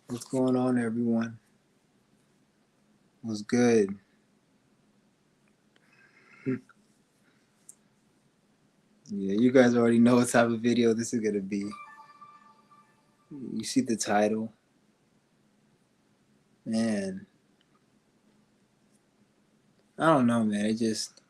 What's going on, everyone? What's good? Yeah, you guys already know what type of video this is gonna be. You see the title, man. I don't know, man. It just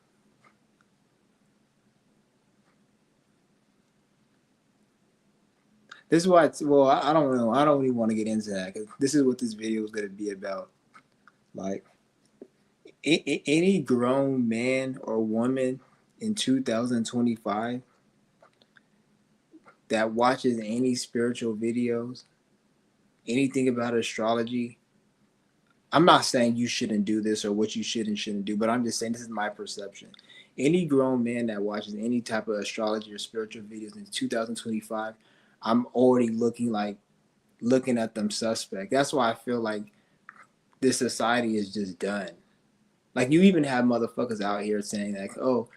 this is why. Well, I don't know. I don't really want to get into that because this is what this video is gonna be about. Like any grown man or woman in 2025 that watches any spiritual videos, anything about astrology. I'm not saying you shouldn't do this or what you should and shouldn't do, but I'm just saying this is my perception. Any grown man that watches any type of astrology or spiritual videos in 2025, I'm already looking at them suspect. That's why I feel like this society is just done. Like you even have motherfuckers out here saying like, oh,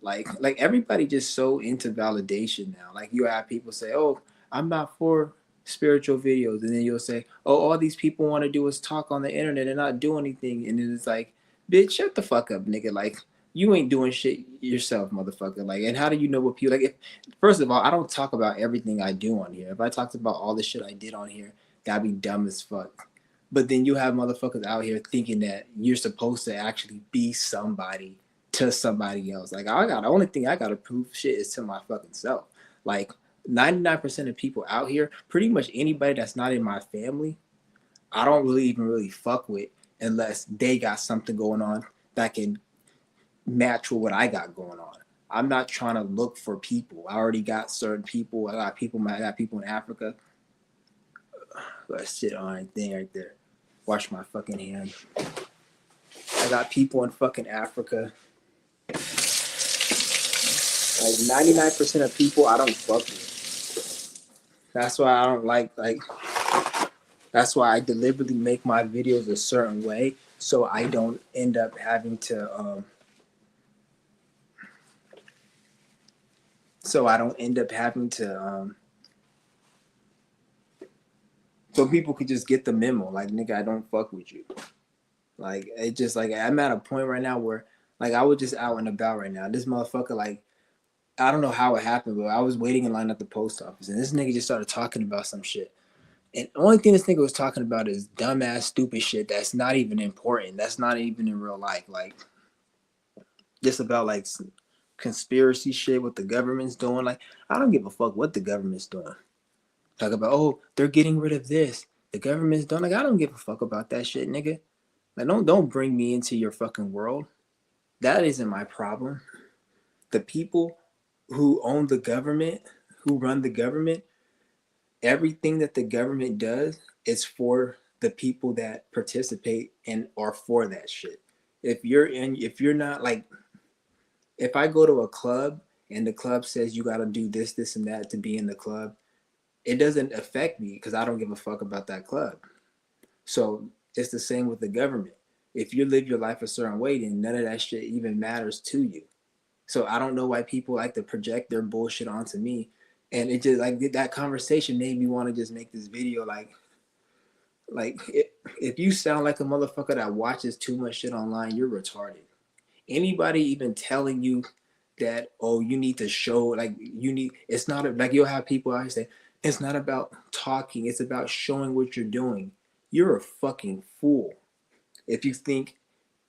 like everybody just so into validation now. Like you have people say, "Oh, I'm not for spiritual videos," and then you'll say, "Oh, all these people want to do is talk on the internet and not do anything," and it's like, "Bitch, shut the fuck up, nigga!" Like you ain't doing shit yourself, motherfucker. Like, and how do you know what people like? If, first of all, I don't talk about everything I do on here. If I talked about all the shit I did on here, that'd be dumb as fuck. But then you have motherfuckers out here thinking that you're supposed to actually be somebody to somebody else. Like the only thing I gotta prove shit is to my fucking self. Like 99% of people out here, pretty much anybody that's not in my family, I don't really even really fuck with unless they got something going on that can match with what I got going on. I'm not trying to look for people. I already got certain people. I got people in Africa. That shit on thing right there. Wash my fucking hand. I got people in fucking Africa. Like 99% of people I don't fuck with. That's why I don't like that's why I deliberately make my videos a certain way so I don't end up having to so I don't end up having to so people could just get the memo like nigga I don't fuck with you. Like it just like I'm at a point right now where like I was just out and about right now. This motherfucker like I don't know how it happened, but I was waiting in line at the post office and this nigga just started talking about some shit. And the only thing this nigga was talking about is dumbass, stupid shit that's not even important. That's not even in real life. Like, just about like conspiracy shit, what the government's doing. Like, I don't give a fuck what the government's doing. Talk about, oh, they're getting rid of this. The government's doing. Like, I don't give a fuck about that shit, nigga. Like, don't bring me into your fucking world. That isn't my problem. The people who own the government, who run the government, everything that the government does is for the people that participate and are for that shit. If you're not like, if I go to a club and the club says you got to do this, this, and that to be in the club, it doesn't affect me because I don't give a fuck about that club. So it's the same with the government. If you live your life a certain way, then none of that shit even matters to you. So I don't know why people like to project their bullshit onto me. And it just like that conversation made me want to just make this video like if you sound like a motherfucker that watches too much shit online, you're retarded. Anybody even telling you that oh you need to show like you need it's not like you'll have people out here say it's not about talking, it's about showing what you're doing. You're a fucking fool if you think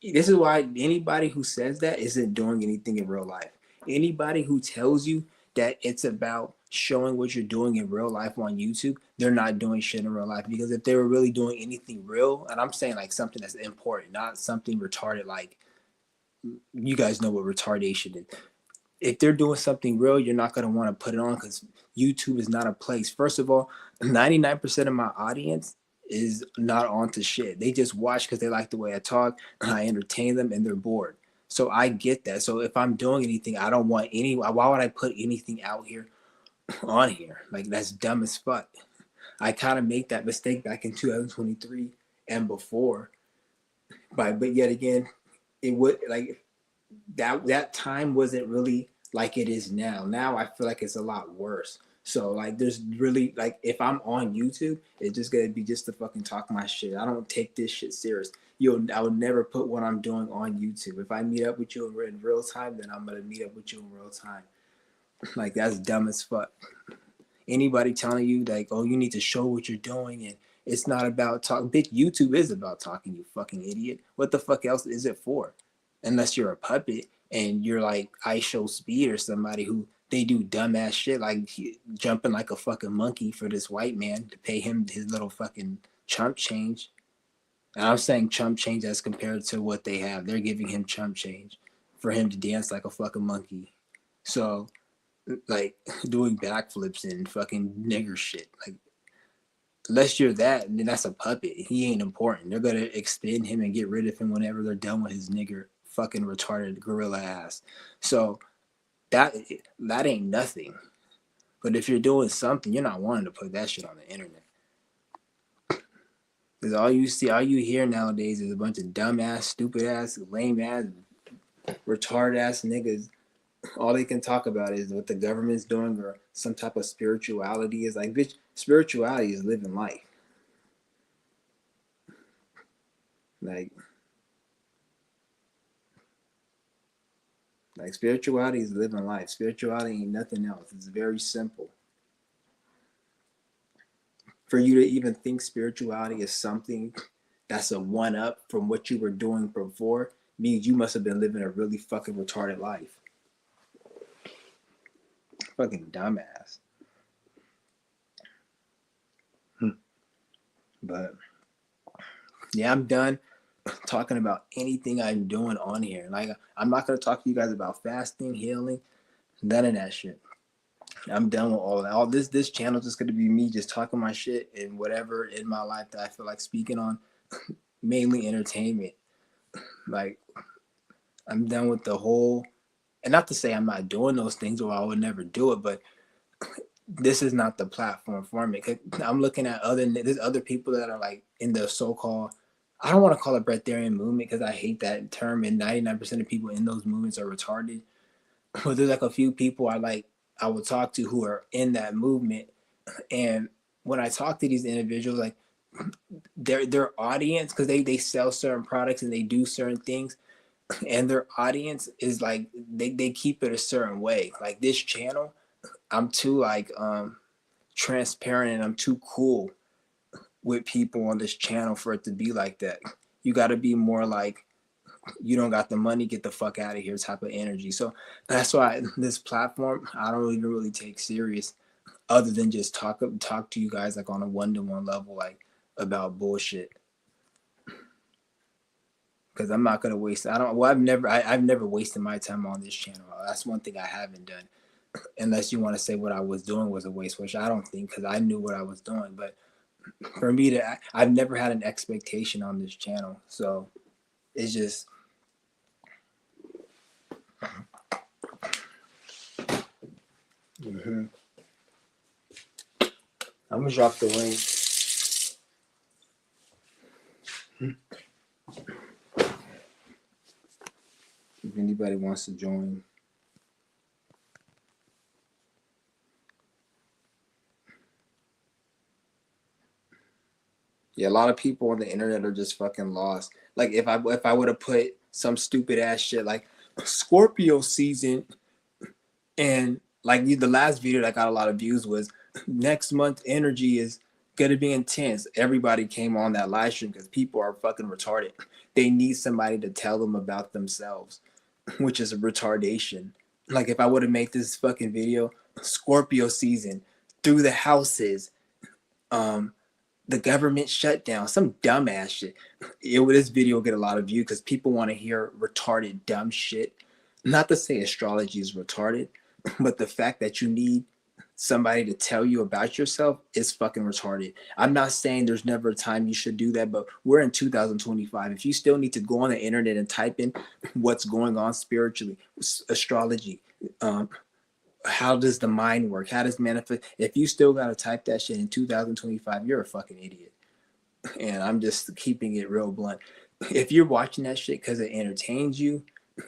this is why anybody who says that isn't doing anything in real life. Anybody who tells you that it's about showing what you're doing in real life on YouTube, they're not doing shit in real life. Because if they were really doing anything real, and I'm saying like something that's important, not something retarded like you guys know what retardation is. If they're doing something real, you're not going to want to put it on because YouTube is not a place. First of all, 99% of my audience is not onto shit. They just watch because they like the way I talk, and I entertain them, and they're bored. So I get that. So if I'm doing anything, I don't want any. Why would I put anything out here on here? Like that's dumb as fuck. I kind of make that mistake back in 2023 and before, but yet again, it would like that time wasn't really like it is now. Now I feel like it's a lot worse. So like, there's really like, if I'm on YouTube, it's just gonna be just to fucking talk my shit. I don't take this shit serious. I would never put what I'm doing on YouTube. If I meet up with you in real time, then I'm gonna meet up with you in real time. Like, that's dumb as fuck. Anybody telling you like, oh, you need to show what you're doing, and it's not about talk. Bitch, YouTube is about talking, you fucking idiot. What the fuck else is it for? Unless you're a puppet and you're like IShowSpeed or somebody who they do dumbass shit like jumping like a fucking monkey for this white man to pay him his little fucking chump change. And I'm saying chump change as compared to what they have. They're giving him chump change for him to dance like a fucking monkey. So like doing backflips and fucking nigger shit. Like, unless you're that, then that's a puppet. He ain't important. They're gonna extend him and get rid of him whenever they're done with his nigger fucking retarded gorilla ass. So that ain't nothing. But if you're doing something, you're not wanting to put that shit on the internet. Because all you hear nowadays is a bunch of dumbass, stupid ass, lame ass, retarded ass niggas. All they can talk about is what the government's doing or some type of spirituality. Is like, bitch, spirituality is living life. Like spirituality is living life. Spirituality ain't nothing else. It's very simple. For you to even think spirituality is something that's a one up from what you were doing before means you must have been living a really fucking retarded life. Fucking dumbass. But yeah, I'm done talking about anything I'm doing on here. Like, I'm not gonna talk to you guys about fasting, healing, none of that shit. I'm done with all of that. All this channel is just gonna be me just talking my shit and whatever in my life that I feel like speaking on, mainly entertainment. Like, I'm done with the whole, and not to say I'm not doing those things or I would never do it, but this is not the platform for me. I'm looking at there's other people that are like in the so-called, I don't want to call it breatharian movement because I hate that term, and 99% of people in those movements are retarded. But there's like a few people I would talk to who are in that movement, and when I talk to these individuals, like their audience, because they sell certain products and they do certain things, and their audience is like they keep it a certain way. Like this channel, I'm too like transparent and I'm too cool with people on this channel for it to be like that. You got to be more like, you don't got the money, get the fuck out of here type of energy. So that's why this platform I don't even really take serious, other than just talk to you guys like on a one-to-one level, like about bullshit. Because I'm not gonna waste. I've never wasted my time on this channel. That's one thing I haven't done. Unless you want to say what I was doing was a waste, which I don't think, because I knew what I was doing. But for me I've never had an expectation on this channel, so it's just. Mm-hmm. I'm gonna drop the link. If anybody wants to join. Yeah, a lot of people on the internet are just fucking lost. Like if I would have put some stupid ass shit like Scorpio season, and like the last video that got a lot of views was next month energy is gonna be intense. Everybody came on that live stream because people are fucking retarded. They need somebody to tell them about themselves, which is a retardation. Like if I would have made this fucking video, Scorpio season, through the houses, the government shutdown, some dumbass shit. This video will get a lot of views because people want to hear retarded dumb shit. Not to say astrology is retarded, but the fact that you need somebody to tell you about yourself is fucking retarded. I'm not saying there's never a time you should do that, but we're in 2025. If you still need to go on the internet and type in what's going on spiritually, astrology, how does the mind work? How does manifest? If you still gotta type that shit in 2025, you're a fucking idiot. And I'm just keeping it real blunt. If you're watching that shit because it entertains you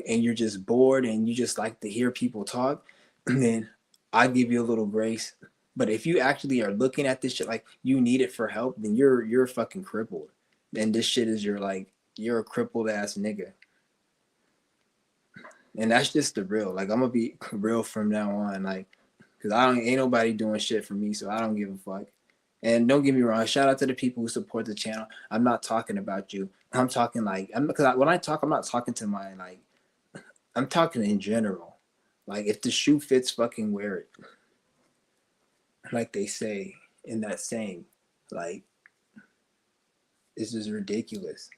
and you're just bored and you just like to hear people talk, then I give you a little grace. But if you actually are looking at this shit like you need it for help, then you're fucking crippled. And this shit is your like you're a crippled ass nigga. And that's just the real. Like I'm gonna be real from now on. Like, cause I don't ain't nobody doing shit for me, so I don't give a fuck. And don't get me wrong, shout out to the people who support the channel. I'm not talking about you. I'm talking like when I talk, I'm not talking to my like. I'm talking in general. Like if the shoe fits, fucking wear it. Like they say in that saying, like this is ridiculous.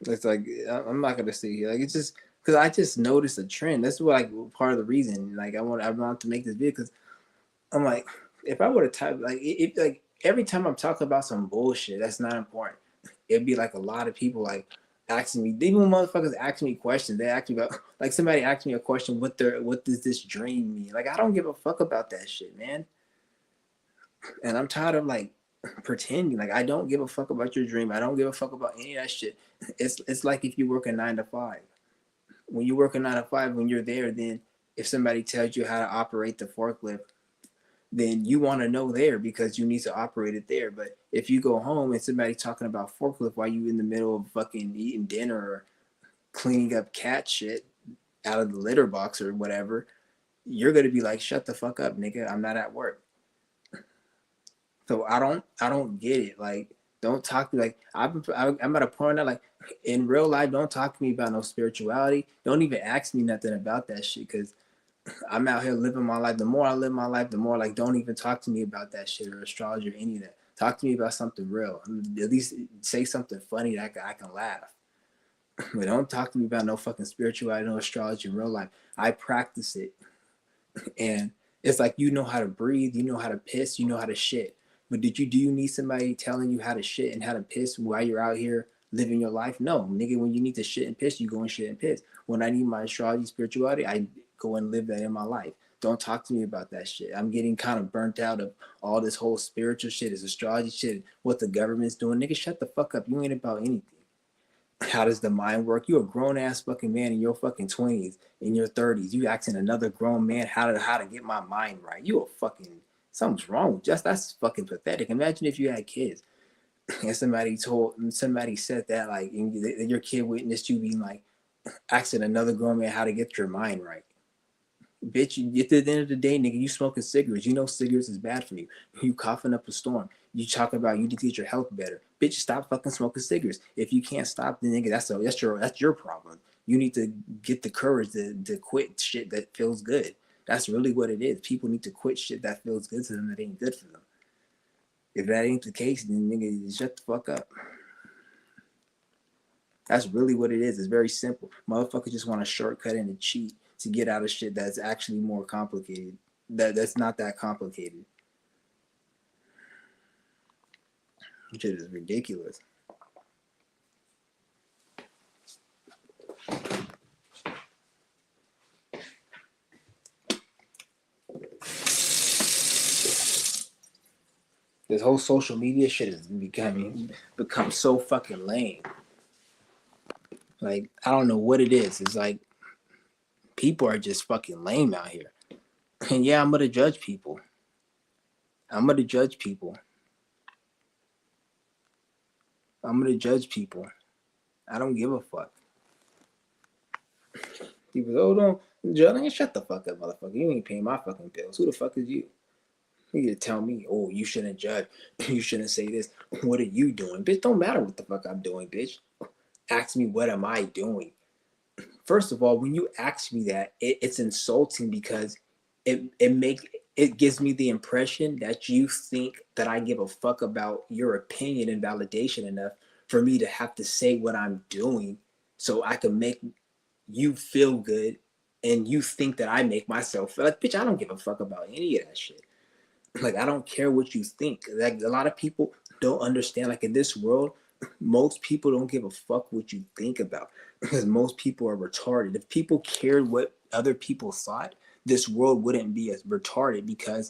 It's like I'm not gonna sit here. Like it's just because I just noticed a trend. That's what like part of the reason. Like I want to make this video because I'm like, if I were to type like it like every time I'm talking about some bullshit that's not important, it'd be like a lot of people like asking me. Even when motherfuckers ask me questions, they ask me about like somebody asked me a question. What does this dream mean? Like I don't give a fuck about that shit, man. And I'm tired of like pretending like I don't give a fuck about your dream. I don't give a fuck about any of that shit. It's like if you work a 9 to 5. When you work a 9 to 5, when you're there, then if somebody tells you how to operate the forklift, then you want to know there because you need to operate it there. But if you go home and somebody talking about forklift while you in the middle of fucking eating dinner or cleaning up cat shit out of the litter box or whatever, you're gonna be like, shut the fuck up, nigga. I'm not at work. So I don't get it. Like, don't talk to me like I'm at a point now. Like in real life, don't talk to me about no spirituality. Don't even ask me nothing about that shit because I'm out here living my life. The more I live my life, the more like don't even talk to me about that shit or astrology or any of that. Talk to me about something real. At least say something funny that I can laugh. But don't talk to me about no fucking spirituality, no astrology in real life. I practice it. And it's like you know how to breathe, you know how to piss, you know how to shit. But do you need somebody telling you how to shit and how to piss while you're out here living your life? No, nigga, when you need to shit and piss, you go and shit and piss. When I need my astrology, spirituality, I go and live that in my life. Don't talk to me about that shit. I'm getting kind of burnt out of all this whole spiritual shit, this astrology shit, what the government's doing. Nigga, shut the fuck up. You ain't about anything. How does the mind work? You're a grown ass fucking man in your fucking 20s, in your 30s. You asking another grown man how to get my mind right. You a fucking something's wrong. Just that's fucking pathetic. Imagine if you had kids and somebody said that like and your kid witnessed you being like asking another grown man how to get your mind right. Bitch, at the end of the day, nigga, you smoking cigarettes. You know cigarettes is bad for you. You coughing up a storm. You talking about you need to get your health better. Bitch, stop fucking smoking cigarettes. If you can't stop, then nigga, that's your problem. You need to get the courage to quit shit that feels good. That's really what it is. People need to quit shit that feels good to them that ain't good for them. If that ain't the case, then nigga, shut the fuck up. That's really what it is. It's very simple. Motherfuckers just want to shortcut and to cheat to get out of shit that's actually more complicated. That's not that complicated. Shit is ridiculous. This whole social media shit is become so fucking lame. Like I don't know what it is. It's like people are just fucking lame out here. And yeah, I'm gonna judge people. I'm gonna judge people. I'm gonna judge people. I don't give a fuck. People, oh, don't judge. Shut the fuck up, motherfucker. You ain't paying my fucking bills. Who the fuck is you? You need to tell me, oh, you shouldn't judge. You shouldn't say this. What are you doing? Bitch, don't matter what the fuck I'm doing, bitch. Ask me, what am I doing? First of all, when you ask me that, it's insulting because it gives me the impression that you think that I give a fuck about your opinion and validation enough for me to have to say what I'm doing so I can make you feel good and you think that I make myself feel like, bitch, I don't give a fuck about any of that shit. Like, I don't care what you think. Like, a lot of people don't understand, like, in this world, most people don't give a fuck what you think about because most people are retarded. If people cared what other people thought, this world wouldn't be as retarded because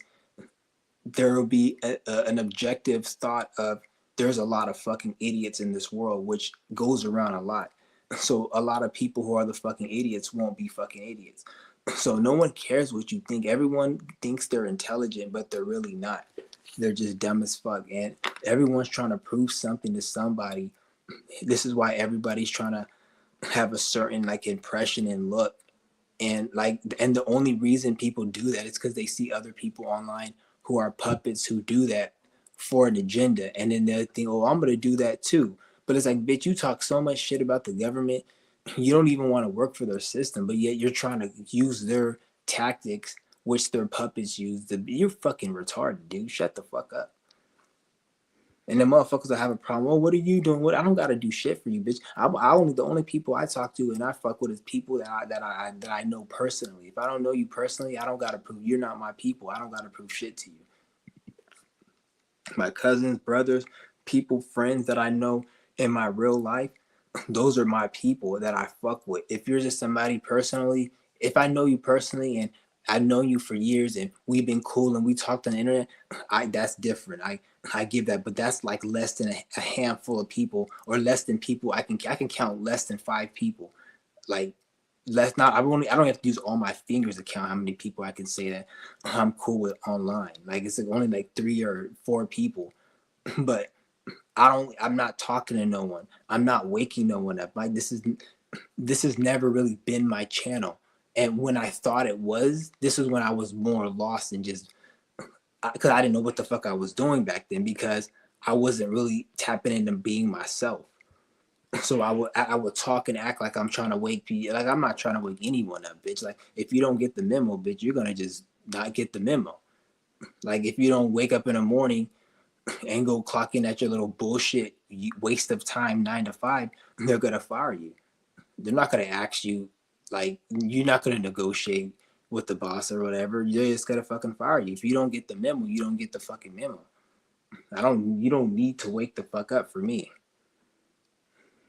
there will be an objective thought of there's a lot of fucking idiots in this world, which goes around a lot. So a lot of people who are the fucking idiots won't be fucking idiots. So no one cares what you think. Everyone thinks they're intelligent, but they're really not. They're just dumb as fuck. And everyone's trying to prove something to somebody. This is why everybody's trying to have a certain like impression and look. And the only reason people do that is because they see other people online who are puppets who do that for an agenda, and then they think, oh, I'm gonna do that too. But it's like, bitch, you talk so much shit about the government, you don't even want to work for their system, but yet you're trying to use their tactics, which their puppets use. You're fucking retarded, dude. Shut the fuck up. And then motherfuckers will have a problem. Oh, what are you doing? What? I don't gotta do shit for you, bitch. The only people I talk to and I fuck with is people that I know personally. If I don't know you personally, I don't gotta prove you're not my people. I don't gotta prove shit to you. My cousins, brothers, people, friends that I know in my real life, those are my people that I fuck with. If you're just somebody personally, if I know you personally and I've known you for years and we've been cool and we talked on the internet, that's different. I give that, but that's like less than a handful of people, or less than people. I can count less than 5 people. Like, let's not. I don't have to use all my fingers to count how many people I can say that I'm cool with online. Like, it's like only like 3 or 4 people, but I'm not talking to no one. I'm not waking no one up. Like, this has never really been my channel. And when I thought it was, this is when I was more lost and just because I didn't know what the fuck I was doing back then, because I wasn't really tapping into being myself. So I would talk and act like I'm trying to wake people. Like, I'm not trying to wake anyone up, bitch. Like, if you don't get the memo, bitch, you're gonna just not get the memo. Like, if you don't wake up in the morning and go clock in at your little bullshit waste of time 9 to 5, they're gonna fire you. They're not gonna ask you, like, you're not gonna negotiate with the boss or whatever. They're just gonna fucking fire you. If you don't get the memo, you don't get the fucking memo. You don't need to wake the fuck up for me.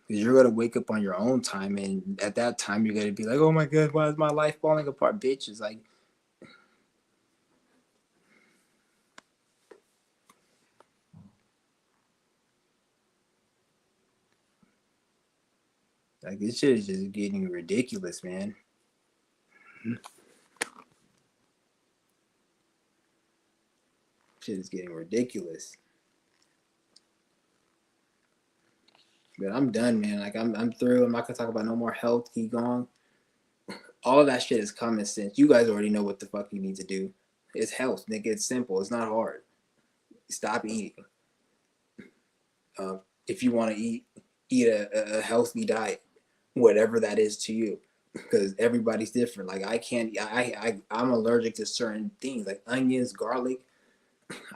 Because you're gonna wake up on your own time, and at that time you're gonna be like, oh my god, why is my life falling apart? Bitch, it's like this shit is just getting ridiculous, man. Shit is getting ridiculous. But I'm done, man. Like, I'm through. I'm not gonna talk about no more health, Qigong. All of that shit is common sense. You guys already know what the fuck you need to do. It's health, nigga. It's simple. It's not hard. Stop eating. If you want to eat a healthy diet, whatever that is to you, because everybody's different. Like, I can't. I'm allergic to certain things, like onions, garlic.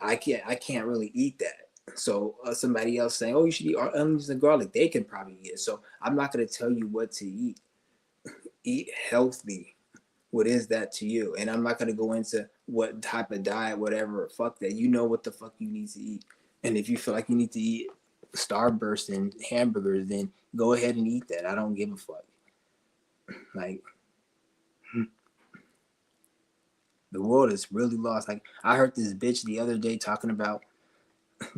I can't really eat that. So somebody else saying, "Oh, you should eat onions and garlic," they can probably eat it. So I'm not gonna tell you what to eat. Eat healthy. What is that to you? And I'm not gonna go into what type of diet, whatever. Fuck that. You know what the fuck you need to eat. And if you feel like you need to eat Starburst and hamburgers, then go ahead and eat that. I don't give a fuck. Like, the world is really lost. Like, I heard this bitch the other day talking about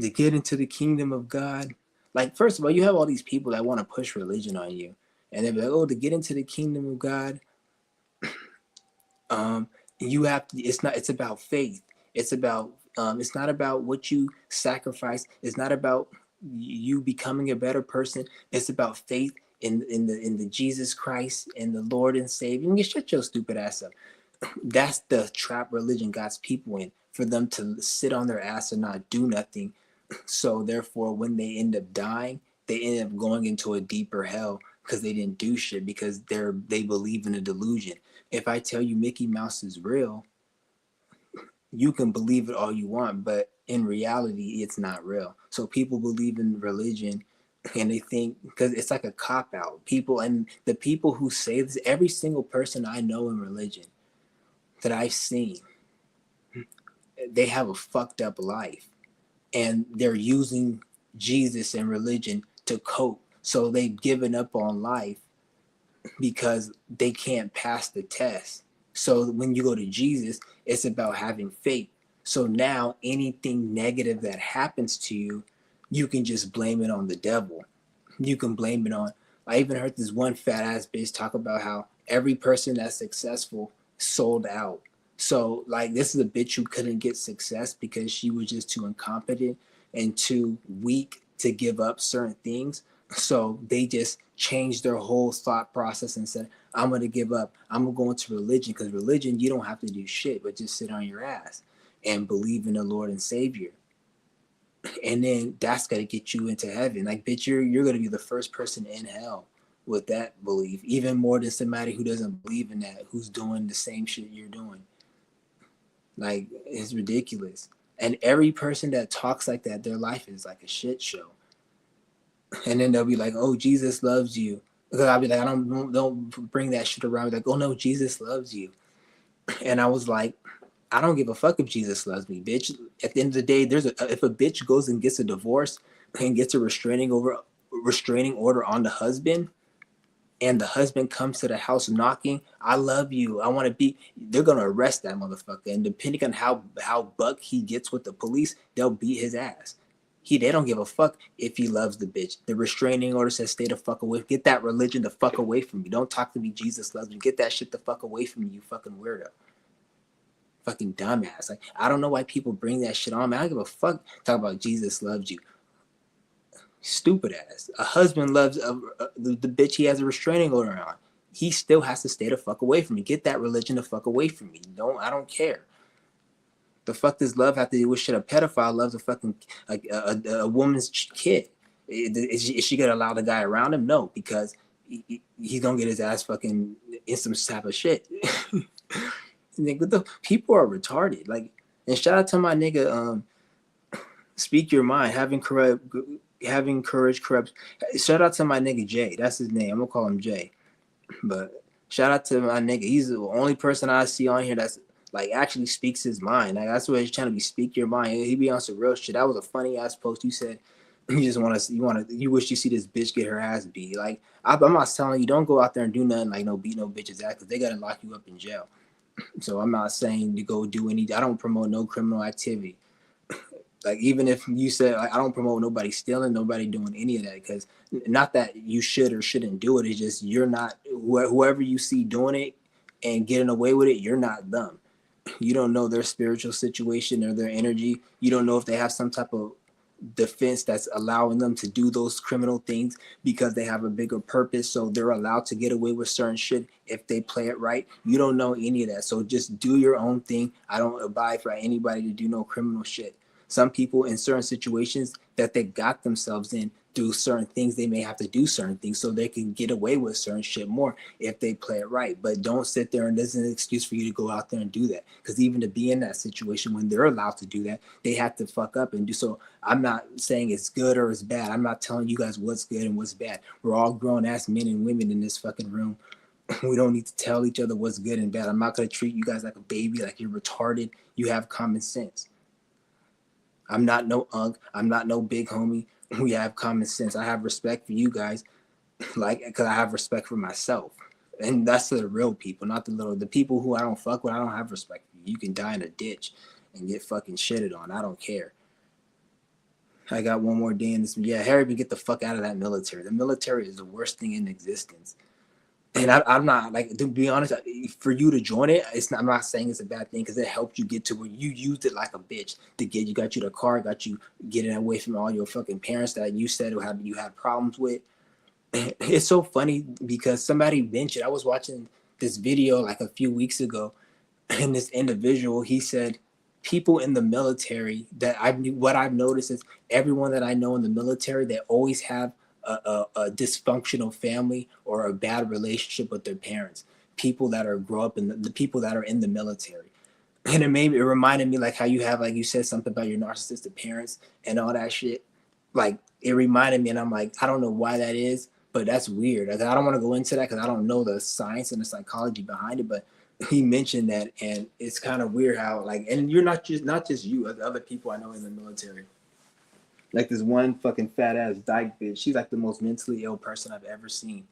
to get into the kingdom of God. Like, first of all, you have all these people that want to push religion on you, and they're like, oh, to get into the kingdom of God, you have to. It's not. It's about faith. It's about. It's not about what you sacrifice. It's not about you becoming a better person. It's about faith in the Jesus Christ and the Lord and Savior. You can shut your stupid ass up. That's the trap religion God's people in, for them to sit on their ass and not do nothing. So therefore, when they end up dying, they end up going into a deeper hell because they didn't do shit, because they believe in a delusion. If I tell you Mickey Mouse is real, you can believe it all you want, but in reality, it's not real. So people believe in religion, and they think, because it's like a cop out. People, and the people who say this, every single person I know in religion that I've seen, they have a fucked up life, and they're using Jesus and religion to cope. So they've given up on life because they can't pass the test. So when you go to Jesus, it's about having faith. So now anything negative that happens to you, you can just blame it on the devil. You can blame it on. I even heard this one fat ass bitch talk about how every person that's successful sold out. So like this is a bitch who couldn't get success because she was just too incompetent and too weak to give up certain things. So they just changed their whole thought process and said, I'm gonna give up. I'm gonna go into religion because religion you don't have to do shit but just sit on your ass and believe in the Lord and Savior. And then that's gonna get you into heaven. Like bitch, you're gonna be the first person in hell with that belief, even more than somebody who doesn't believe in that, who's doing the same shit you're doing. Like it's ridiculous. And every person that talks like that, their life is like a shit show. And then they'll be like, "Oh, Jesus loves you." Because I'll be like, "I don't bring that shit around." Like, "Oh no, Jesus loves you." And I was like, "I don't give a fuck if Jesus loves me, bitch." At the end of the day, if a bitch goes and gets a divorce and gets a restraining order on the husband, and the husband comes to the house knocking, I love you, I want to be, they're gonna arrest that motherfucker. And depending on how buck he gets with the police, they'll beat his ass. They don't give a fuck if he loves the bitch. The restraining order says stay the fuck away. Get that religion the fuck away from me. Don't talk to me, Jesus loves me. Get that shit the fuck away from me, you fucking weirdo. Fucking dumbass. Like, I don't know why people bring that shit on, man. I don't give a fuck. Talk about Jesus loves you. Stupid ass. A husband loves the bitch he has a restraining order on. He still has to stay the fuck away from me. Get that religion the fuck away from me. I don't care. The fuck does love have to do with shit? A pedophile loves a fucking a woman's kid. Is she gonna allow the guy around him? No, because he's gonna get his ass fucking in some type of shit. The people are retarded. Like, and shout out to my nigga. Speak your mind. Having courage corrupts. Shout out to my nigga Jay. That's his name. I'm gonna call him Jay. But shout out to my nigga. He's the only person I see on here that's like actually speaks his mind. Like that's what he's trying to be. Speak your mind. He be on some real shit. That was a funny ass post. You said you wish you see this bitch get her ass beat. Like I'm not telling you don't go out there and do nothing like no beat no bitches ass because they gotta lock you up in jail. So I'm not saying to go do any. I don't promote no criminal activity. Like even if you said like, I don't promote nobody stealing, nobody doing any of that, because not that you should or shouldn't do it. It's just you're not whoever you see doing it and getting away with it. You're not them. You don't know their spiritual situation or their energy. You don't know if they have some type of defense that's allowing them to do those criminal things because they have a bigger purpose, so they're allowed to get away with certain shit if they play it right. You don't know any of that, so just do your own thing. I don't abide for anybody to do no criminal shit. Some people in certain situations that they got themselves in do certain things, they may have to do certain things so they can get away with certain shit more if they play it right. But don't sit there and there's an excuse for you to go out there and do that, because even to be in that situation when they're allowed to do that, they have to fuck up and do so. I'm not saying it's good or it's bad. I'm not telling you guys what's good and what's bad. We're all grown ass men and women in this fucking room. We don't need to tell each other what's good and bad. I'm not going to treat you guys like a baby, like you're retarded. You have common sense. I'm not no unk. I'm not no big homie. We have common sense. I have respect for you guys, like, because I have respect for myself. And that's the real people, not the people who I don't fuck with. I don't have respect for you. You can die in a ditch and get fucking shitted on. I don't care. I got one more day in this. Yeah, Harry, but get the fuck out of that military. The military is the worst thing in existence. And I'm not like, to be honest, for you to join it, I'm not saying it's a bad thing because it helped you get to where you used it like a bitch to get you, got you the car, got you getting away from all your fucking parents that you said you had problems with. It's so funny because somebody mentioned, I was watching this video like a few weeks ago, and this individual, he said people in the military what I've noticed is everyone that I know in the military, they always have a dysfunctional family or a bad relationship with their parents. People that are grow up in the people that are in the military. And it reminded me like how you have, like you said something about your narcissistic parents and all that shit. Like it reminded me, and I'm like, I don't know why that is, but that's weird. Like, I don't want to go into that because I don't know the science and the psychology behind it, but he mentioned that, and it's kind of weird how like, and you're not just you, other people I know in the military. Like this one fucking fat ass dyke bitch. She's like the most mentally ill person I've ever seen.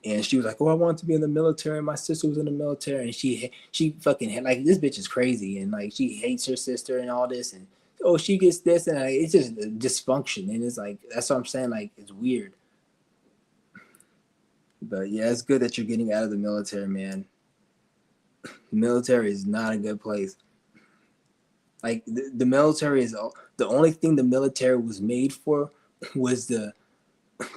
And she was like, "Oh, I want to be in the military. My sister was in the military, and she fucking had, like, this bitch is crazy, and like she hates her sister and all this, and oh, she gets this, and like, it's just dysfunction, and it's like that's what I'm saying. Like it's weird, but yeah, it's good that you're getting out of the military, man. The military is not a good place. Like the military is the only thing the military was made for was to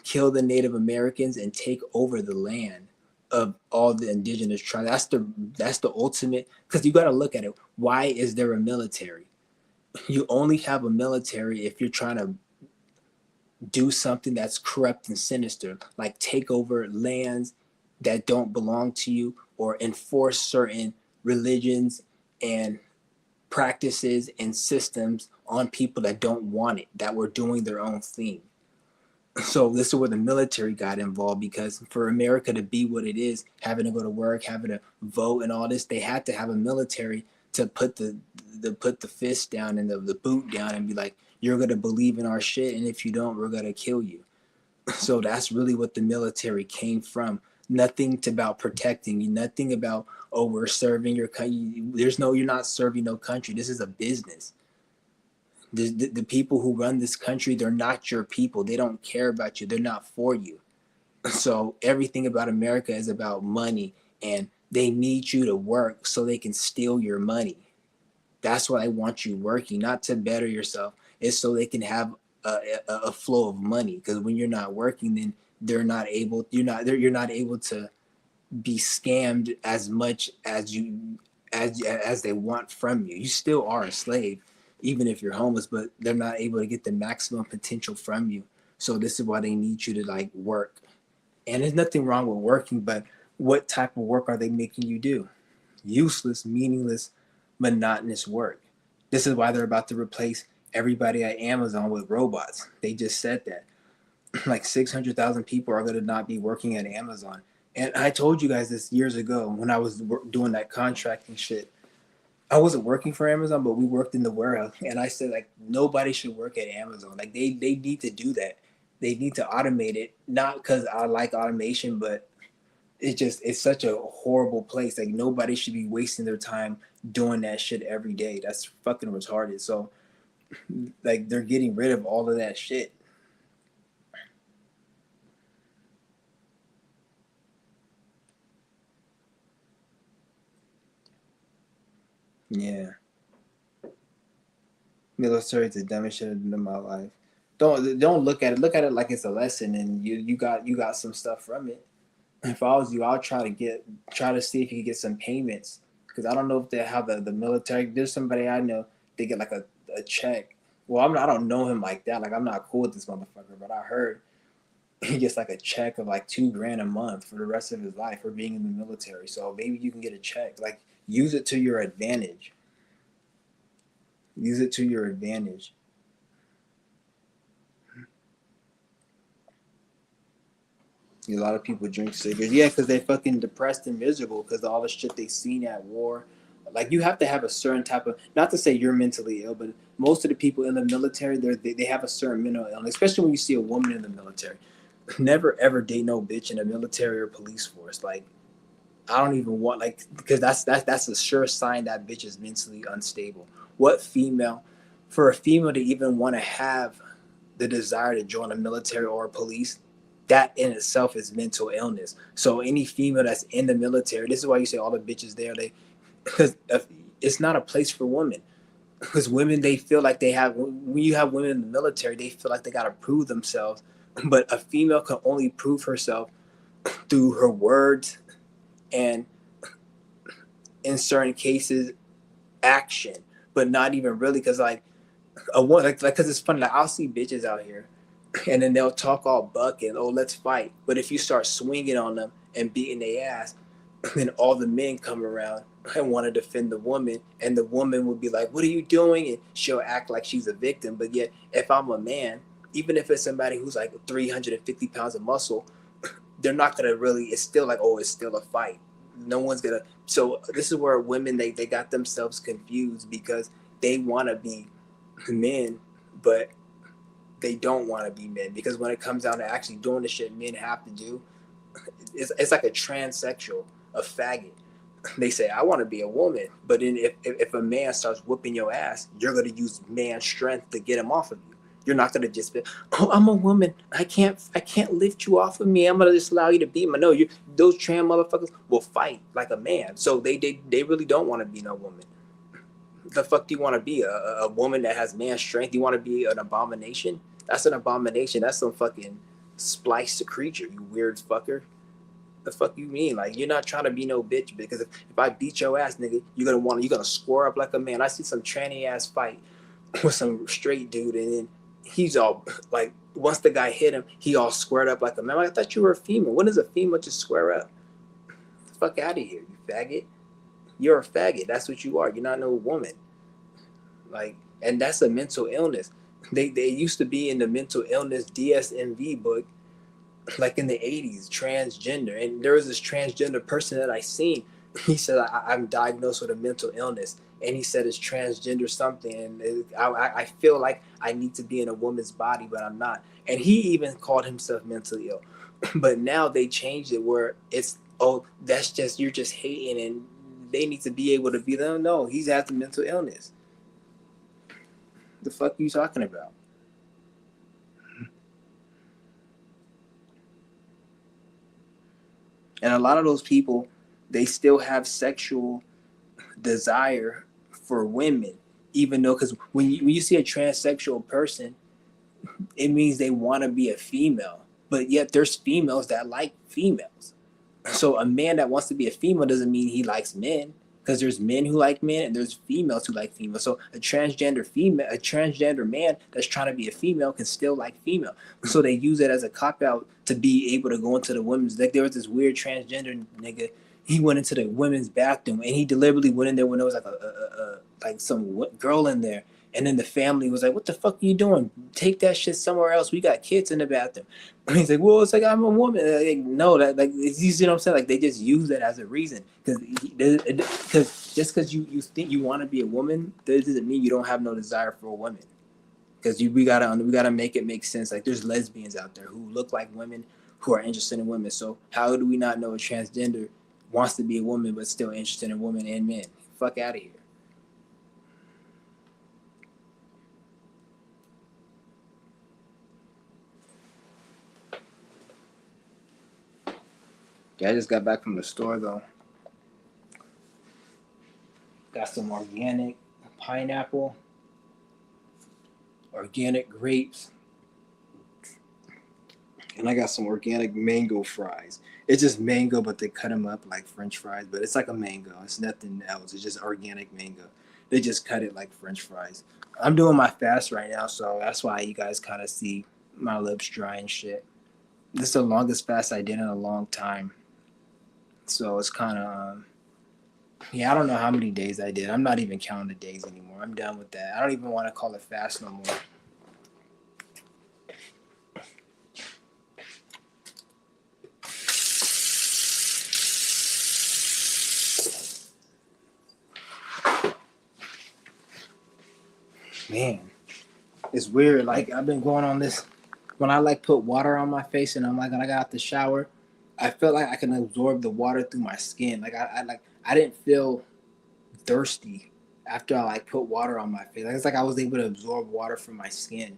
kill the Native Americans and take over the land of all the indigenous tribes. That's the ultimate. Because you got to look at it. Why is there a military? You only have a military if you're trying to do something that's corrupt and sinister, like take over lands that don't belong to you or enforce certain religions and practices and systems on people that don't want it, that were doing their own thing. So this is where the military got involved, because for America to be what it is, having to go to work, having to vote and all this, they had to have a military to put the fist down and the boot down and be like, you're gonna believe in our shit, and if you don't, we're gonna kill you. So that's really what the military came from. Nothing about protecting you, nothing about, oh, we're serving your country. There's no, you're not serving no country. This is a business. The people who run this country, they're not your people. They don't care about you. They're not for you. So everything about America is about money, and they need you to work so they can steal your money. That's why I want you working, not to better yourself. It's so they can have a flow of money. Because when you're not working, then they're not able. You're not able to be scammed as much as they want from you. You still are a slave, even if you're homeless, but they're not able to get the maximum potential from you. So this is why they need you to like work. And there's nothing wrong with working, but what type of work are they making you do? Useless, meaningless, monotonous work. This is why they're about to replace everybody at Amazon with robots. They just said that. Like 600,000 people are going to not be working at Amazon. And I told you guys this years ago when I was doing that contracting shit. I wasn't working for Amazon, but we worked in the warehouse. And I said, like, nobody should work at Amazon. Like, they need to do that. They need to automate it. Not because I like automation, but it's such a horrible place. Like, nobody should be wasting their time doing that shit every day. That's fucking retarded. So, like, they're getting rid of all of that shit. Yeah. Military is the dumbest shit I've done in my life. Don't look at it. Look at it like it's a lesson, and you got some stuff from it. If I was you, I'll try to see if you can get some payments, because I don't know if they have the military. There's somebody I know, they get like a check. Well, I don't know him like that. Like, I'm not cool with this motherfucker, but I heard he gets like a check of like 2 grand a month for the rest of his life for being in the military. So maybe you can get a check. Like, use it to your advantage. Use it to your advantage. A lot of people drink cigarettes. Yeah, because they're fucking depressed and miserable because of all the shit they seen at war. Like, you have to have a certain type of, not to say you're mentally ill, but most of the people in the military, they have a certain mental illness, especially when you see a woman in the military. Never ever date no bitch in a military or police force. Like, I don't even want, like, because that's a sure sign that bitch is mentally unstable. What female, for a female to even want to have the desire to join a military or a police, that in itself is mental illness. So any female that's in the military, this is why you say all the bitches there, they, because it's not a place for women. Because women, they feel like they have, when you have women in the military, they feel like they got to prove themselves. But a female can only prove herself through her words and, in certain cases, action, but not even really. Because like a one, like because it's funny. Like, I'll see bitches out here, and then they'll talk all buck and, oh, let's fight. But if you start swinging on them and beating their ass, then all the men come around and want to defend the woman, and the woman will be like, what are you doing? And she'll act like she's a victim. But yet, if I'm a man, even if it's somebody who's like 350 pounds of muscle, they're not gonna really, it's still like, oh, it's still a fight. No one's gonna. So this is where women, they got themselves confused, because they want to be men, but they don't want to be men. Because when it comes down to actually doing the shit men have to do, it's like a transsexual, a faggot. They say, I want to be a woman, but then if a man starts whooping your ass, you're gonna use man strength to get him off of you. You're not gonna just be, oh, I'm a woman. I can't lift you off of me. I'm gonna just allow you to be my. No, you those trans motherfuckers will fight like a man. So they really don't want to be no woman. The fuck do you want to be? A woman that has man strength? You want to be an abomination? That's an abomination. That's some fucking spliced creature. You weird fucker. The fuck you mean? Like you're not trying to be no bitch because if I beat your ass, nigga, you're gonna square up like a man. I see some tranny ass fight with some straight dude, and then he's all like, once the guy hit him, he all squared up like a man. Like, I thought you were a female. When does a female just square up? Get the fuck out of here, you faggot. You're a faggot. That's what you are. You're not no woman. Like, and that's a mental illness. They used to be in the mental illness DSMV book, like in the 80s, transgender. And there was this transgender person that I seen. He said, I'm diagnosed with a mental illness. And he said it's transgender something. And I feel like I need to be in a woman's body, but I'm not. And he even called himself mentally ill. But now they changed it where it's, oh, that's just, you're just hating and they need to be able to be them. No, he's has a mental illness. The fuck are you talking about? And a lot of those people, they still have sexual desire for women, even though, because when you see a transsexual person, it means they want to be a female. But yet there's females that like females. So a man that wants to be a female doesn't mean he likes men, because there's men who like men and there's females who like females. So a transgender man that's trying to be a female can still like female. So they use it as a cop out to be able to go into the women's. Like there was this weird transgender nigga. He went into the women's bathroom and he deliberately went in there when there was like like some girl in there. And then the family was like, "What the fuck are you doing? Take that shit somewhere else. We got kids in the bathroom." And he's like, "Well, it's like I'm a woman." Like, no, that like it's, you see what I'm saying? Like they just use that as a reason because just because you think you want to be a woman, that doesn't mean you don't have no desire for a woman. Because we gotta make it make sense. Like there's lesbians out there who look like women who are interested in women. So how do we not know a transgender wants to be a woman but still interested in women and men? Fuck out of here. Yeah, I just got back from the store though. Got some organic pineapple, organic grapes, and I got some organic mango fries. It's just mango, but they cut them up like French fries. But it's like a mango. It's nothing else. It's just organic mango. They just cut it like French fries. I'm doing my fast right now, so that's why you guys kind of see my lips dry and shit. This is the longest fast I did in a long time. So it's kind of, yeah, I don't know how many days I did. I'm not even counting the days anymore. I'm done with that. I don't even want to call it fast no more. Man, it's weird. Like I've been going on this. When I like put water on my face and I'm like when I got out the shower, I felt like I can absorb the water through my skin. Like I didn't feel thirsty after I like put water on my face. Like it's like I was able to absorb water from my skin.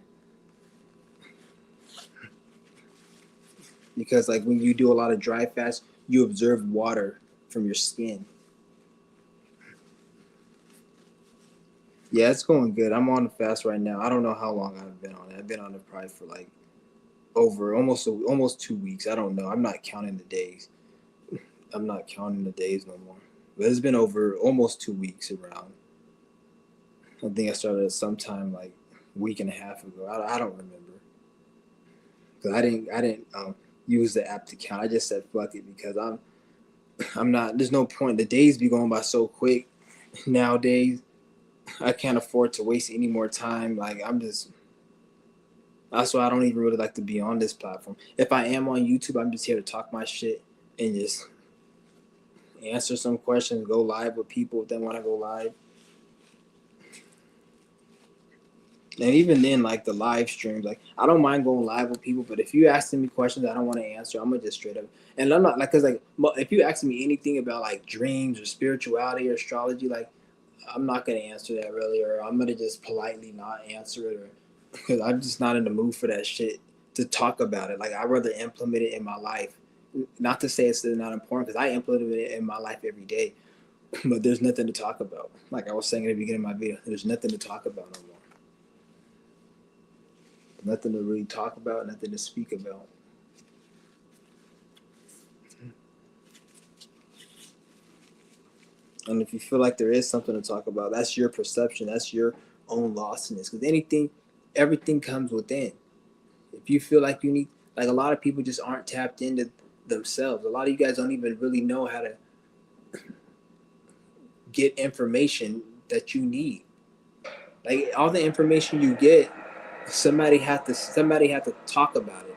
Because like when you do a lot of dry fast, you absorb water from your skin. Yeah, it's going good. I'm on the fast right now. I don't know how long I've been on it. I've been on it probably for like over almost 2 weeks. I don't know. I'm not counting the days. I'm not counting the days no more. But it's been over almost 2 weeks around. I think I started sometime like a week and a half ago. I don't remember because I didn't use the app to count. I just said fuck it because I'm not. There's no point. The days be going by so quick nowadays. I can't afford to waste any more time. Like I'm just. That's why I don't even really like to be on this platform. If I am on YouTube, I'm just here to talk my shit and just answer some questions, go live with people if they want to go live. And even then, like the live streams, like I don't mind going live with people, but if you asking me questions I don't want to answer, I'm gonna just straight up. And I'm not like, cause like if you ask me anything about like dreams or spirituality or astrology, like I'm not gonna answer that really, or I'm gonna just politely not answer it, or because I'm just not in the mood for that shit to talk about it. Like I'd rather implement it in my life. Not to say it's still not important because I implement it in my life every day, but there's nothing to talk about. Like I was saying at the beginning of my video, there's nothing to talk about no more. Nothing to really talk about, nothing to speak about. And if you feel like there is something to talk about, that's your perception. That's your own lostness. Because everything comes within. If you feel like you need, like a lot of people just aren't tapped into themselves. A lot of you guys don't even really know how to get information that you need. Like all the information you get, somebody had to talk about it.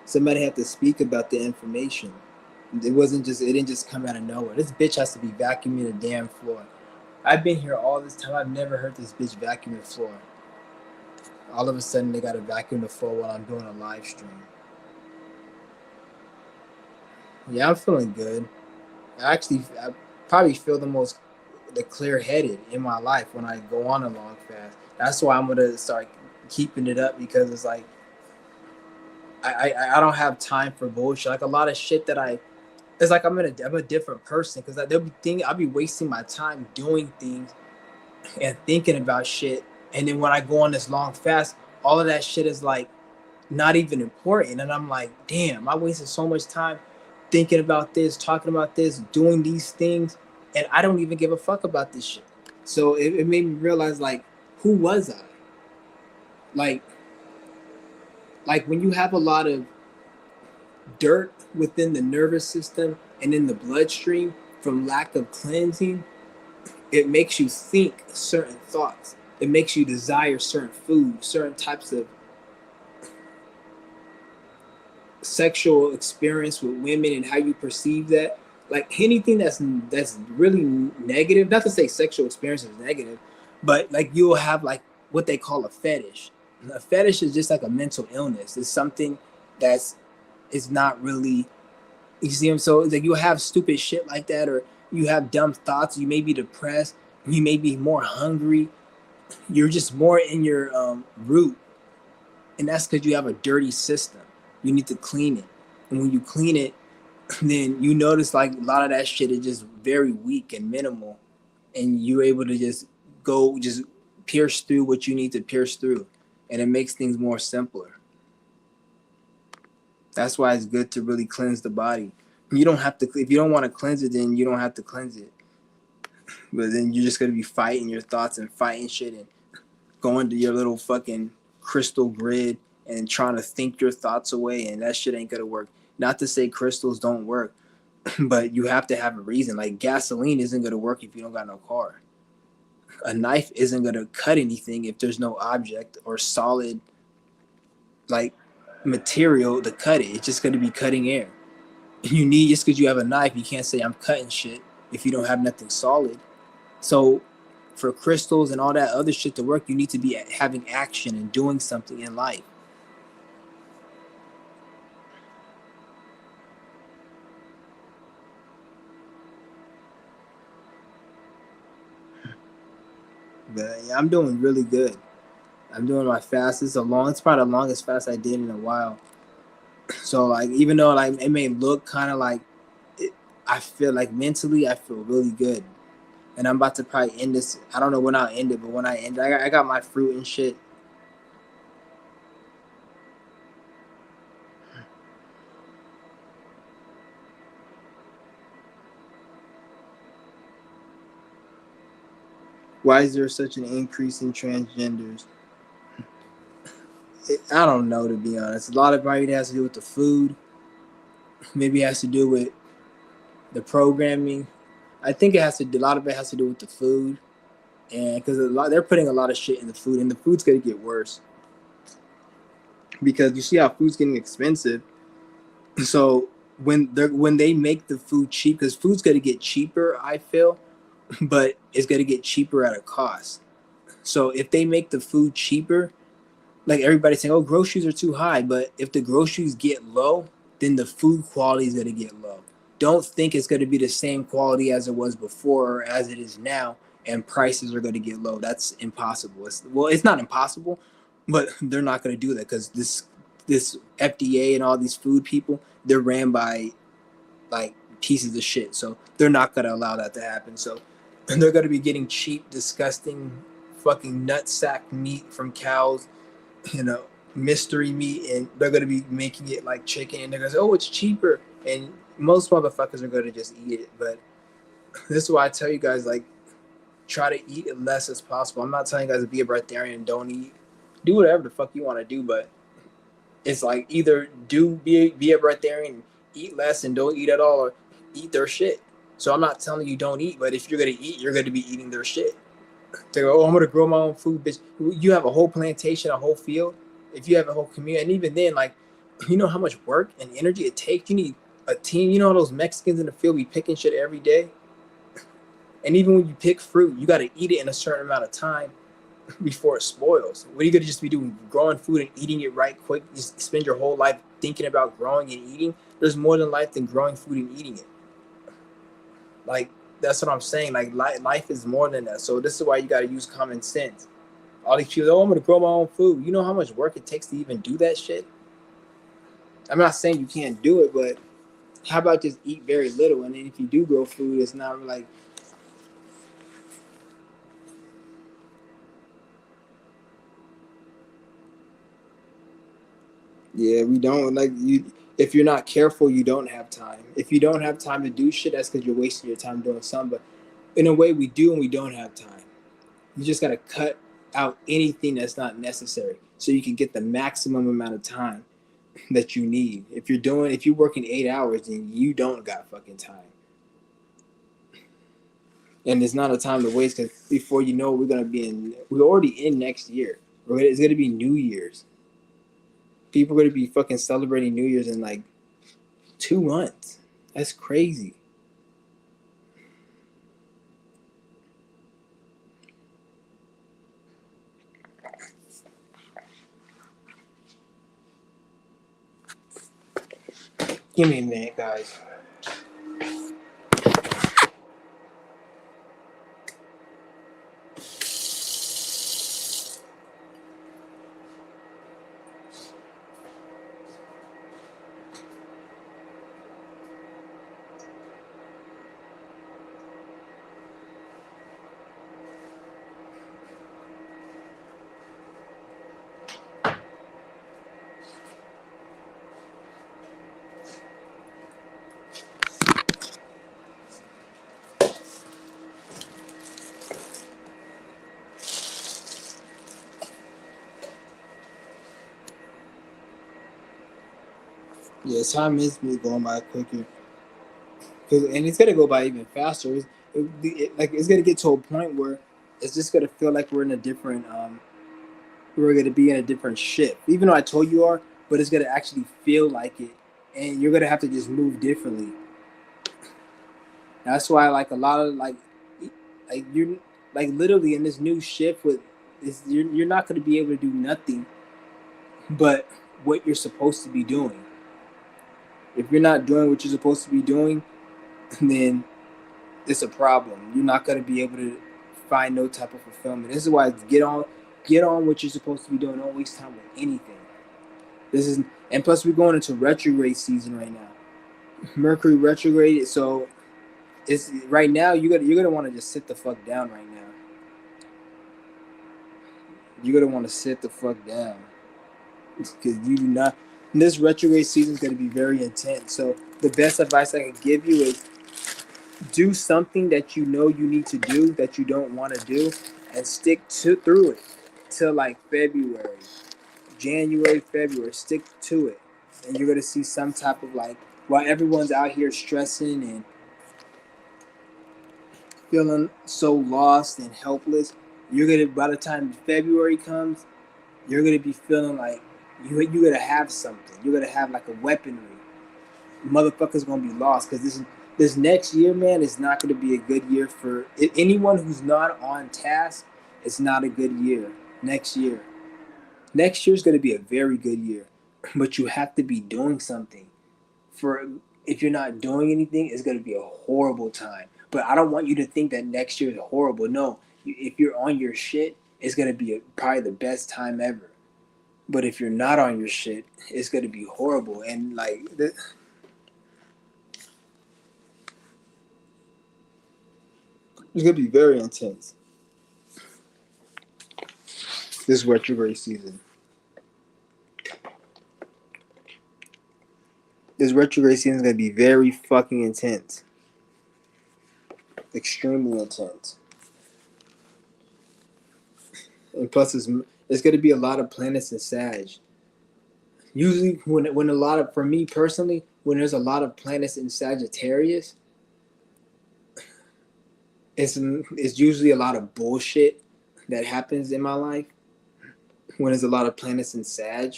Somebody had to speak about the information. It didn't just come out of nowhere. This bitch has to be vacuuming the damn floor. I've been here all this time. I've never heard this bitch vacuum the floor. All of a sudden, they got to vacuum the floor while I'm doing a live stream. Yeah, I'm feeling good. I probably feel the clear-headed in my life when I go on a long fast. That's why I'm gonna start keeping it up because it's like I don't have time for bullshit. Like a lot of shit it's like I'm a different person because I'll be wasting my time doing things and thinking about shit, and then when I go on this long fast, all of that shit is like not even important, and I'm like, damn, I wasted so much time thinking about this, talking about this, doing these things, and I don't even give a fuck about this shit. So it made me realize like, who was I? Like, when you have a lot of dirt within the nervous system and in the bloodstream from lack of cleansing, it makes you think certain thoughts. It makes you desire certain food, certain types of sexual experience with women and how you perceive that. Like anything that's really negative, not to say sexual experience is negative, but like you'll have like what they call a fetish. A fetish is just like a mental illness. It's something that's is not really, you see them. So like you have stupid shit like that, or you have dumb thoughts, you may be depressed, you may be more hungry, you're just more in your root, and that's because you have a dirty system. You need to clean it, and when you clean it, then you notice like a lot of that shit is just very weak and minimal, and you're able to just pierce through what you need to pierce through, and it makes things more simpler. That's why it's good to really cleanse the body. You don't have to, if you don't want to cleanse it, then you don't have to cleanse it. But then you're just gonna be fighting your thoughts and fighting shit and going to your little fucking crystal grid and trying to think your thoughts away, and that shit ain't gonna work. Not to say crystals don't work, but you have to have a reason. Like gasoline isn't gonna work if you don't got no car. A knife isn't gonna cut anything if there's no object or solid like material to cut it. It's just gonna be cutting air. You need, just because you have a knife, you can't say I'm cutting shit if you don't have nothing solid. So for crystals and all that other shit to work, you need to be having action and doing something in life. But yeah, I'm doing really good. I'm doing my fastest. It's probably the longest fast I did in a while. So like, even though like it may look kind of like it, I feel like mentally I feel really good. And I'm about to probably end this. I don't know when I'll end it, but when I end, I got my fruit and shit. Why is there such an increase in transgenders? I don't know, to be honest. A lot of it probably has to do with the food. Maybe it has to do with the programming. I think a lot of it has to do with the food, and because they're putting a lot of shit in the food, and the food's gonna get worse because you see how food's getting expensive. So when they make the food cheap, because food's gonna get cheaper, I feel, but it's gonna get cheaper at a cost. So if they make the food cheaper, like everybody's saying, oh, groceries are too high, but if the groceries get low, then the food quality is gonna get low. Don't think it's gonna be the same quality as it was before or as it is now and prices are going to get low. That's impossible. It's not impossible, but they're not going to do that because this FDA and all these food people, they're ran by like pieces of shit. So they're not going to allow that to happen. So they're going to be getting cheap, disgusting, fucking nutsack meat from cows, mystery meat, and they're going to be making it like chicken, and they're going to say, oh, it's cheaper. And most motherfuckers are going to just eat it. But this is why I tell you guys, like, try to eat as less as possible. I'm not telling you guys to be a breatharian and don't eat. Do whatever the fuck you want to do, but it's like either be a breatharian, eat less and don't eat at all, or eat their shit. So I'm not telling you don't eat, but if you're gonna eat, you're gonna be eating their shit. They go, oh, I'm gonna grow my own food, bitch. You have a whole plantation, a whole field. If you have a whole community, and even then, like, you know how much work and energy it takes. You need a team. You know those Mexicans in the field be picking shit every day. And even when you pick fruit, you got to eat it in a certain amount of time before it spoils. What are you going to just be doing? Growing food and eating it right quick? Just spend your whole life thinking about growing and eating? There's more than life than growing food and eating it. Like, that's what I'm saying. Like, life is more than that. So this is why you got to use common sense. All these people, oh, I'm going to grow my own food. You know how much work it takes to even do that shit? I'm not saying you can't do it, but how about just eat very little? And then if you do grow food, it's not like, yeah, we don't like you. If you're not careful, you don't have time. If you don't have time to do shit, that's because you're wasting your time doing something. But in a way, we do and we don't have time. You just gotta cut out anything that's not necessary so you can get the maximum amount of time that you need. If you're working 8 hours, then you don't got fucking time. And it's not a time to waste because before you know, we're already in next year. It's gonna be New Year's. People are gonna be fucking celebrating New Year's in like 2 months. That's crazy. Give me a minute, guys. Yeah, time is going by quicker, and it's gonna go by even faster. It's gonna get to a point where it's just gonna feel like we're gonna be in a different shift. Even though I told you are, but it's gonna actually feel like it, and you're gonna have to just move differently. That's why like a lot of like you're like literally in this new shift with is you're not gonna be able to do nothing but what you're supposed to be doing. If you're not doing what you're supposed to be doing, then it's a problem. You're not going to be able to find no type of fulfillment. This is why get on what you're supposed to be doing. Don't waste time with anything. This is, and plus we're going into retrograde season right now. Mercury retrograde, so it's right now you're gonna want to just sit the fuck down right now. You're gonna want to sit the fuck down because you do not. This retrograde season is going to be very intense. So the best advice I can give you is do something that you know you need to do that you don't want to do, and stick through it till like February, January, February. Stick to it, and you're gonna see some type of like while everyone's out here stressing and feeling so lost and helpless. You're gonna by the time February comes, you're gonna be feeling like you're gonna have something. You're gonna have like a weaponry. Motherfuckers gonna be lost because this next year, man, is not gonna be a good year for anyone who's not on task. It's not a good year next year. Next year is gonna be a very good year, but you have to be doing something. For if you're not doing anything, it's gonna be a horrible time. But I don't want you to think that next year is horrible. No, if you're on your shit, it's gonna be probably the best time ever. But if you're not on your shit, it's gonna be horrible. And like, it's gonna be very intense. This retrograde season. This retrograde season is gonna be very fucking intense. Extremely intense. And plus, it's gonna be a lot of planets in Sag. Usually, when a lot of, for me personally, when there's a lot of planets in Sagittarius, it's usually a lot of bullshit that happens in my life. When there's a lot of planets in Sag,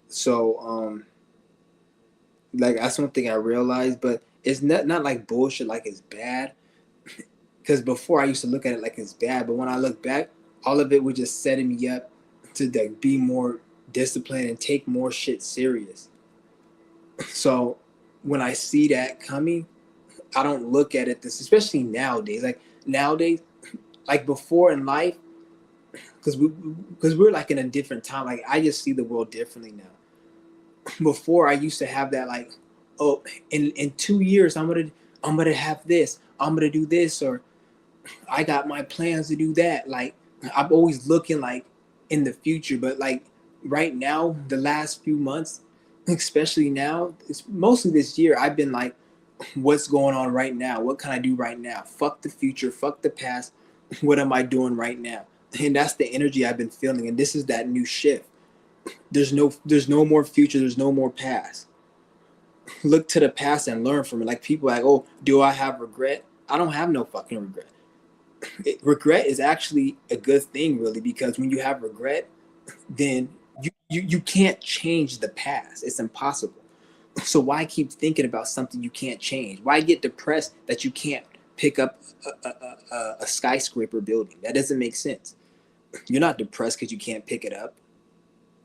so like that's one thing I realized. But it's not like bullshit, like it's bad. Because before I used to look at it like it's bad, but when I look back, all of it was just setting me up to like be more disciplined and take more shit serious. So when I see that coming, I don't look at it this, especially nowadays. Like nowadays, like before in life, because we're like in a different time. Like I just see the world differently now. Before I used to have that like, oh, in 2 years I'm gonna have this, I'm gonna do this, or I got my plans to do that. Like I'm always looking like in the future, but like right now, the last few months, especially now, it's mostly this year, I've been like, what's going on right now? What can I do right now? Fuck the future, fuck the past. What am I doing right now? And that's the energy I've been feeling. And this is that new shift. There's no more future, there's no more past. Look to the past and learn from it. Like people like, oh, do I have regret? I don't have no fucking regret. Regret is actually a good thing, really, because when you have regret, then you can't change the past. It's impossible. So why keep thinking about something you can't change? Why get depressed that you can't pick up a skyscraper building? That doesn't make sense. You're not depressed because you can't pick it up.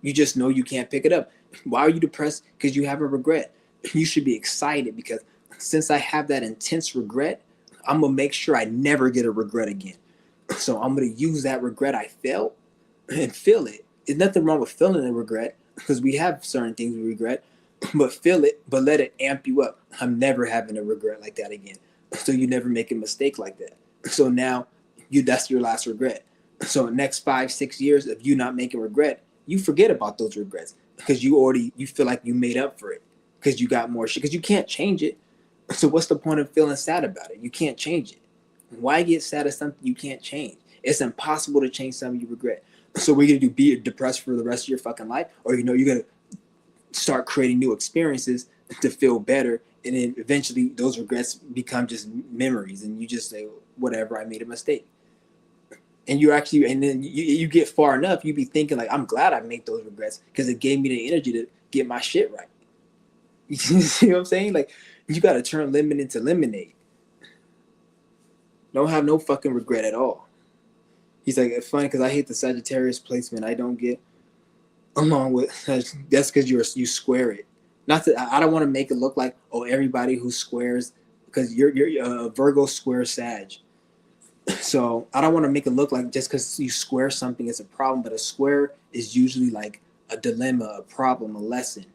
You just know you can't pick it up. Why are you depressed? Because you have a regret. You should be excited because since I have that intense regret, I'm gonna make sure I never get a regret again. So I'm gonna use that regret I felt and feel it. There's nothing wrong with feeling a regret because we have certain things we regret, but feel it, but let it amp you up. I'm never having a regret like that again. So you never make a mistake like that. So now that's your last regret. So next 5-6 years of you not making regret, you forget about those regrets because you feel like you made up for it because you got more shit because you can't change it. So what's the point of feeling sad about it? You can't change it. Why get sad at something you can't change? It's impossible to change something you regret. So we're gonna do be depressed for the rest of your fucking life, or you're gonna start creating new experiences to feel better, and then eventually those regrets become just memories, and you just say whatever, I made a mistake. And then you get far enough, you be thinking like, I'm glad I made those regrets because it gave me the energy to get my shit right. You see what I'm saying? Like you got to turn lemon into lemonade. Don't have no fucking regret at all. He's like, it's funny because I hate the Sagittarius placement. I don't get along with that's because you square it. Not that I don't want to make it look like, oh, everybody who squares, because you're Virgo square Sag. So I don't want to make it look like just because you square something is a problem, but a square is usually like a dilemma, a problem, a lesson.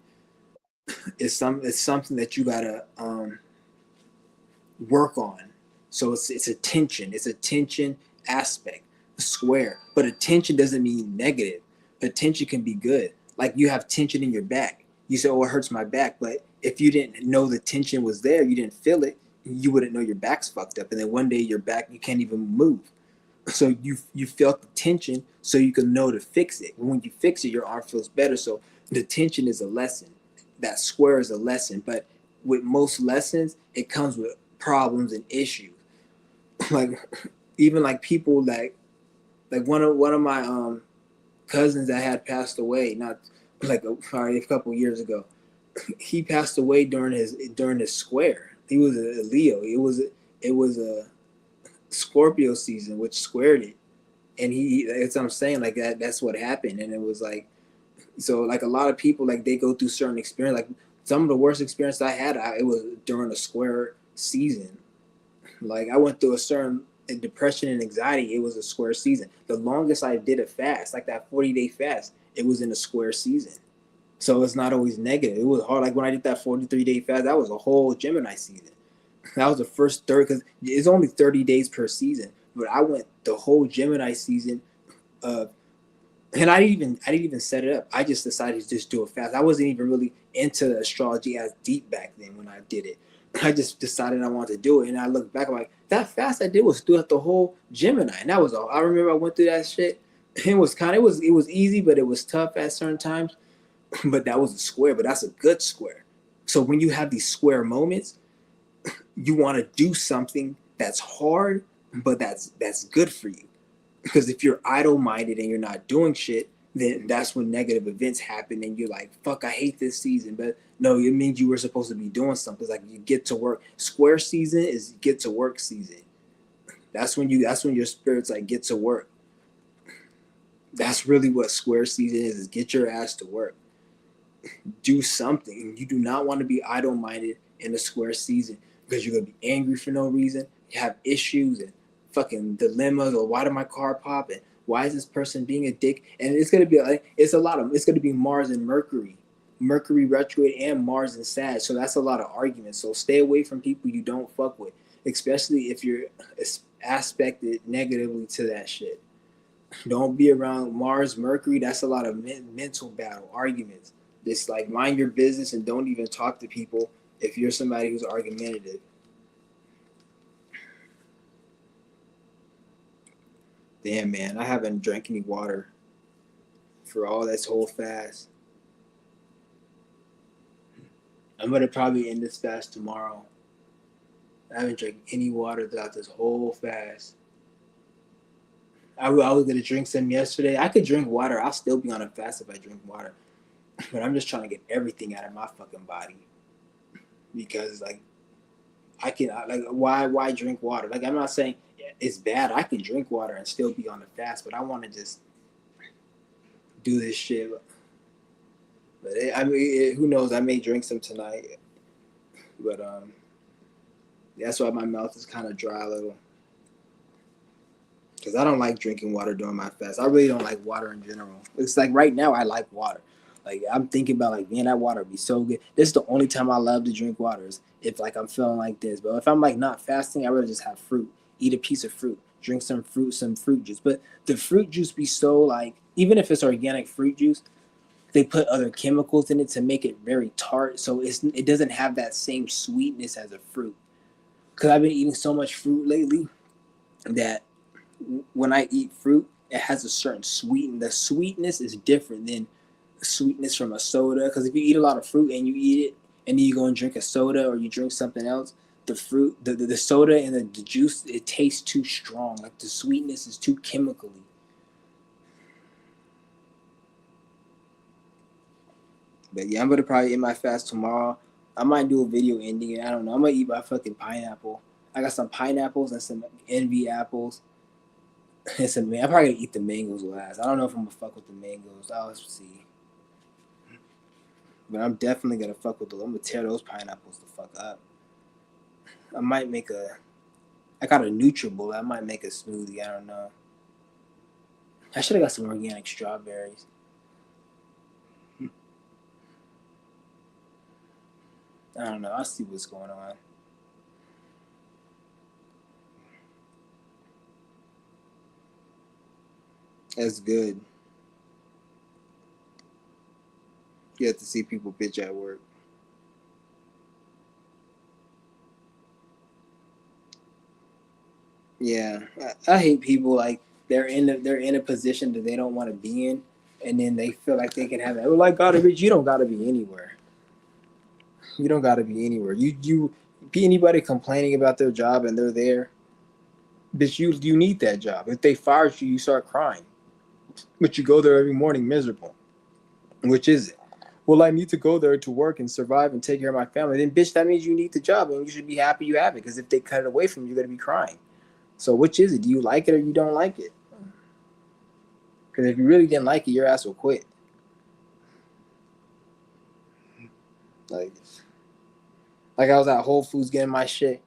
It's something that you gotta work on. So it's a tension. It's a tension aspect. Square, but attention doesn't mean negative. Attention can be good. Like you have tension in your back. You say, "Oh, it hurts my back," but if you didn't know the tension was there, you didn't feel it. You wouldn't know your back's fucked up, and then one day your back you can't even move. So you felt the tension, so you can know to fix it. When you fix it, your arm feels better. So the tension is a lesson. That square is a lesson, but with most lessons, it comes with problems and issues. Like even like people like one of my cousins that had passed away, not like probably a couple years ago. He passed away during his square. He was a Leo. It was a Scorpio season, which squared it, and that's what I'm saying. Like that's what happened, and it was like so. Like a lot of people, like they go through certain experience. Like some of the worst experience I had, it was during a square season. Like I went through a certain depression and anxiety. It was a square season. The longest I did a fast, like that 40-day fast, it was in a square season. So it's not always negative. It was hard. Like when I did that 43-day fast, that was a whole Gemini season. That was the first third because it's only 30 days per season. But I went the whole Gemini season of and I didn't even set it up. I just decided to just do it fast. I wasn't even really into astrology as deep back then when I did it. I just decided I wanted to do it, and I look back, I'm like, that fast I did was throughout the whole Gemini, and that was all. I remember I went through that shit. It was easy, but it was tough at certain times. But that was a square, but that's a good square. So when you have these square moments, you want to do something that's hard, but that's good for you. Because if you're idle minded and you're not doing shit, then that's when negative events happen and you're like, fuck, I hate this season. But no, it means you were supposed to be doing something. It's like you get to work. Square season is get to work season. That's when your spirit's like get to work. That's really what square season is get your ass to work. Do something. You do not want to be idle minded in a square season because you're gonna be angry for no reason. You have issues and fucking dilemmas, or why did my car pop, and why is this person being a dick? And it's gonna be like it's gonna be Mars and Mercury retrograde, and Mars and Sag. So that's a lot of arguments. So stay away from people you don't fuck with, especially if you're aspected negatively to that shit. Don't be around Mars, Mercury. That's a lot of mental battle arguments. Just like mind your business and don't even talk to people if you're somebody who's argumentative. Damn, man, I haven't drank any water for all this whole fast. I'm gonna probably end this fast tomorrow. I haven't drank any water throughout this whole fast. I was gonna drink some yesterday. I could drink water. I'll still be on a fast if I drink water. But I'm just trying to get everything out of my fucking body because like I can like why drink water? Like I'm not saying it's bad. I can drink water and still be on a fast, but I want to just do this shit. But who knows? I may drink some tonight, but that's why my mouth is kind of dry a little. Because I don't like drinking water during my fast. I really don't like water in general. It's like right now I like water. Like I'm thinking about like, man, that water would be so good. This is the only time I love to drink water is if like I'm feeling like this. But if I'm like not fasting, I rather just have fruit, eat a piece of fruit, drink some fruit juice. But the fruit juice be so like, even if it's organic fruit juice, they put other chemicals in it to make it very tart. So it doesn't have that same sweetness as a fruit. Because I've been eating so much fruit lately that when I eat fruit, it has a certain sweeten. The sweetness is different than sweetness from a soda. Because if you eat a lot of fruit and you eat it, and then you go and drink a soda or you drink something else, the fruit, the soda and the juice, it tastes too strong. Like the sweetness is too chemically. But yeah, I'm gonna probably eat my fast tomorrow. I might do a video ending it. I don't know. I'm gonna eat my fucking pineapple. I got some pineapples and some envy apples. And some, I'm probably gonna eat the mangoes last. I don't know if I'm gonna fuck with the mangoes. I'll see. But I'm definitely gonna fuck with those. I'm gonna tear those pineapples the fuck up. I might make a. I got a Nutribullet. I might make a smoothie. I don't know. I should have got some organic strawberries. I don't know. I'll see what's going on. That's good. You have to see people bitch at work. Yeah, I hate people like they're in a position that they don't want to be in, and then they feel like they can have it. Well, like gotta be, you don't gotta be anywhere. You don't gotta be anywhere. You be anybody complaining about their job and they're there, bitch. You need that job. If they fired you, you start crying. But you go there every morning miserable. Which is it? Well, I need to go there to work and survive and take care of my family. Then, bitch, that means you need the job and you should be happy you have it. Because if they cut it away from you, you're gonna be crying. So which is it? Do you like it or you don't like it? Because if you really didn't like it, your ass will quit. Like, like I was at Whole Foods getting my shit.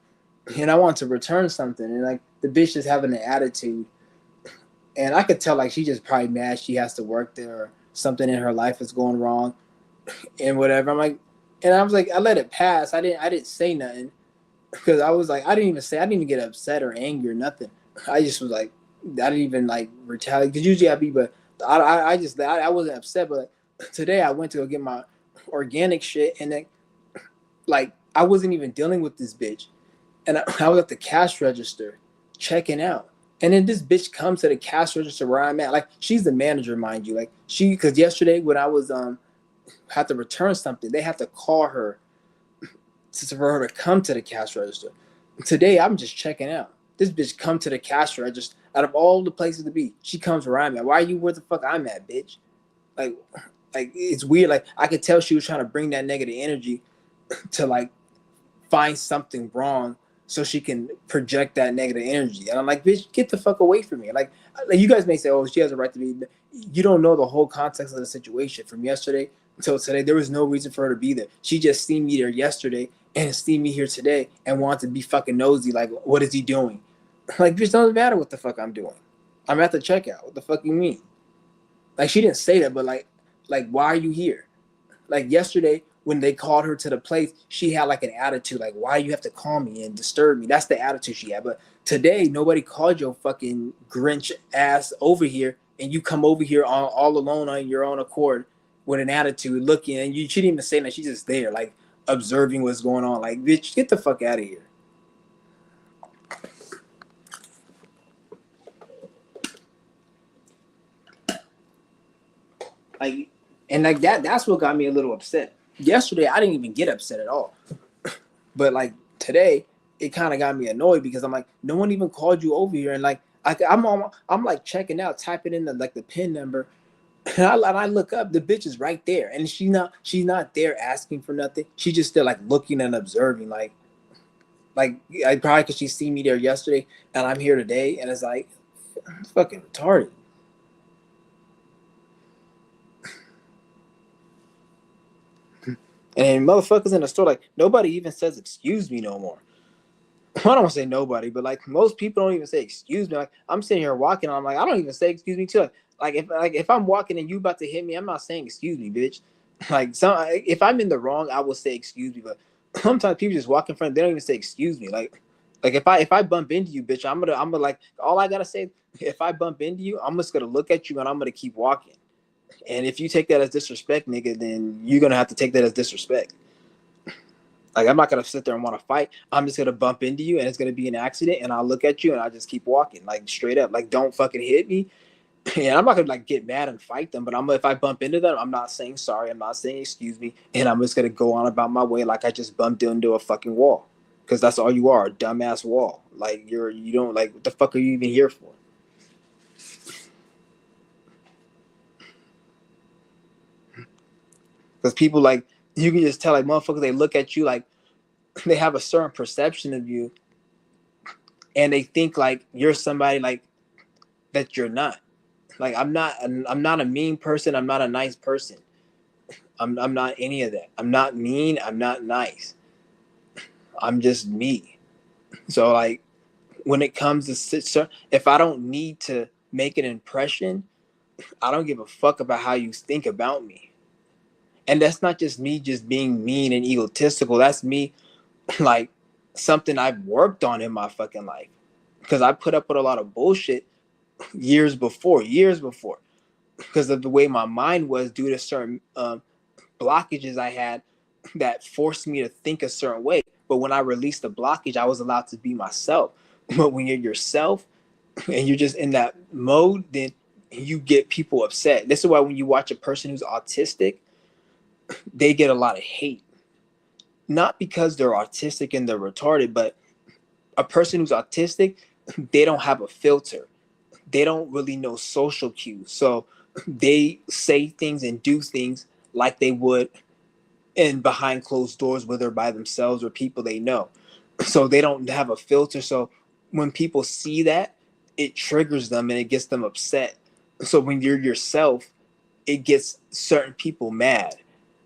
and I want to return something, and like the bitch is having an attitude, and I could tell like she just probably mad she has to work there or something in her life is going wrong and whatever. I'm like, and I was like, I let it pass. I didn't say nothing because I was like, I didn't even get upset or angry or nothing. I just was like, I didn't even like retaliate because usually I'd be, but I wasn't upset. But today I went to go get my organic shit, and then like I wasn't even dealing with this bitch, and I was at the cash register checking out. And then this bitch comes to the cash register where I'm at. Like she's the manager, mind you. Like she, because yesterday when I was had to return something, they had to call her for her to come to the cash register. Today I'm just checking out. This bitch come to the cash register out of all the places to be. She comes where I'm at. Why are you where the fuck I'm at, bitch? Like, like it's weird. Like I could tell she was trying to bring that negative energy to like find something wrong so she can project that negative energy. And I'm like, bitch, get the fuck away from me. Like you guys may say, oh, she has a right to be. You don't know the whole context of the situation from yesterday until today. There was no reason for her to be there. She just seen me there yesterday and seen me here today and wanted to be fucking nosy. Like, what is he doing? Like, bitch, doesn't matter what the fuck I'm doing. I'm at the checkout. What the fuck you mean? Like, she didn't say that, but like, why are you here? Like yesterday when they called her to the place, she had like an attitude, like, why you have to call me and disturb me? That's the attitude she had. But today, nobody called your fucking Grinch ass over here, and you come over here all alone on your own accord with an attitude, looking, and she didn't even say that. She's just there, like observing what's going on. Like, bitch, get the fuck out of here. Like, and like that's what got me a little upset. Yesterday, I didn't even get upset at all. But like today, it kind of got me annoyed because I'm like, no one even called you over here, and like I'm like checking out, typing in the pin number, and I look up, the bitch is right there, and she's not there asking for nothing. She's just there like looking and observing, like I probably because she seen me there yesterday, and I'm here today, and it's like it's fucking retarded. And motherfuckers in the store, like nobody even says excuse me no more. I don't want to say nobody, but like most people don't even say excuse me. Like I'm sitting here walking, I'm like I don't even say excuse me too. Like if I'm walking and you about to hit me, I'm not saying excuse me, bitch. Like some if I'm in the wrong, I will say excuse me. But sometimes people just walk in front, they don't even say excuse me. Like if I bump into you, bitch, I'm gonna like all I gotta say. If I bump into you, I'm just gonna look at you and I'm gonna keep walking. And if you take that as disrespect, nigga, then you're gonna have to take that as disrespect. Like I'm not gonna sit there and want to fight. I'm just gonna bump into you and it's gonna be an accident and I'll look at you and I'll just keep walking. Like straight up. Like don't fucking hit me. And I'm not gonna like get mad and fight them, but if I bump into them, I'm not saying sorry, I'm not saying excuse me, and I'm just gonna go on about my way like I just bumped into a fucking wall. Cause that's all you are, a dumbass wall. Like you don't like what the fuck are you even here for? Because people like you can just tell like motherfuckers they look at you like they have a certain perception of you and they think like you're somebody like that you're not. Like I'm not a mean person. I'm not a nice person. I'm not any of that. I'm not mean. I'm not nice. I'm just me. So like when it comes to if I don't need to make an impression, I don't give a fuck about how you think about me. And that's not just me just being mean and egotistical. That's me like something I've worked on in my fucking life. Because I put up with a lot of bullshit years before, because of the way my mind was due to certain blockages I had that forced me to think a certain way. But when I released the blockage, I was allowed to be myself. But when you're yourself and you're just in that mode, then you get people upset. This is why when you watch a person who's autistic, they get a lot of hate. Not because they're autistic and they're retarded, but a person who's autistic, they don't have a filter. They don't really know social cues. So they say things and do things like they would in behind closed doors, whether by themselves or people they know. So they don't have a filter. So when people see that, it triggers them and it gets them upset. So when you're yourself, it gets certain people mad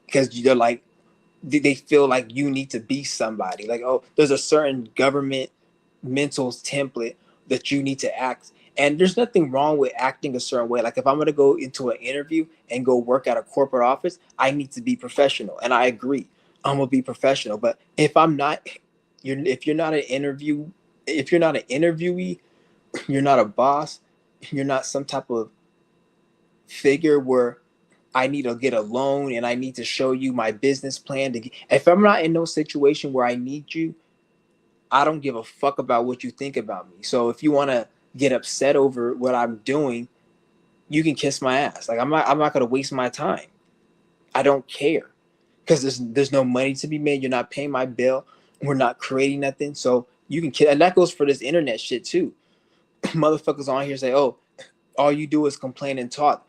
because they're like, they feel like you need to be somebody. Like, oh, there's a certain government mental template that you need to act. And there's nothing wrong with acting a certain way. Like if I'm gonna go into an interview and go work at a corporate office, I need to be professional. And I agree, I'm gonna be professional. But if I'm not, if you're not an interview, if you're not an interviewee, you're not a boss, you're not some type of figure where I need to get a loan and I need to show you my business plan to get, if I'm not in no situation where I need you, I don't give a fuck about what you think about me. So if you want to get upset over what I'm doing, you can kiss my ass. Like I'm not going to waste my time. I don't care. Cuz there's no money to be made. You're not paying my bill. We're not creating nothing. So you can kiss, and that goes for this internet shit too. Motherfuckers on here say, "Oh, all you do is complain and talk."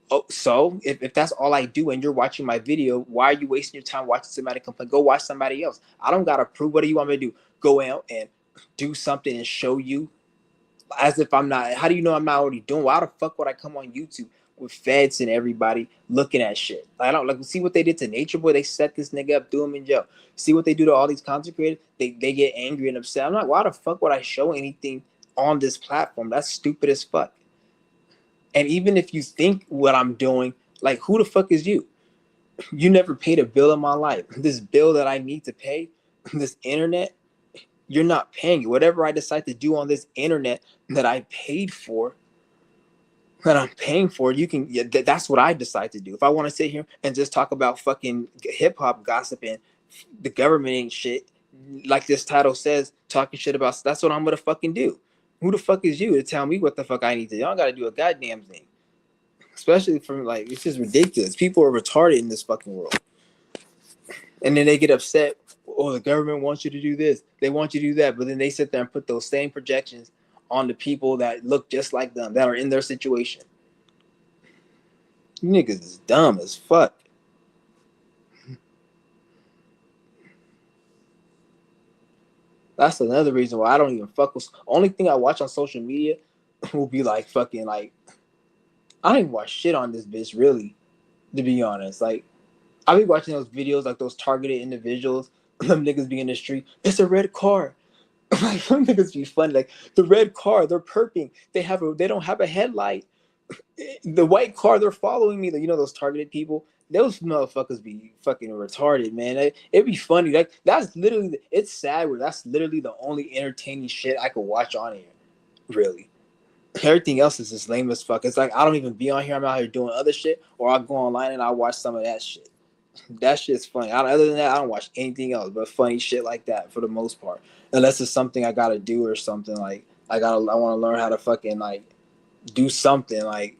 Oh, so if that's all I do and you're watching my video, why are you wasting your time watching somebody complain? Go watch somebody else. I don't gotta prove. What do you want me to do? Go out and do something and show you as if I'm not. How do you know I'm not already doing? Why the fuck would I come on YouTube with feds and everybody looking at shit? I don't like see what they did to Nature Boy. They set this nigga up, threw him in jail. See what they do to all these content creators? They get angry and upset. I'm like, why the fuck would I show anything on this platform? That's stupid as fuck. And even if you think what I'm doing, like who the fuck is you? You never paid a bill in my life. This bill that I need to pay, this internet, you're not paying it. Whatever I decide to do on this internet that I paid for, that I'm paying for, you can. Yeah, that's what I decide to do. If I want to sit here and just talk about fucking hip hop gossip and the government ain't shit, like this title says, talking shit about, that's what I'm gonna fucking do. Who the fuck is you to tell me what the fuck I need to do? I don't gotta do a goddamn thing. Especially from like, it's just ridiculous. People are retarded in this fucking world. And then they get upset. Oh, the government wants you to do this. They want you to do that. But then they sit there and put those same projections on the people that look just like them, that are in their situation. You niggas is dumb as fuck. That's another reason why I don't even fuck with. Only thing I watch on social media will be like fucking like, I don't even watch shit on this bitch really, to be honest. Like I be watching those videos like those targeted individuals. Them niggas be in the street. It's a red car. Like some niggas be funny. Like the red car, they're perping. They don't have a headlight. The white car, they're following me. You know those targeted people. Those motherfuckers be fucking retarded, man. It'd be funny. Like that's literally. It's sad. Where that's literally the only entertaining shit I could watch on here. Really. Everything else is just lame as fuck. It's like I don't even be on here. I'm out here doing other shit, or I go online and I watch some of that shit. That shit's funny. Other than that, I don't watch anything else but funny shit like that for the most part. Unless it's something I gotta do or something like I want to learn how to fucking like do something like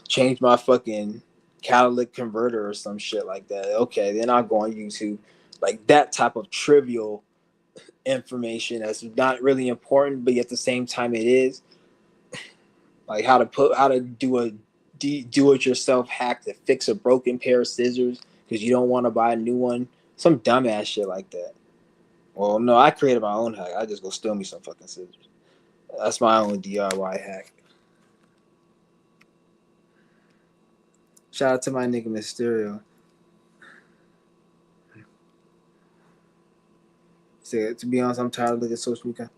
change my fucking catalytic converter or some shit like that. Okay, then I'll go on YouTube. Like that type of trivial information that's not really important, but at the same time it is. Like how to do a do-it-yourself hack to fix a broken pair of scissors because you don't want to buy a new one. Some dumbass shit like that. Well, no, I created my own hack. I just go steal me some fucking scissors. That's my own DIY hack. Shout out to my nigga Mysterio. So, to be honest, I'm tired of looking at social media.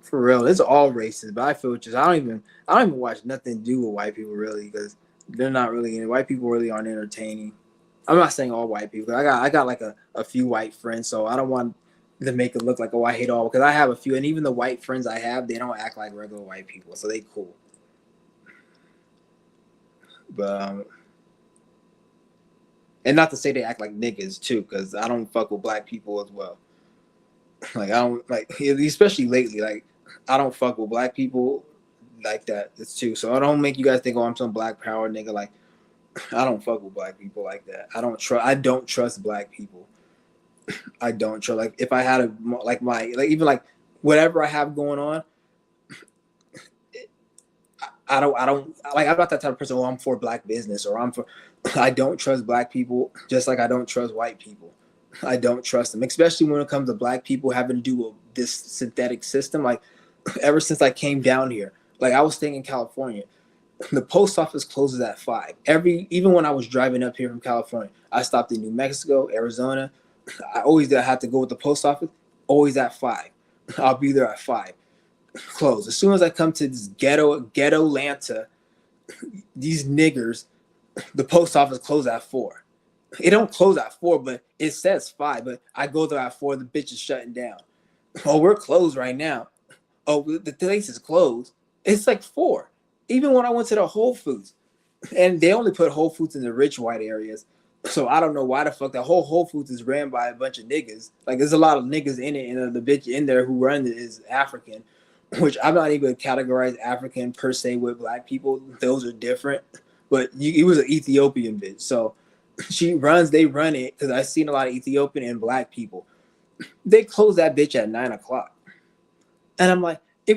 For real, it's all racist, but I feel just I don't even watch nothing to do with white people really because they're not really white people really aren't entertaining. I'm not saying all white people. I got like a few white friends, so I don't want to make it look like, oh, I hate all, because I have a few, and even the white friends I have, they don't act like regular white people, so they cool. But and not to say they act like niggas too, because I don't fuck with black people as well. Like I don't like, especially lately, like I don't fuck with black people like that. It's too. So I don't make you guys think, oh, I'm some black power nigga. Like I don't fuck with black people like that. I don't trust black people. I don't trust. Like if I had a like my like even like whatever I have going on, I don't like. I'm not that type of person. Oh, I'm for black business or I'm for. I don't trust black people just like I don't trust white people. I don't trust them, especially when it comes to black people having to do with this synthetic system. Like ever since I came down here, like I was staying in California. The post office closes at 5. Even when I was driving up here from California, I stopped in New Mexico, Arizona. I always had to go with the post office. Always at 5. I'll be there at 5. Close. As soon as I come to this ghetto Lanta, these niggers, the post office closes at 4. It don't close at 4, but it says 5. But I go there at 4. The bitch is shutting down. Oh, we're closed right now. Oh, the place is closed. It's like 4. Even when I went to the Whole Foods, and they only put Whole Foods in the rich white areas. So I don't know why the fuck that whole Foods is ran by a bunch of niggas. Like there's a lot of niggas in it, and the bitch in there who run it is African, which I'm not even categorize African per se with black people. Those are different. But it was an Ethiopian bitch. So they run it because I've seen a lot of Ethiopian and black people. They close that bitch at 9 o'clock. And I'm like, they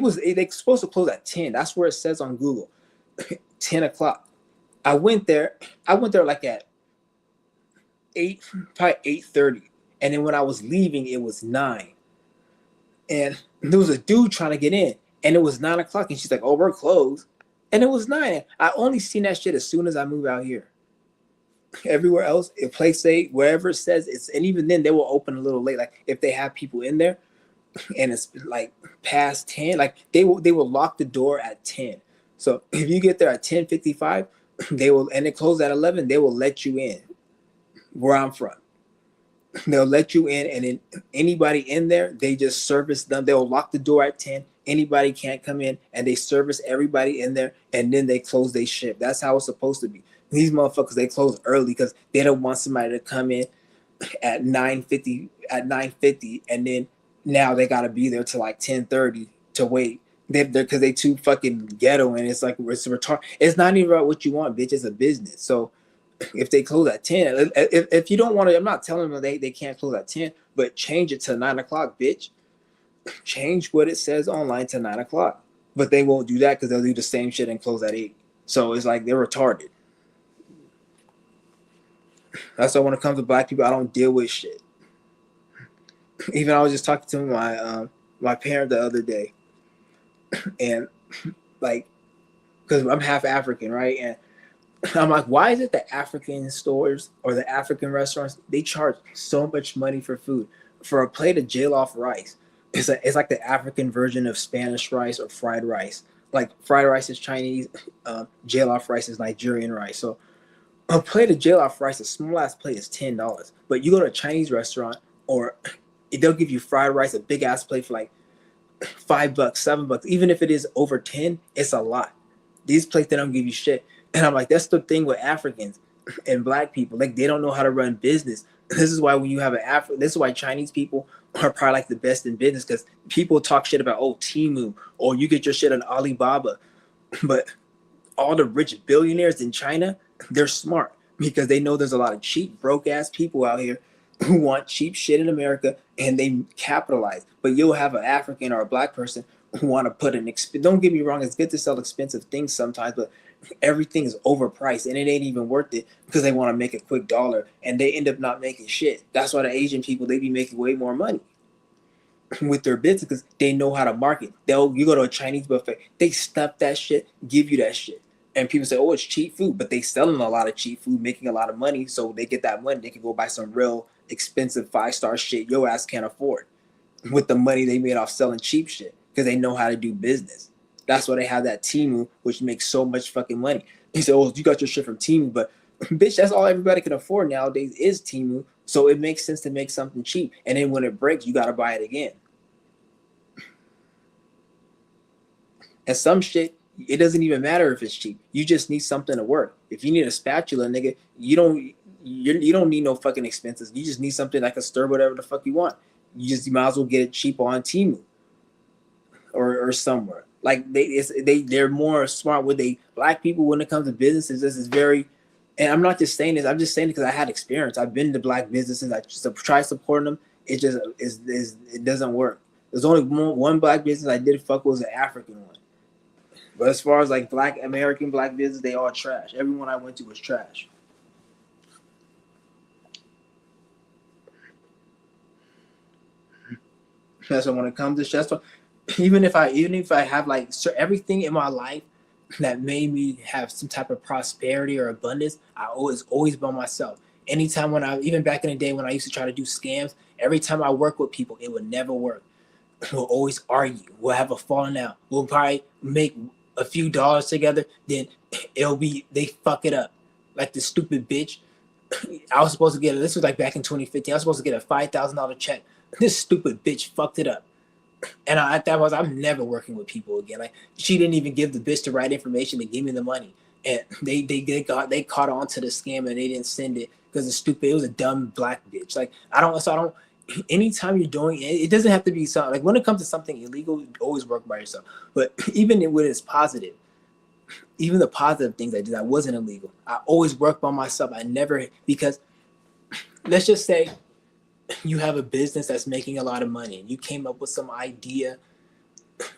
supposed to close at 10. That's where it says on Google. 10 o'clock. I went there like at 8, probably 8:30. And then when I was leaving, it was 9. And there was a dude trying to get in. And it was 9 o'clock. And she's like, oh, we're closed. And it was 9. I only seen that shit as soon as I moved out here. Everywhere else, if place say wherever it says it's, and even then they will open a little late. Like if they have people in there and it's like past 10, like they will lock the door at 10. So if you get there at 10:55, they will, and it closes at 11, they will let you in. Where I'm from, they'll let you in, and then anybody in there, they just service them. They'll lock the door at 10. Anybody can't come in, and they service everybody in there, and then they close their shift. That's how it's supposed to be. These motherfuckers, they close early because they don't want somebody to come in at 9:50, and then now they gotta be there till like 10:30 to wait. They're because they too fucking ghetto, and it's like it's retarded. It's not even about what you want, bitch. It's a business. So if they close at 10, if you don't want to, I'm not telling them they can't close at 10, but change it to 9 o'clock, bitch. Change what it says online to 9 o'clock. But they won't do that because they'll do the same shit and close at 8. So it's like they're retarded. That's why when it comes to black people, I don't deal with shit. Even I was just talking to my parent the other day, and like, because I'm half African, right? And I'm like, why is it the African stores or the African restaurants, they charge so much money for food? For a plate of jollof rice, it's like the African version of Spanish rice or fried rice. Like fried rice is Chinese, jollof rice is Nigerian rice. So a plate of jollof rice, a small ass plate, is $10. But you go to a Chinese restaurant, or they'll give you fried rice, a big ass plate for like $5, $7. Even if it is over 10, it's a lot. These places, they don't give you shit. And I'm like, that's the thing with Africans and black people. Like, they don't know how to run business. This is why when you have this is why Chinese people are probably like the best in business, because people talk shit about, oh, Temu, or you get your shit on Alibaba. But all the rich billionaires in China, they're smart because they know there's a lot of cheap, broke ass people out here who want cheap shit in America, and they capitalize. But you'll have an African or a black person who want to put don't get me wrong, it's good to sell expensive things sometimes, but everything is overpriced and it ain't even worth it because they want to make a quick dollar, and they end up not making shit. That's why the Asian people, they be making way more money with their business because they know how to market. You go to a Chinese buffet, they stuff that shit, give you that shit. And people say, oh, it's cheap food, but they selling a lot of cheap food, making a lot of money. So they get that money, they can go buy some real expensive 5-star shit your ass can't afford with the money they made off selling cheap shit because they know how to do business. That's why they have that Temu, which makes so much fucking money. He said, oh, you got your shit from Temu, but bitch, that's all everybody can afford nowadays is Temu. So it makes sense to make something cheap. And then when it breaks, you got to buy it again. And some shit, it doesn't even matter if it's cheap. You just need something to work. If you need a spatula, nigga, you don't need no fucking expenses. You just need something that can stir whatever the fuck you want. You might as well get it cheap on Temu or somewhere. Like they're more smart with black people when it comes to businesses. This is very, and I'm not just saying this. I'm just saying it because I had experience. I've been to black businesses. I just try supporting them. It just it doesn't work. There's only one black business I did fuck with, was an African one. But as far as like American black business, they all trash. Everyone I went to was trash. That's why when it comes to chef, even if I have like everything in my life, that made me have some type of prosperity or abundance, I always by myself. Anytime when I, even back in the day when I used to try to do scams, every time I work with people, it would never work. We'll always argue. We'll have a falling out. We'll probably make a few dollars together. Then it'll be, they fuck it up. Like the stupid bitch. I was supposed to get, this was like back in 2015. I was supposed to get a $5,000 check. This stupid bitch fucked it up. And that was, I'm never working with people again. Like she didn't even give the bitch the right information to give me the money, and they caught on to the scam and they didn't send it because it's stupid. It was a dumb black bitch. Like I don't. Anytime you're doing it, it doesn't have to be something like when it comes to something illegal, you always work by yourself. But even when it's positive, even the positive things I did, I wasn't illegal. I always worked by myself. I never, because let's just say you have a business that's making a lot of money and you came up with some idea.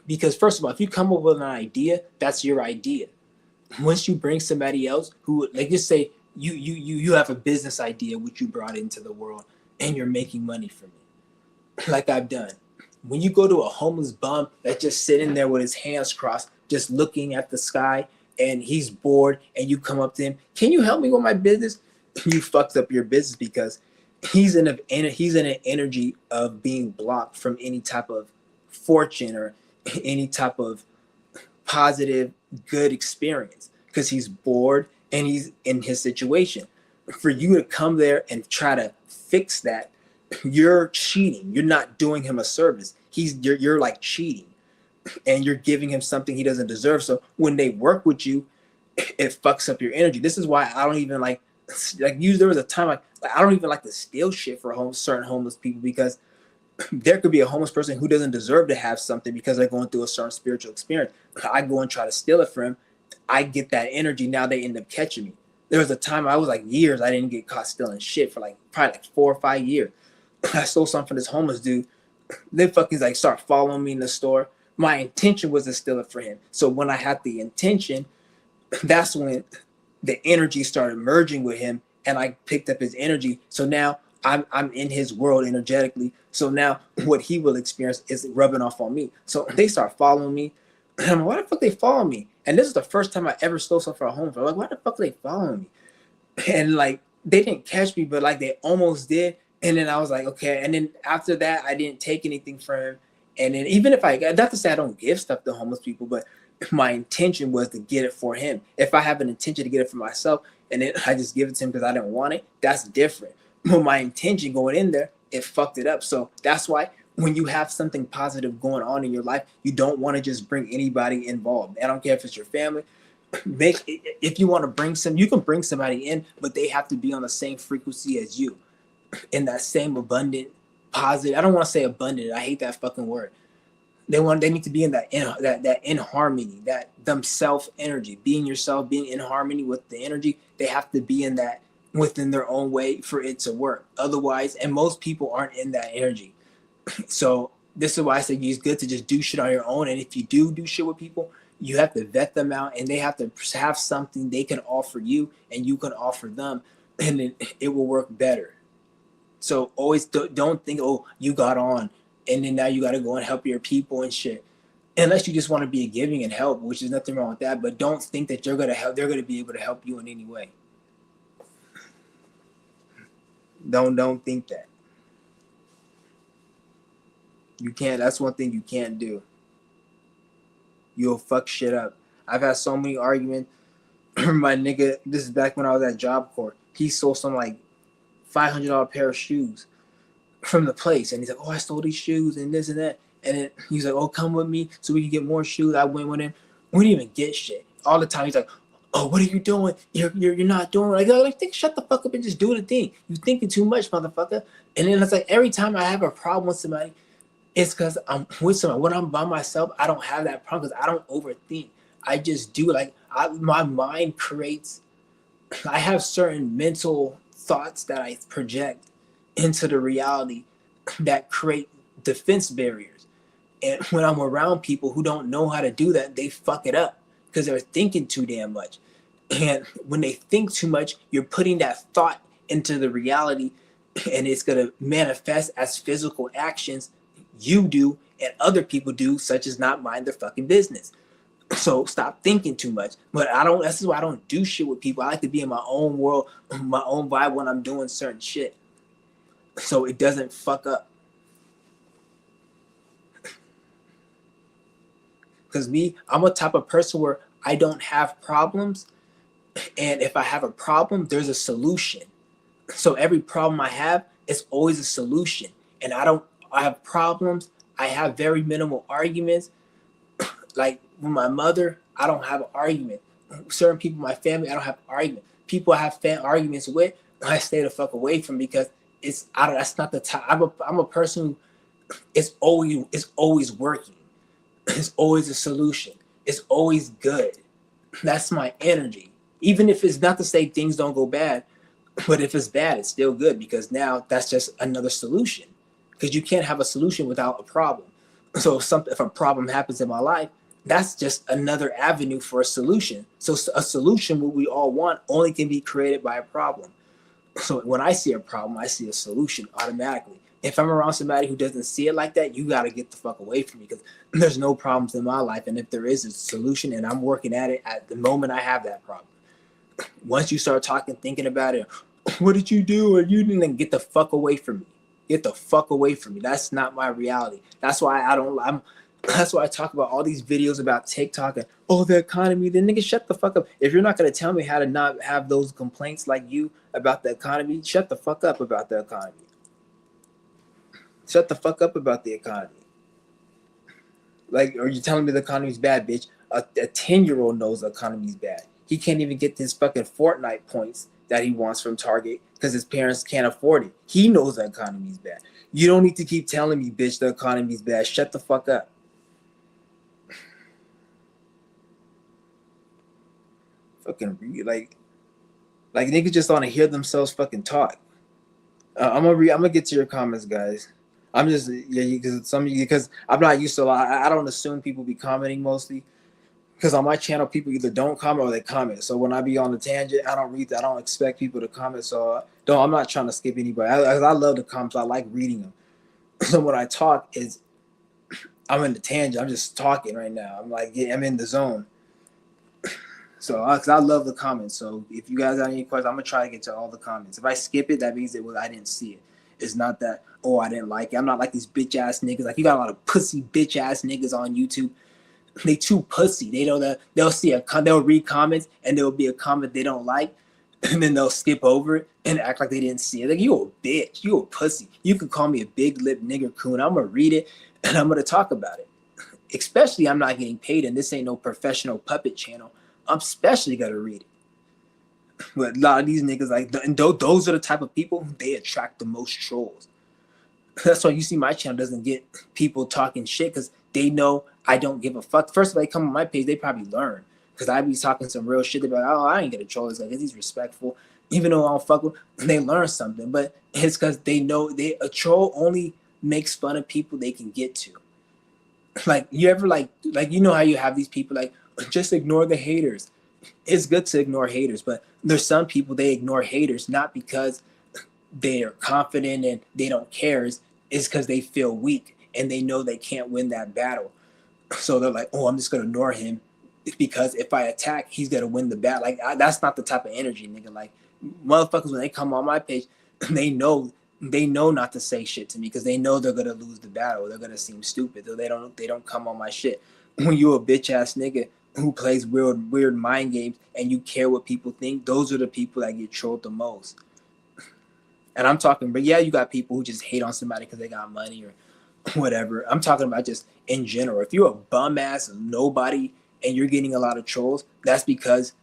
Because first of all, if you come up with an idea, that's your idea. Once you bring somebody else who, like, just say you have a business idea which you brought into the world and you're making money from it, like I've done. When you go to a homeless bum that's just sitting there with his hands crossed, just looking at the sky, and he's bored, and you come up to him, can you help me with my business? You fucked up your business because he's in an energy of being blocked from any type of fortune or any type of positive good experience because he's bored and he's in his situation. For you to come there and try to fix that, you're cheating. You're not doing him a service. You're like cheating, and you're giving him something he doesn't deserve. So when they work with you, it fucks up your energy. This is why I don't even like you. There was a time like I don't even like to steal shit for certain homeless people, because there could be a homeless person who doesn't deserve to have something because they're going through a certain spiritual experience. I go and try to steal it from him. I get that energy. Now they end up catching me. There was a time I was like years I didn't get caught stealing shit for like probably like 4 or 5 years. I stole something from this homeless dude. They fucking like start following me in the store. My intention was to steal it for him. So when I had the intention, that's when the energy started merging with him, and I picked up his energy. So now I'm in his world energetically. So now what he will experience is rubbing off on me. So they start following me. And I'm like, why the fuck they follow me? And this is the first time I ever stole something from a home. I'm like, why the fuck are they following me? And like they didn't catch me, but like they almost did. And then I was like, okay. And then after that, I didn't take anything from him. And then even if not to say I don't give stuff to homeless people, but my intention was to get it for him. If I have an intention to get it for myself and then I just give it to him because I didn't want it, that's different. But my intention going in there, it fucked it up. So that's why when you have something positive going on in your life, you don't want to just bring anybody involved. I don't care if it's your family. If you want to bring you can bring somebody in, but they have to be on the same frequency as you, in that same abundant, positive. I don't want to say abundant. I hate that fucking word. They need to be in that in harmony, that themself energy, being yourself, being in harmony with the energy. They have to be in that within their own way for it to work. Otherwise, and most people aren't in that energy. So this is why I say it's good to just do shit on your own. And if you do shit with people, you have to vet them out, and they have to have something they can offer you and you can offer them, and then it will work better. So always don't think, oh, you got on and then now you got to go and help your people and shit. Unless you just want to be a giving and help, which is nothing wrong with that. But don't think that they're going to be able to help you in any way. Don't think that. You can't. That's one thing you can't do. You'll fuck shit up. I've had so many arguments. My nigga, this is back when I was at Job Corps. He sold some like $500 pair of shoes from the place, and he's like, oh, I stole these shoes and this and that. And then he's like, oh, come with me so we can get more shoes. I went with him. We didn't even get shit. All the time he's like, oh, what are you doing? You're not doing it. Like, shut the fuck up and just do the thing. You thinking too much, motherfucker. And then it's like every time I have a problem with somebody, it's because I'm with somebody. When I'm by myself, I don't have that problem because I don't overthink. I just do. Like my mind creates. I have certain mental thoughts that I project into the reality that create defense barriers. And when I'm around people who don't know how to do that, they fuck it up because they're thinking too damn much. And when they think too much, you're putting that thought into the reality, and it's going to manifest as physical actions you do and other people do, such as not mind their fucking business. So stop thinking too much. But I don't. This is why I don't do shit with people. I like to be in my own world, my own vibe when I'm doing certain shit, so it doesn't fuck up. Because me, I'm a type of person where I don't have problems, and if I have a problem, there's a solution. So every problem I have is always a solution. And I don't. I have problems. I have very minimal arguments. Like with my mother, I don't have an argument. Certain people in my family, I don't have an argument. People I have arguments with, I stay the fuck away from because it's I don't. That's not the time. I'm a person who is always working. It's always a solution. It's always good. That's my energy. Even if it's not to say things don't go bad, but if it's bad, it's still good because now that's just another solution. Because you can't have a solution without a problem. So if a problem happens in my life, that's just another avenue for a solution. So a solution, what we all want, only can be created by a problem. So when I see a problem, I see a solution automatically. If I'm around somebody who doesn't see it like that, you got to get the fuck away from me because there's no problems in my life. And if there is a solution and I'm working at it at the moment I have that problem. Once you start talking, thinking about it, what did you do? Or you didn't get the fuck away from me. Get the fuck away from me. That's not my reality. That's why that's why I talk about all these videos about TikTok and the economy. Then nigga, shut the fuck up. If you're not gonna tell me how to not have those complaints like you about the economy, shut the fuck up about the economy. Shut the fuck up about the economy. Like, are you telling me the economy's bad, bitch? A 10-year-old knows the economy's bad. He can't even get his fucking Fortnite points that he wants from Target because his parents can't afford it. He knows the economy's bad. You don't need to keep telling me, bitch, the economy's bad. Shut the fuck up. Fucking like niggas just want to hear themselves fucking talk. I'm gonna get to your comments, guys. I'm just because I'm not used to a lot. I don't assume people be commenting mostly because on my channel people either don't comment or they comment. So when I be on the tangent, I don't read that. I don't expect people to comment. So don't. I'm not trying to skip anybody. I love the comments. I like reading them. So when I talk, I'm in the tangent. I'm just talking right now. I'm like, yeah, I'm in the zone. So, cause I love the comments. So if you guys have any questions, I'm gonna try to get to all the comments. If I skip it, that means I didn't see it. It's not that I didn't like it. I'm not like these bitch ass niggas. Like you got a lot of pussy bitch ass niggas on YouTube. They too pussy. They know that they'll read comments and there'll be a comment they don't like, and then they'll skip over it and act like they didn't see it. Like you a bitch. You a pussy. You can call me a big lip nigger coon. I'm gonna read it and I'm gonna talk about it. Especially I'm not getting paid and this ain't no professional puppet channel. I'm especially gonna read it. But a lot of these niggas, and those are the type of people they attract the most trolls. That's why you see my channel doesn't get people talking shit because they know I don't give a fuck. First of all, they come on my page, they probably learn because I be talking some real shit about, I ain't gonna troll this guy because he's respectful. Even though I don't fuck with him, they learn something. But it's because they know a troll only makes fun of people they can get to. Like you ever like you know how you have these people like just ignore the haters. It's good to ignore haters, but there's some people they ignore haters not because they're confident and they don't care. It's because they feel weak and they know they can't win that battle. So they're like, I'm just gonna ignore him because if I attack, he's gonna win the battle. Like that's not the type of energy, nigga. Like motherfuckers when they come on my page, they know not to say shit to me because they know they're gonna lose the battle. They're gonna seem stupid. So they don't come on my shit. When you a bitch ass nigga who plays weird mind games and you care what people think, those are the people that get trolled the most. And I'm talking, but yeah, you got people who just hate on somebody because they got money or whatever. I'm talking about just in general. If you're a bum ass nobody and you're getting a lot of trolls, that's because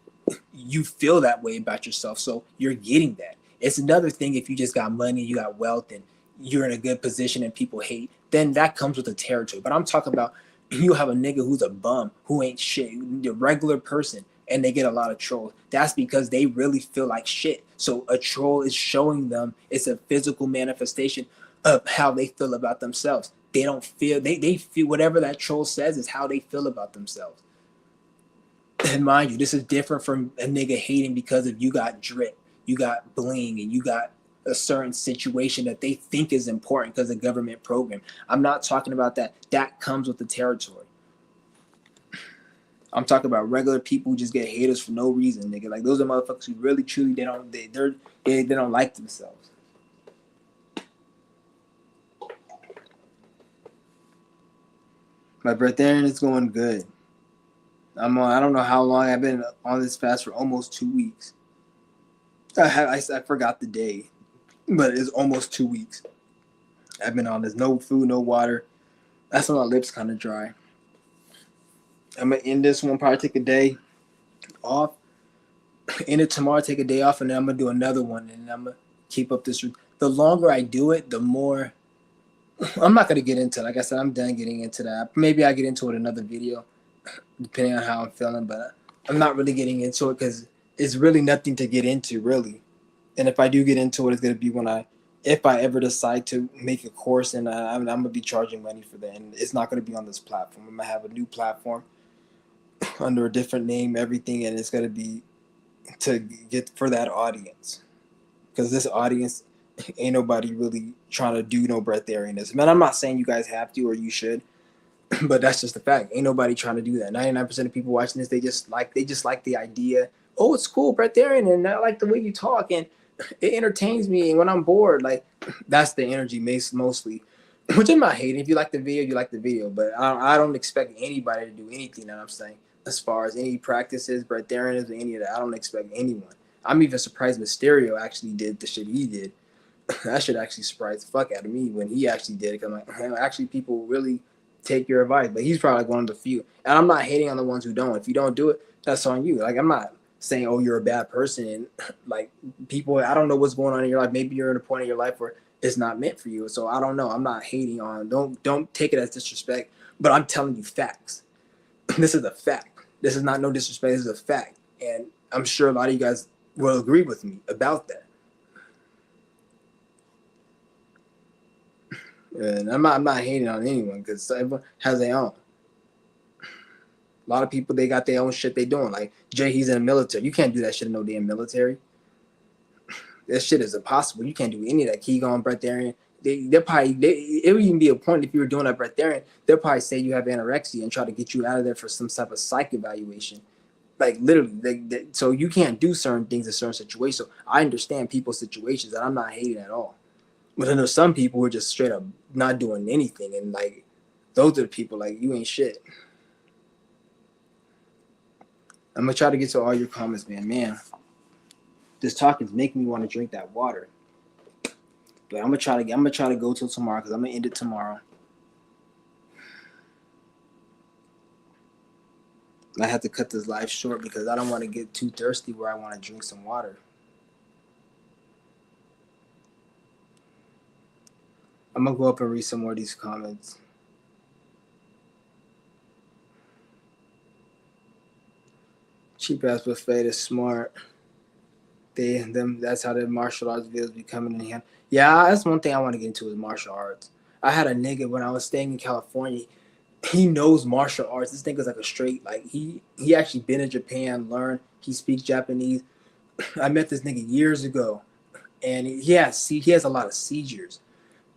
you feel that way about yourself. So you're getting that. It's another thing if you just got money, you got wealth, and you're in a good position and people hate, then that comes with the territory. But I'm talking about you have a nigga who's a bum, who ain't shit, a regular person, and they get a lot of trolls. That's because they really feel like shit. So a troll is showing them it's a physical manifestation of how they feel about themselves. They don't feel they feel whatever that troll says is how they feel about themselves. And mind you, this is different from a nigga hating because of you got drip, you got bling, and you got a certain situation that they think is important because of government program. I'm not talking about that. That comes with the territory. I'm talking about regular people who just get haters for no reason, nigga. Like those are motherfuckers who really truly they don't like themselves. My breatharian is going good. I don't know how long I've been on this fast for almost 2 weeks. I forgot the day, but it's almost 2 weeks. I've been on this, no food, no water. That's why my lips kind of dry. I'm gonna end this one, probably take a day off. End it tomorrow, take a day off, and then I'm gonna do another one, and I'm gonna keep up this. The longer I do it, the more. I'm not gonna get into it. Like I said, I'm done getting into that. Maybe I get into it in another video, depending on how I'm feeling. But I'm not really getting into it because it's really nothing to get into, really. And if I do get into it, it's gonna be if I ever decide to make a course, and I'm gonna be charging money for that, and it's not gonna be on this platform. I'm gonna have a new platform under a different name, everything, and it's gonna be to get for that audience, because this audience ain't nobody really trying to do no breatharianism. Man, I'm not saying you guys have to or you should, but that's just the fact. Ain't nobody trying to do that. 99% of people watching this, they just like the idea. Oh, it's cool, breatharian, and I like the way you talk, and it entertains me. And when I'm bored, like that's the energy mostly. Which I'm not hating. If you like the video, you like the video. But I don't expect anybody to do anything that I'm saying as far as any practices, breatharianism, any of that. I don't expect anyone. I'm even surprised Mysterio actually did the shit he did. That should actually surprise the fuck out of me when he actually did it. Cause I'm like, actually, people really take your advice. But he's probably one of the few. And I'm not hating on the ones who don't. If you don't do it, that's on you. Like I'm not saying, oh, you're a bad person. And like people, I don't know what's going on in your life. Maybe you're in a point in your life where it's not meant for you. So I don't know. I'm not hating on. Don't take it as disrespect. But I'm telling you facts. This is a fact. This is not no disrespect. This is a fact. And I'm sure a lot of you guys will agree with me about that. And I'm not hating on anyone because everyone has their own. A lot of people, they got their own shit they doing. Like Jay, he's in the military. You can't do that shit in no damn military. That shit is impossible. You can't do any of that. Keegan, breatharian. It would even be a point if you were doing that breatharian. They'll probably say you have anorexia and try to get you out of there for some type of psych evaluation. Like literally, so you can't do certain things in certain situations. So I understand people's situations, and I'm not hating at all. But then there's some people who are just straight up not doing anything, and like those are the people like you ain't shit. I'm gonna try to get to all your comments, man. Man, this talking's making me want to drink that water. But I'm gonna try to go till tomorrow because I'm gonna end it tomorrow. I have to cut this live short because I don't want to get too thirsty where I want to drink some water. I'm gonna go up and read some more of these comments. Cheap ass buffet is smart. That's how the martial arts videos be coming in hand. Yeah, that's one thing I want to get into is martial arts. I had a nigga when I was staying in California. He knows martial arts. This nigga's like a straight like he actually been in Japan, learned. He speaks Japanese. I met this nigga years ago, and he has a lot of seizures.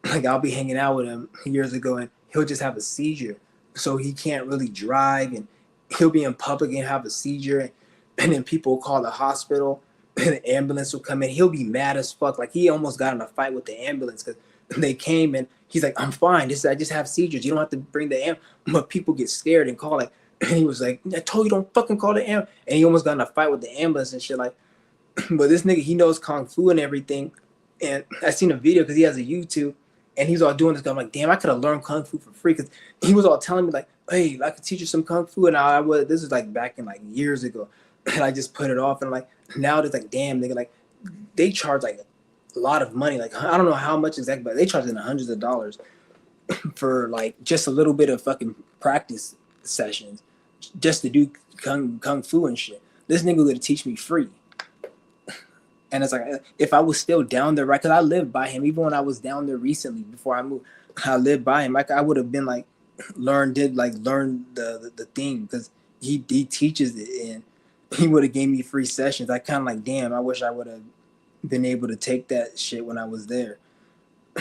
Like I'll be hanging out with him years ago, and he'll just have a seizure, so he can't really drive, and he'll be in public and have a seizure, and then people will call the hospital, and the ambulance will come in. He'll be mad as fuck. Like he almost got in a fight with the ambulance because they came and he's like, "I'm fine. I just have seizures. You don't have to bring the ambulance." But people get scared and call it. And he was like, "I told you don't fucking call the ambulance." And he almost got in a fight with the ambulance and shit. Like, but this nigga, he knows kung fu and everything. And I seen a video because he has a YouTube, and he's all doing this. I'm like, damn, I could have learned kung fu for free because he was all telling me like, hey, I could teach you some kung fu, and I was. This is like back in like years ago, and I just put it off. And like now it's like, damn, nigga, like they charge like a lot of money. Like I don't know how much exactly, but they charge in the hundreds of dollars for like just a little bit of fucking practice sessions just to do kung fu and shit. This nigga gonna teach me free. And it's like, if I was still down there, right? Because I lived by him. Even when I was down there recently, before I moved, I lived by him. Like I would have been like, learn the thing because he teaches it, and he would have gave me free sessions. I kind of like, damn, I wish I would have been able to take that shit when I was there.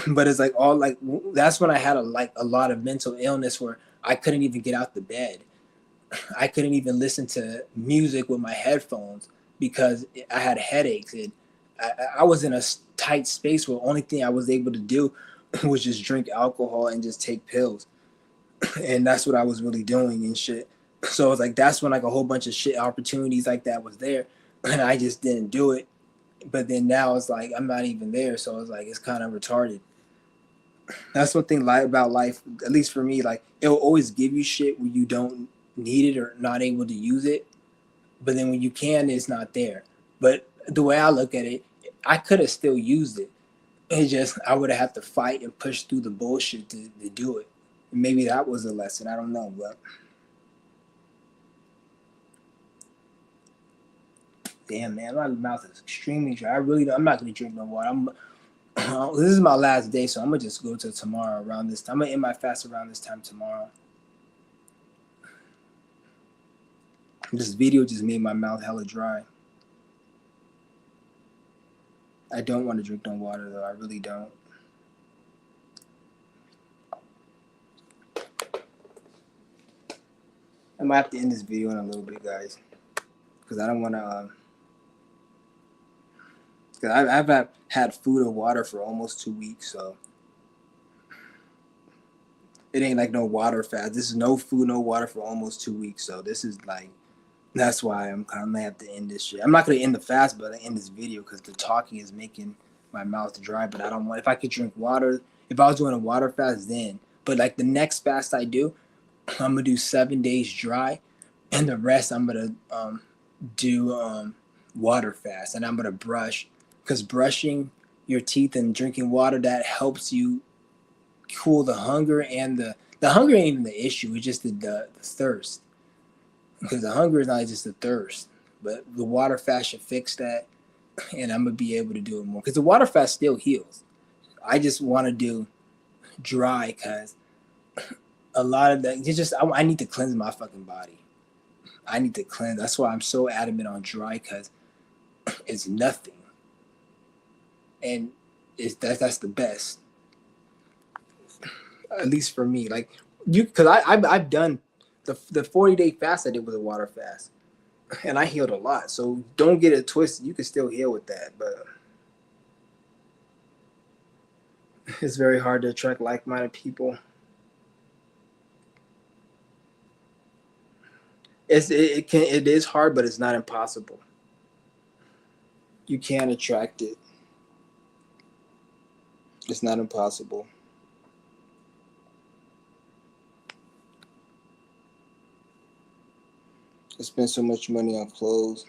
But it's like all like that's when I had a lot of mental illness where I couldn't even get out the bed. I couldn't even listen to music with my headphones because I had headaches, and I was in a tight space where the only thing I was able to do was just drink alcohol and just take pills, and that's what I was really doing and shit. So it's like that's when like a whole bunch of shit opportunities like that was there, and I just didn't do it. But then now it's like I'm not even there, so it's like it's kind of retarded. That's one thing like about life, at least for me. Like it'll always give you shit when you don't need it or not able to use it, but then when you can, it's not there. But the way I look at it, I could have still used it. It's just I would have had to fight and push through the bullshit to do it. And maybe that was a lesson. I don't know, but damn man, my mouth is extremely dry. I really don't, I'm not gonna drink no water. This is my last day, so I'm gonna just go to tomorrow around this time. I'm gonna end my fast around this time tomorrow. This video just made my mouth hella dry. I don't want to drink no water though. I really don't. I might have to end this video in a little bit, guys, because I don't want to. Cause I've had food or water for almost 2 weeks, so it ain't like no water fast. This is no food, no water for almost 2 weeks. So this is like that's why I'm kind of gonna have to end this shit. I'm not gonna end the fast, but I end this video because the talking is making my mouth dry. But I don't want. If I could drink water, if I was doing a water fast, then. But like the next fast I do, I'm gonna do 7 days dry, and the rest I'm gonna do water fast, and I'm gonna brush because brushing your teeth and drinking water that helps you cool the hunger and the hunger ain't even the issue. It's just the thirst because the hunger is not just the thirst, but the water fast should fix that, and I'm gonna be able to do it more because the water fast still heals. I just want to do dry because a lot of that. It's just I need to cleanse my fucking body. I need to cleanse. That's why I'm so adamant on dry because it's nothing, and that's the best. At least for me, like you, because I've done the 40-day fast I did was a water fast, and I healed a lot. So don't get it twisted. You can still heal with that, but it's very hard to attract like-minded people. It is hard, but it's not impossible. You can attract it. It's not impossible. I spend so much money on clothes.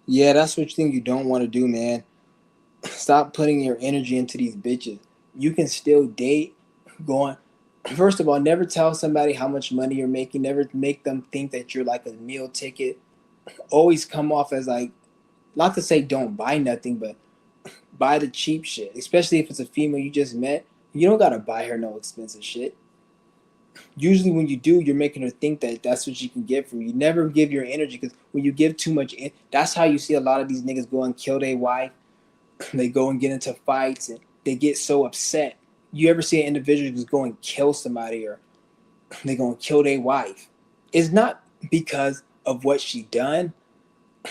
Yeah, that's what you think you don't want to do, man. Stop putting your energy into these bitches. You can still date, go on. First of all, never tell somebody how much money you're making. Never make them think that you're like a meal ticket. Always come off as like, not to say don't buy nothing, but buy the cheap shit. Especially if it's a female you just met. You don't gotta buy her no expensive shit. Usually when you do, you're making her think that that's what you can get from you. You never give your energy because when you give too much, that's how you see a lot of these niggas go and kill their wife. They go and get into fights and they get so upset. You ever see an individual just go and kill somebody or they go and kill their wife? It's not because of what she done.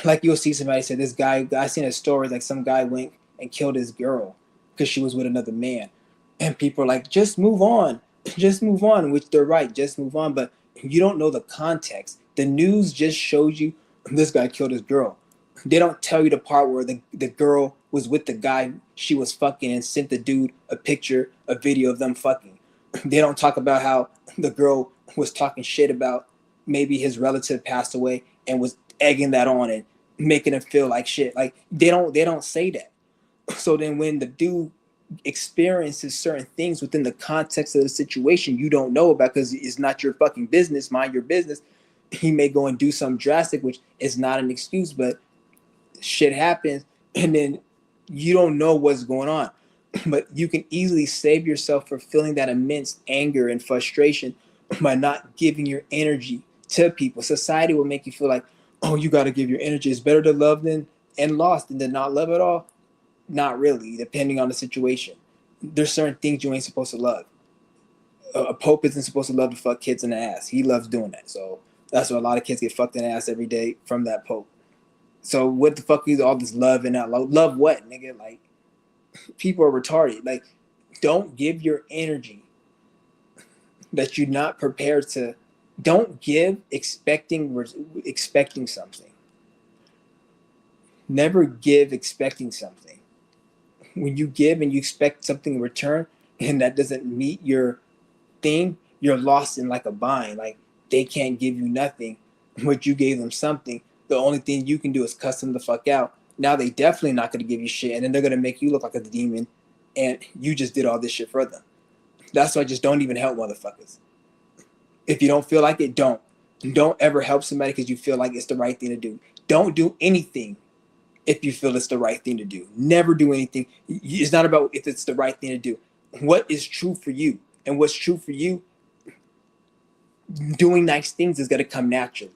Like you'll see somebody say, this guy, I seen a story like some guy went and killed his girl because she was with another man. And people are like, just move on. Just move on, which they're right, just move on. But you don't know the context. The news just shows you this guy killed his girl. They don't tell you the part where the girl was with the guy she was fucking and sent the dude a picture, a video of them fucking. They don't talk about how the girl was talking shit about maybe his relative passed away and was egging that on and making him feel like shit. Like they don't say that. So then when the dude experiences certain things within the context of the situation you don't know about because it's not your fucking business, mind your business, he may go and do something drastic, which is not an excuse, but shit happens and then you don't know what's going on. But you can easily save yourself from feeling that immense anger and frustration by not giving your energy to people. Society will make you feel like, oh, you got to give your energy. It's better to love than and lost than to not love at all. Not really, depending on the situation. there's certain things you ain't supposed to love. A pope isn't supposed to love to fuck kids in the ass. He loves doing that. So that's why a lot of kids get fucked in the ass every day from that pope. So what the fuck is all this love and that love what, nigga? Like, people are retarded. Like, don't give your energy that you're not prepared to. Don't give expecting something. Never give expecting something. When you give and you expect something in return and that doesn't meet your thing, you're lost in like a bind. Like, they can't give you nothing, but you gave them something. The only thing you can do is cuss them the fuck out. Now they definitely not gonna give you shit, and then they're gonna make you look like a demon, and you just did all this shit for them. That's why I just don't even help motherfuckers. If you don't feel like it, don't. Don't ever help somebody because you feel like it's the right thing to do. Don't do anything if you feel it's the right thing to do. Never do anything. It's not about if it's the right thing to do. What is true for you? And what's true for you, doing nice things is going to come naturally.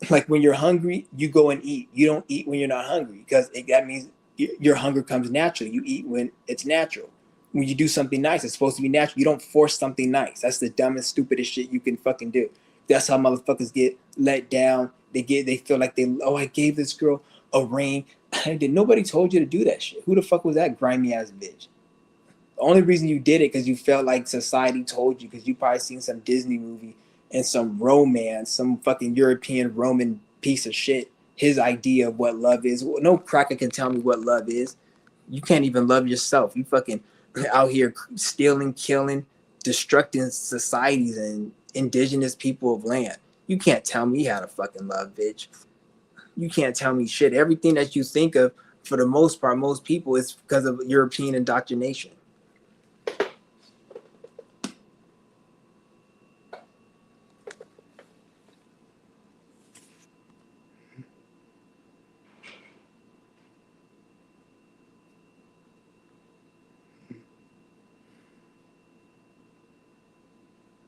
Like, when you're hungry, you go and eat. You don't eat when you're not hungry because that means your hunger comes naturally. You eat when it's natural. When you do something nice, it's supposed to be natural. You don't force something nice. That's the dumbest, stupidest shit you can fucking do. That's how motherfuckers get let down. They feel like I gave this girl a ring. Nobody told you to do that shit. Who the fuck was that grimy ass bitch? The only reason you did it because you felt like society told you, because you probably seen some Disney movie and some romance, some fucking European Roman piece of shit, his idea of what love is. No cracker can tell me what love is. You can't even love yourself. You fucking out here stealing, killing, destructing societies and indigenous people of land. You can't tell me how to fucking love, bitch. You can't tell me shit. Everything that you think of, for the most part, most people, is because of European indoctrination.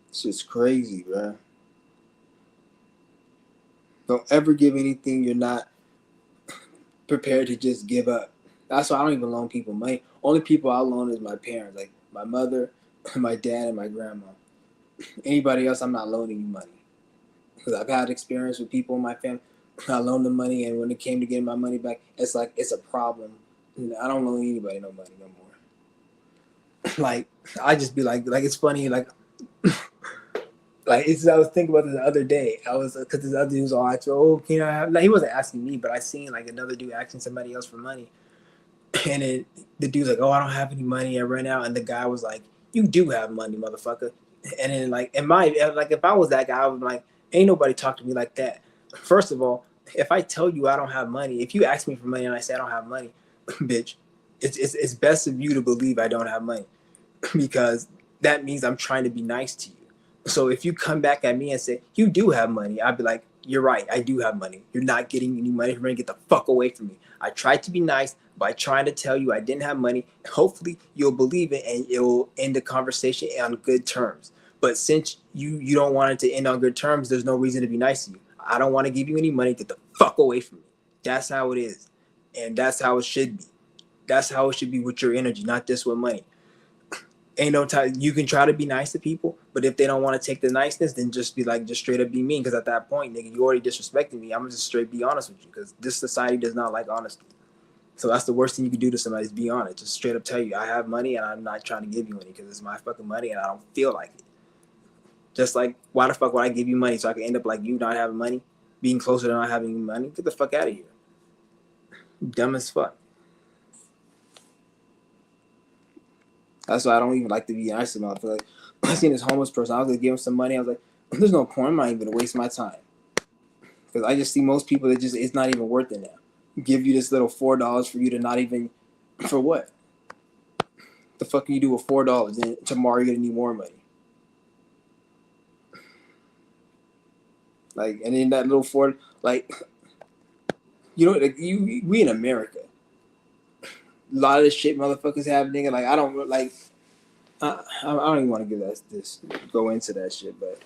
It's just crazy, bro. Don't ever give anything you're not prepared to just give up. That's why I don't even loan people money. Only people I loan is my parents, like my mother, my dad, and my grandma. Anybody else, I'm not loaning you money, because I've had experience with people in my family. I loaned them money, and when it came to getting my money back, it's like it's a problem. I don't loan anybody no money no more. Like, I just be like it's funny, like it's. I was thinking about this the other day. I was, because this other dude was all asking, "Oh, can I have?" Like, he wasn't asking me, but I seen like another dude asking somebody else for money, and then the dude's like, "Oh, I don't have any money. I ran out." And the guy was like, "You do have money, motherfucker." And then, like, if I was that guy, I would be like, "Ain't nobody talk to me like that." First of all, if I tell you I don't have money, if you ask me for money and I say I don't have money, bitch, it's best of you to believe I don't have money, because that means I'm trying to be nice to you. So if you come back at me and say you do have money, I'd be like, you're right, I do have money. You're not getting any money from me. Get the fuck away from me. I tried to be nice by trying to tell you I didn't have money. Hopefully you'll believe it and it will end the conversation on good terms. But since you don't want it to end on good terms, there's no reason to be nice to you. I don't want to give you any money. Get the fuck away from me. That's how it is. And that's how it should be. That's how it should be with your energy, not just with money. Ain't no time. You can try to be nice to people, but if they don't want to take the niceness, then just be like, just straight up be mean. Because at that point, nigga, you already disrespecting me. I'm gonna just straight be honest with you, because this society does not like honesty. So that's the worst thing you can do to somebody, is be honest. Just straight up tell you I have money and I'm not trying to give you any because it's my fucking money and I don't feel like it. Just like, why the fuck would I give you money so I can end up like you, not having money, being closer to not having money? Get the fuck out of here. Dumb as fuck. That's why I don't even like to be nice to them. I feel like I seen this homeless person. I was gonna give him some money. I was like, there's no point. I'm not even gonna waste my time, because I just see most people that just, it's not even worth it now. Give you this little $4 for you to not even, for what? The fuck can you do with $4? And tomorrow you're gonna need more money. Like, and then that little four, like, like, we in America. A lot of the shit motherfuckers have, nigga. Like, I don't like. I don't even want to give that this go into that shit, but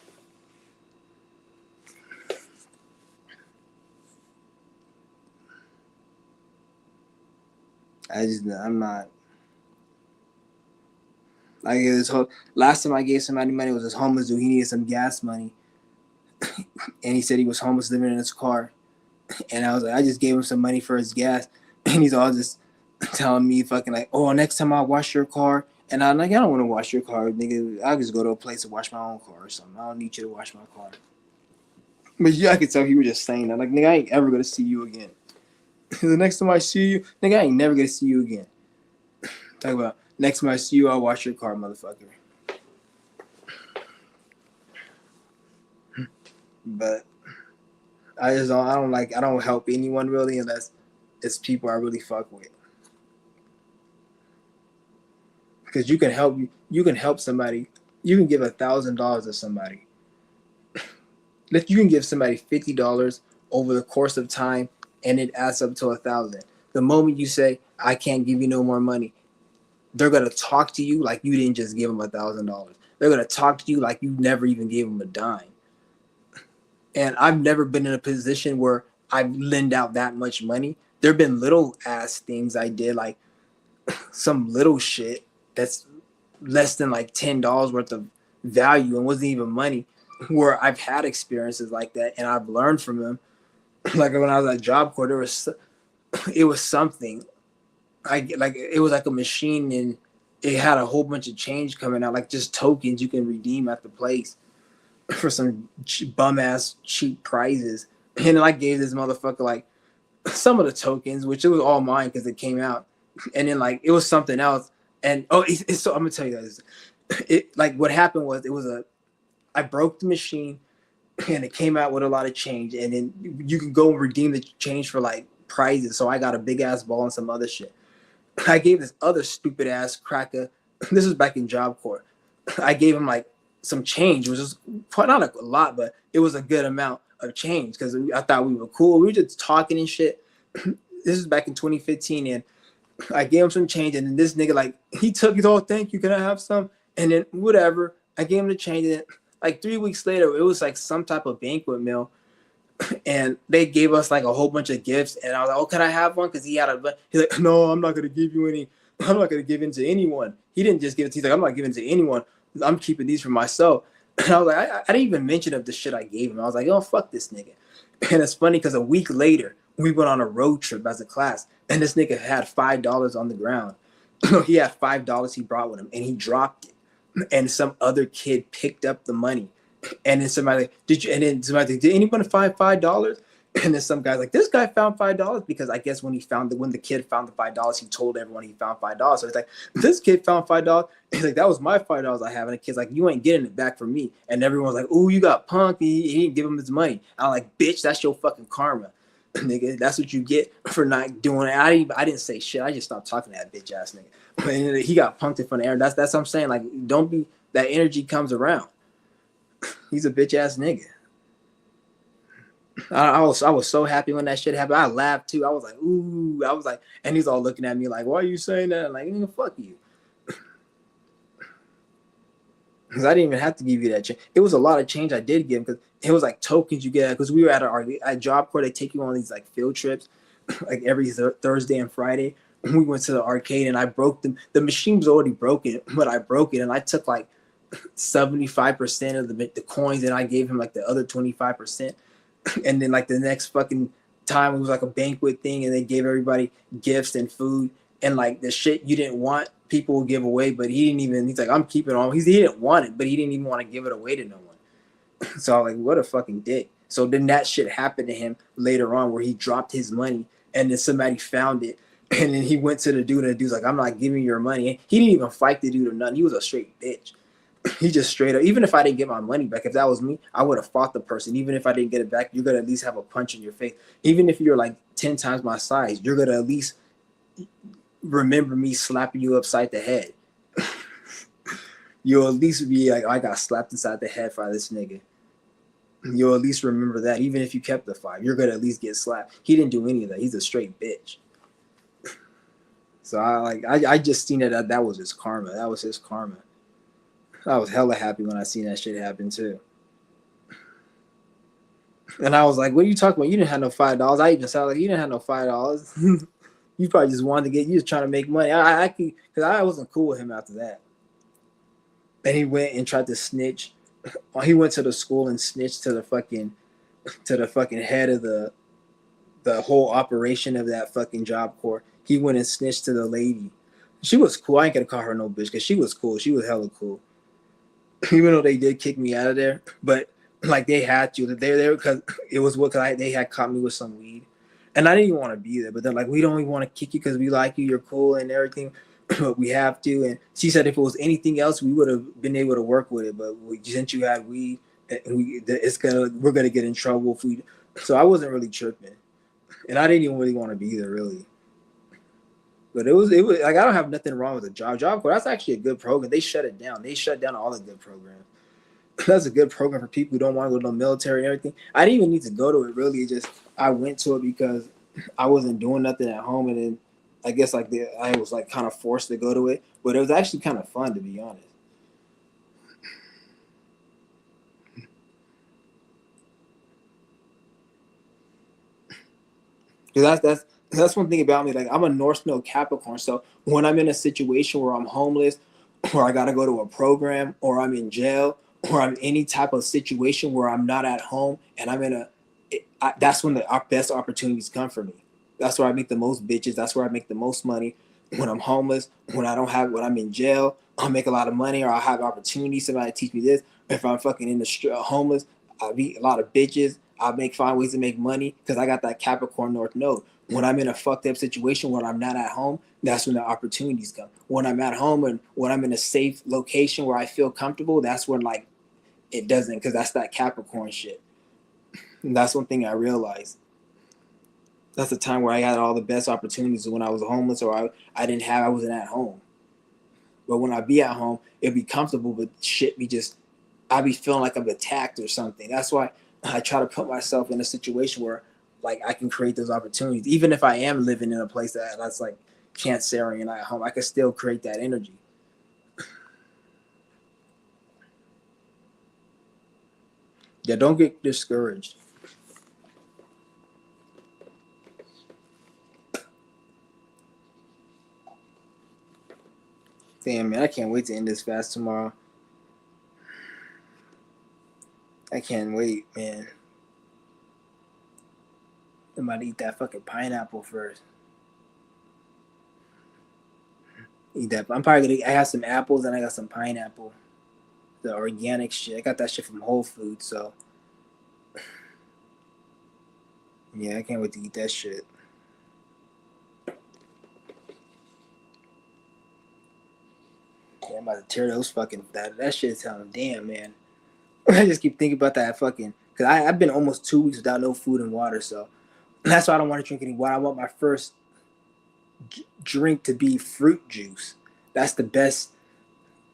I'm not. Like last time I gave somebody money was this homeless dude. He needed some gas money, and he said he was homeless, living in his car. And I was like, I just gave him some money for his gas, and he's all just telling me fucking like, oh, next time I'll wash your car. And I'm like, I don't want to wash your car, nigga. I'll just go to a place to wash my own car or something. I don't need you to wash my car. But yeah, I could tell he was just saying that. Like, nigga, I ain't ever gonna see you again. The next time I see you, nigga, I ain't never gonna see you again. Talk about next time I see you, I'll wash your car, motherfucker. But I don't help anyone really unless it's people I really fuck with. Because you can help somebody. You can give $1,000 to somebody. You can give somebody $50 over the course of time, and it adds up to 1,000. The moment you say, I can't give you no more money, they're gonna talk to you like you didn't just give them $1,000. They're gonna talk to you like you never even gave them a dime. And I've never been in a position where I've lent out that much money. There've been little ass things I did, like some little shit that's less than like $10 worth of value and wasn't even money, where I've had experiences like that and I've learned from them. Like when I was at Job Corps, it was something. It was like a machine, and it had a whole bunch of change coming out, like just tokens you can redeem at the place for some bum ass cheap prizes. And then I gave this motherfucker like some of the tokens, which it was all mine because it came out. And then like it was something else. And it's so I'm gonna tell you guys, it like what happened was I broke the machine, and it came out with a lot of change, and then you can go and redeem the change for like prizes. So I got a big ass ball and some other shit. I gave this other stupid ass cracker. This was back in Job Corps. I gave him like some change, which was not a lot, but it was a good amount of change because I thought we were cool. We were just talking and shit. This is back in 2015, and I gave him some change, and then this nigga like he's all, thank you, can I have some? And then whatever, I gave him the change, and then, like 3 weeks later, it was like some type of banquet meal, and they gave us like a whole bunch of gifts, and I was like, oh, can I have one? Because he's like, no, I'm not gonna give you any. I'm not gonna give in to anyone. He didn't just give it to. He's like, I'm not giving to anyone. I'm keeping these for myself. And I was like, I didn't even mention of the shit I gave him. I was like, oh, fuck this nigga. And it's funny because a week later, we went on a road trip as a class, and this nigga had $5 on the ground. He had $5 he brought with him, and he dropped it. And some other kid picked up the money. And then somebody like, did anyone find $5? And then some guy's like, this guy found $5 because I guess when the kid found the $5, he told everyone he found $5. So it's like, this kid found $5. He's like, that was my $5 I have. And the kid's like, you ain't getting it back from me. And everyone's like, oh, you got punked. He didn't give him his money. I'm like, bitch, that's your fucking karma. Nigga, that's what you get for not doing it. I didn't say shit. I just stopped talking to that bitch ass nigga. And he got punked in front of Aaron. That's what I'm saying. Like, don't be, that energy comes around. He's a bitch ass nigga. I was so happy when that shit happened. I laughed too. I was like, ooh. I was like, and he's all looking at me like, why are you saying that? I'm like, fuck you. Because I didn't even have to give you that change. It was a lot of change I did give him because it was like tokens you get. Because we were at Job Corps, they take you on these like field trips, like every Thursday and Friday. We went to the arcade, and I broke them. The machine was already broken, but I broke it, and I took like 75% of the coins, and I gave him like the other 25%. And then like the next fucking time it was like a banquet thing, and they gave everybody gifts and food, and like the shit you didn't want people will give away, but he's like, I'm keeping it on. He didn't want it, but he didn't even want to give it away to no one. So I was like, what a fucking dick. So then that shit happened to him later on where he dropped his money, and then somebody found it, and then he went to the dude, and the dude's like, I'm not giving you your money. And he didn't even fight the dude or nothing. He was a straight bitch. He just straight up, even if I didn't get my money back, if that was me, I would have fought the person. Even if I didn't get it back, you're going to at least have a punch in your face. Even if you're like 10 times my size, you're going to at least remember me slapping you upside the head. You'll at least be like, oh, I got slapped inside the head by this nigga. You'll at least remember that. Even if you kept the fight, you're going to at least get slapped. He didn't do any of that. He's a straight bitch. So I just seen that was his karma. That was his karma. I was hella happy when I seen that shit happen too. And I was like, what are you talking about? You didn't have no $5. I even sounded like you didn't have no $5. You probably just wanted to you was trying to make money. I because I wasn't cool with him after that. and he went and tried to snitch. He went to the school and snitched to the fucking head of the whole operation of that fucking Job Corps. He went and snitched to the lady. She was cool. I ain't gonna call her no bitch because she was cool. She was hella cool. Even though they did kick me out of there, but like they had to. They're there because it was what they had caught me with some weed, and I didn't even want to be there. But they're like, we don't even want to kick you because we like you. You're cool and everything, but we have to. And she said if it was anything else, we would have been able to work with it. But since you had weed, we're gonna get in trouble if we. So I wasn't really tripping, and I didn't even really want to be there really. But it was like I don't have nothing wrong with the Job Corps. That's actually a good program. They shut it down. They shut down all the good programs. That's a good program for people who don't want to go to the military and everything. I didn't even need to go to it really. It just I went to it because I wasn't doing nothing at home, and then I guess I was like kind of forced to go to it. But it was actually kind of fun to be honest. Because that's one thing about me. Like I'm a North Node Capricorn, so when I'm in a situation where I'm homeless, or I gotta go to a program, or I'm in jail, or I'm any type of situation where I'm not at home, and I'm in that's when our best opportunities come for me. That's where I meet the most bitches. That's where I make the most money. When I'm homeless, when I'm in jail, I'll make a lot of money, or I'll have opportunities. Somebody teach me this. If I'm fucking in the street, homeless, I meet a lot of bitches. I find ways to make money because I got that Capricorn North Node. When I'm in a fucked up situation where I'm not at home, that's when the opportunities come. When I'm at home and when I'm in a safe location where I feel comfortable, that's when like it doesn't, because that's that Capricorn shit. And that's one thing I realized. That's the time where I had all the best opportunities when I was homeless, or I wasn't at home. But when I be at home, it'd be comfortable, but shit be just I be feeling like I'm attacked or something. That's why I try to put myself in a situation where like I can create those opportunities. Even if I am living in a place that's like Cancerian at home, I can still create that energy. Yeah, don't get discouraged. Damn man, I can't wait to end this fast tomorrow. I can't wait, man. I'm about to eat that fucking pineapple first. Eat that. I'm probably gonna. I have some apples and I got some pineapple. The organic shit. I got that shit from Whole Foods. So yeah, I can't wait to eat that shit. Yeah, I'm about to tear those fucking that shit sounds damn man. I just keep thinking about that fucking because I've been almost 2 weeks without no food and water. So that's why I don't want to drink any water. I want my first drink to be fruit juice. That's the best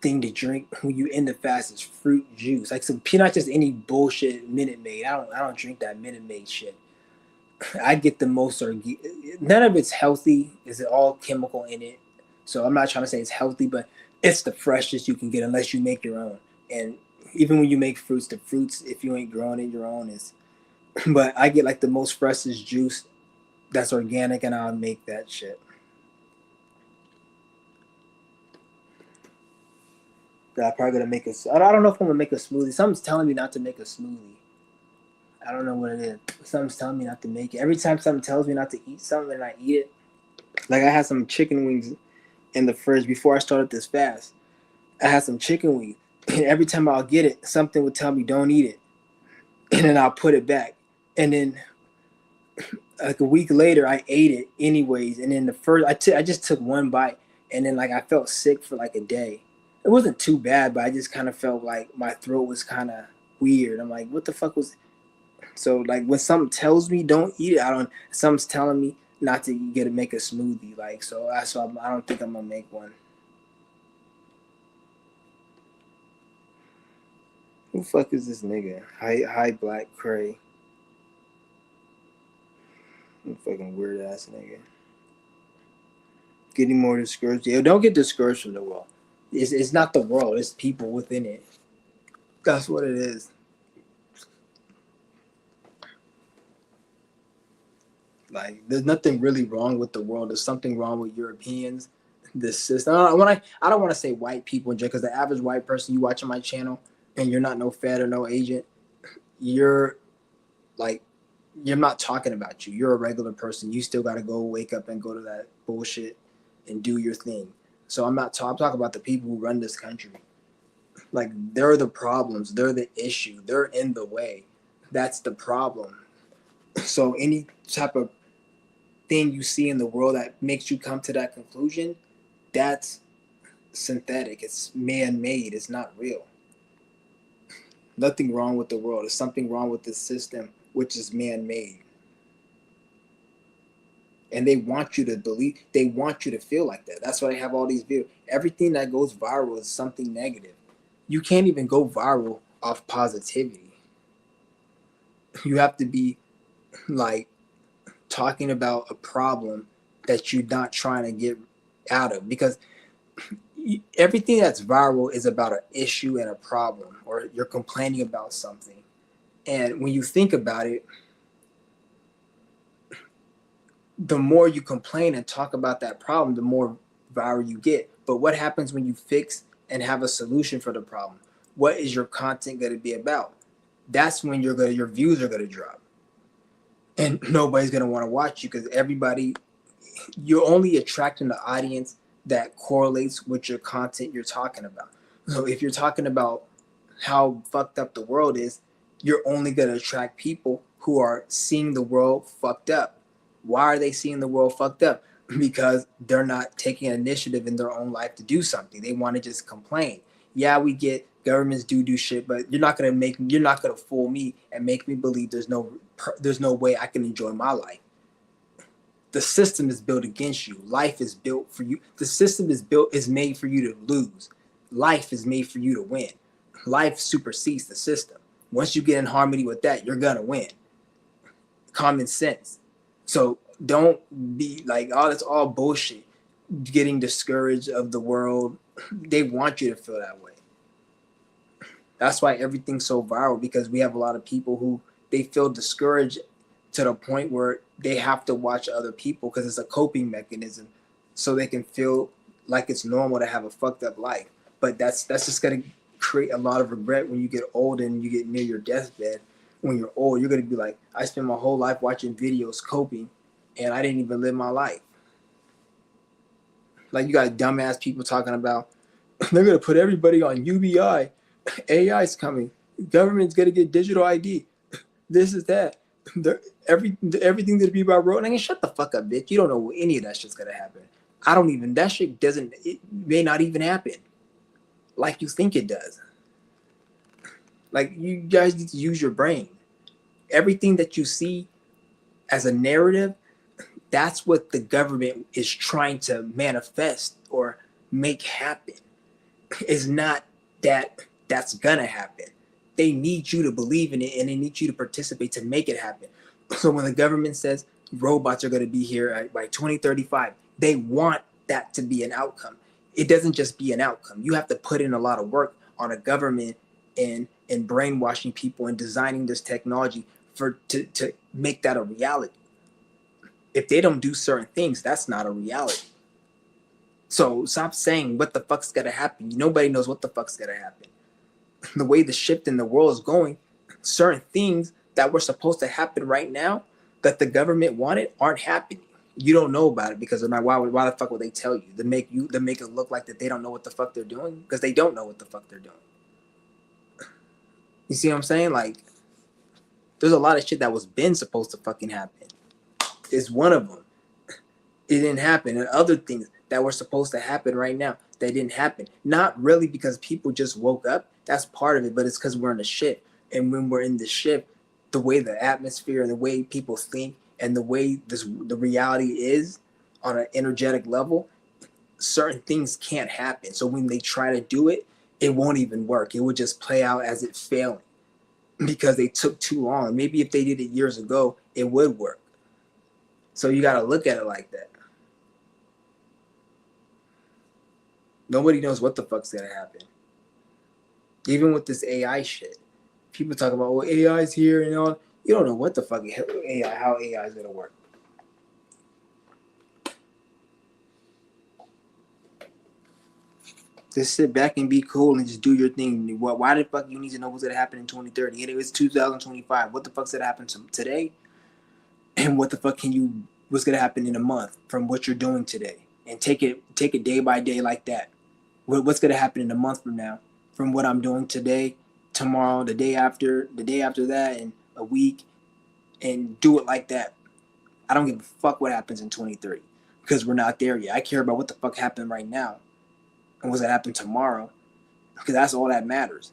thing to drink when you end the fast is fruit juice. Like some not just any bullshit Minute Maid. I don't drink that Minute Maid shit. I get the most none of it's healthy. Is it all chemical in it? So I'm not trying to say it's healthy, but it's the freshest you can get unless you make your own. And even when you make fruits, the fruits if you ain't growing it your own is. But I get like the most freshest juice that's organic, and I'll make that shit. I'm probably gonna make a. I don't know if I'm gonna make a smoothie. Something's telling me not to make a smoothie. I don't know what it is. Something's telling me not to make it. Every time something tells me not to eat something, and I eat it. Like I had some chicken wings in the fridge before I started this fast. I had some chicken wings, and every time I'll get it, something would tell me don't eat it, and then I'll put it back, and then like a week later I ate it anyways, and then I just took one bite, and then like I felt sick for like a day. It wasn't too bad, but I just kind of felt like my throat was kind of weird. I'm like, what the fuck was? So like when something tells me don't eat it, I don't. Something's telling me not to get to make a smoothie. Like so, that's why I don't think I'm gonna make one. Who the fuck is this nigga? Hi Black Cray. Fucking weird ass nigga. Getting more discouraged. Yeah, don't get discouraged from the world. It's not the world. It's people within it. That's what it is. Like there's nothing really wrong with the world. There's something wrong with Europeans this system. I don't want to say white people in general, because the average white person you watching my channel and you're not no Fed or no agent, you're like, you're not talking about you. You're a regular person. You still got to go wake up and go to that bullshit and do your thing. So I'm talking about the people who run this country. Like, they're the problems. They're the issue. They're in the way. That's the problem. So any type of thing you see in the world that makes you come to that conclusion, that's synthetic. It's man-made. It's not real. Nothing wrong with the world. There's something wrong with this system, which is man-made. And they want you to believe, they want you to feel like that. That's why they have all these videos. Everything that goes viral is something negative. You can't even go viral off positivity. You have to be like talking about a problem that you're not trying to get out of, because everything that's viral is about an issue and a problem, or you're complaining about something. And when you think about it, the more you complain and talk about that problem, the more viral you get. But what happens when you fix and have a solution for the problem? What is your content going to be about? That's when your views are going to drop. And nobody's going to want to watch you, because you're only attracting the audience that correlates with your content you're talking about. So if you're talking about how fucked up the world is, you're only going to attract people who are seeing the world fucked up. Why are they seeing the world fucked up? Because they're not taking initiative in their own life to do something. They want to just complain. Yeah, we get governments do shit, but you're not gonna fool me and make me believe there's no way I can enjoy my life. The system is built against you. Life is built for you. The system is made for you to lose. Life is made for you to win. Life supersedes the system. Once you get in harmony with that, you're gonna win. Common sense. So don't be like, oh, that's all bullshit. Getting discouraged of the world. They want you to feel that way. That's why everything's so viral, because we have a lot of people who they feel discouraged to the point where they have to watch other people, because it's a coping mechanism, so they can feel like it's normal to have a fucked up life. But that's just gonna create a lot of regret when you get old and you get near your deathbed. When you're old, you're gonna be like, I spent my whole life watching videos coping, and I didn't even live my life. Like, you got dumbass people talking about they're gonna put everybody on UBI. AI's coming. Government's gonna get digital ID. This is that. Everything that people wrote. And I mean, shut the fuck up, bitch. You don't know any of that shit's gonna happen. That shit doesn't. It may not even happen like you think it does. Like, you guys need to use your brain. Everything that you see as a narrative, that's what the government is trying to manifest or make happen. It's not that's gonna happen. They need you to believe in it, and they need you to participate to make it happen. So when the government says robots are gonna be here by 2035, they want that to be an outcome. It doesn't just be an outcome. You have to put in a lot of work on a government and brainwashing people and designing this technology to make that a reality. If they don't do certain things, that's not a reality. So stop saying what the fuck's gonna happen. Nobody knows what the fuck's gonna happen. The way the shift in the world is going, certain things that were supposed to happen right now that the government wanted aren't happening. You don't know about it because they're not. Why the fuck would they tell you? To make it look like that they don't know what the fuck they're doing, because they don't know what the fuck they're doing. You see what I'm saying? Like, there's a lot of shit that was been supposed to fucking happen. It's one of them. It didn't happen. And other things that were supposed to happen right now, that didn't happen. Not really because people just woke up. That's part of it, but it's because we're in a shift. And when we're in the shift, the way the atmosphere and the way people think and the way the reality is on an energetic level, certain things can't happen. So when they try to do it, it won't even work. It would just play out as it failing because they took too long. Maybe if they did it years ago, it would work. So you got to look at it like that. Nobody knows what the fuck's going to happen. Even with this AI shit. People talk about, well, AI's here and all. You don't know what the fuck how AI is going to work. Just sit back and be cool and just do your thing. Why the fuck you need to know what's gonna happen in 2030? It was 2025. What the fuck's gonna happen today? And what the fuck what's gonna happen in a month from what you're doing today? And take it day by day like that. What's gonna happen in a month from now from what I'm doing today, tomorrow, the day after that, and a week, and do it like that. I don't give a fuck what happens in 2030 because we're not there yet. I care about what the fuck happened right now and what's gonna happen tomorrow because that's all that matters.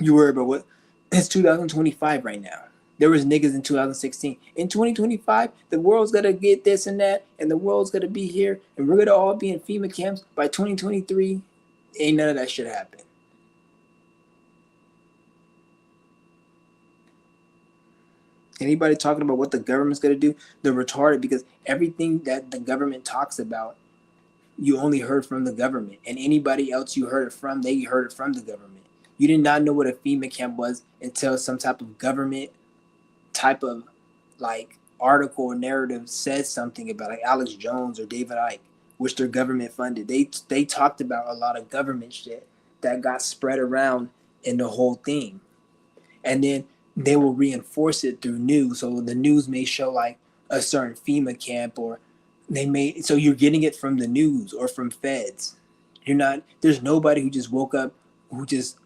You worry about what? It's 2025 right now. There was niggas in 2016. In 2025, the world's gonna get this and that, and the world's gonna be here, and we're gonna all be in FEMA camps by 2023. Ain't none of that shit happen. Anybody talking about what the government's gonna do, they're retarded because everything that the government talks about, you only heard from the government, and anybody else you heard it from, they heard it from the government. You did not know what a FEMA camp was until some type of government type of like article or narrative says something about like Alex Jones or David Icke, which they're government funded. They talked about a lot of government shit that got spread around in the whole thing, and then they will reinforce it through news. So the news may show like a certain FEMA camp, or they may. So you're getting it from the news or from feds. You're not. There's nobody who just woke up who just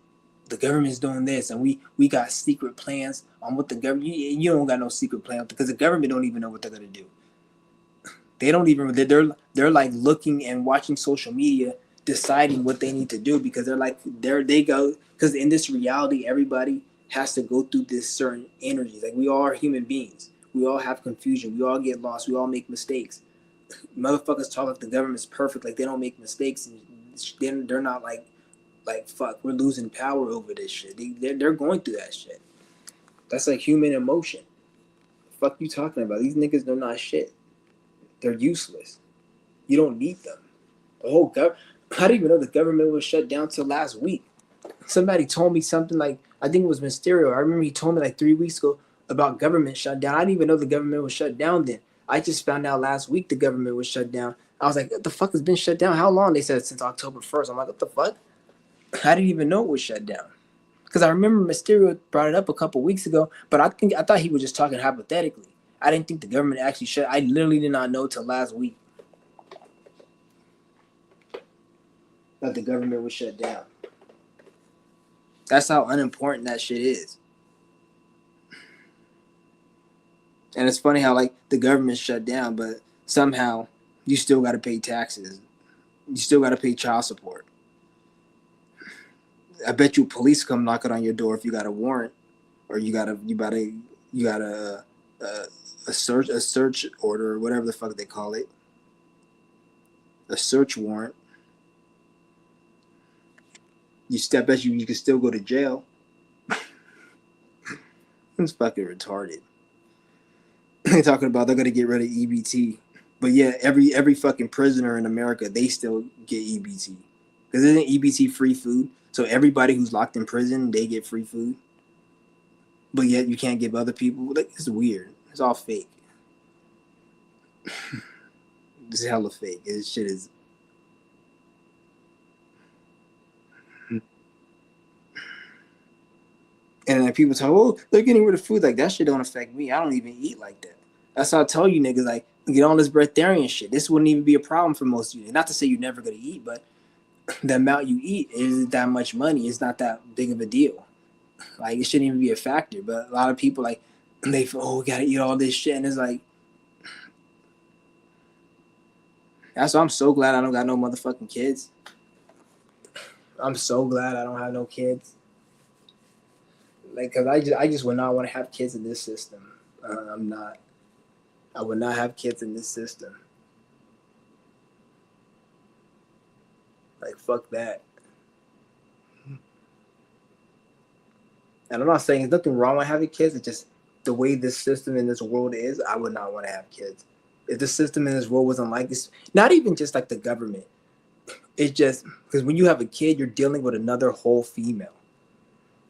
the government's doing this and we got secret plans on what the government. You don't got no secret plan because the government don't even know what they're gonna do. They don't even. They're like looking and watching social media, deciding what they need to do because they're like they go because in this reality everybody has to go through this certain energies. Like we all are human beings. We all have confusion. We all get lost. We all make mistakes. Motherfuckers talk like the government's perfect, like they don't make mistakes, and they're not like fuck. We're losing power over this shit. They're going through that shit. That's like human emotion. Fuck you talking about? These niggas they're not shit. They're useless. You don't need them. The whole government. I didn't even know the government was shut down till last week. Somebody told me something like I think it was Mysterio. I remember he told me like 3 weeks ago about government shutdown. I didn't even know the government was shut down then. I just found out last week the government was shut down. I was like, what the fuck has been shut down? How long? They said since October 1st. I'm like, what the fuck? I didn't even know it was shut down. Because I remember Mysterio brought it up a couple weeks ago, but I thought he was just talking hypothetically. I didn't think the government actually shut. I literally did not know till last week that the government was shut down. That's how unimportant that shit is. And it's funny how like the government's shut down, but somehow you still got to pay taxes. You still got to pay child support. I bet you police come knocking on your door if you got a warrant, or you got a search order or whatever the fuck they call it, a search warrant. I bet you can still go to jail. It's fucking retarded. They're talking about they're gonna get rid of EBT, but yeah, every fucking prisoner in America they still get EBT because isn't EBT free food? So everybody who's locked in prison they get free food, but yet you can't give other people. Like it's weird. It's all fake. It's hella fake. This shit is. And then people talk, oh, they're getting rid of food. Like, that shit don't affect me. I don't even eat like that. That's how I tell you niggas, like, get on this breatharian shit. This wouldn't even be a problem for most of you. Not to say you're never going to eat, but the amount you eat isn't that much money. It's not that big of a deal. Like, it shouldn't even be a factor. But a lot of people, like, they feel, oh, we got to eat all this shit. And it's like, that's why I'm so glad I don't got no motherfucking kids. I'm so glad I don't have no kids. Like, cause I just would not want to have kids in this system. I'm not. I would not have kids in this system. Like, fuck that. And I'm not saying there's nothing wrong with having kids. It's just the way this system in this world is. I would not want to have kids. If the system in this world wasn't like this, not even just like the government. It's just because when you have a kid, you're dealing with another whole female.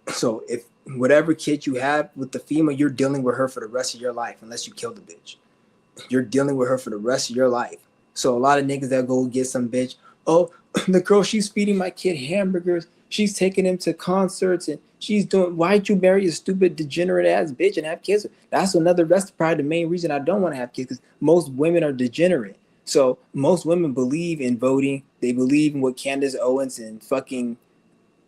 So if whatever kid you have with the female, you're dealing with her for the rest of your life, unless you kill the bitch. You're dealing with her for the rest of your life. So a lot of niggas that go get some bitch, Oh, the girl, she's feeding my kid hamburgers. She's taking him to concerts and she's doing. Why'd you marry a stupid degenerate ass bitch and have kids? That's probably the main reason I don't want to have kids because most women are degenerate. So most women believe in voting. They believe in what Candace Owens and fucking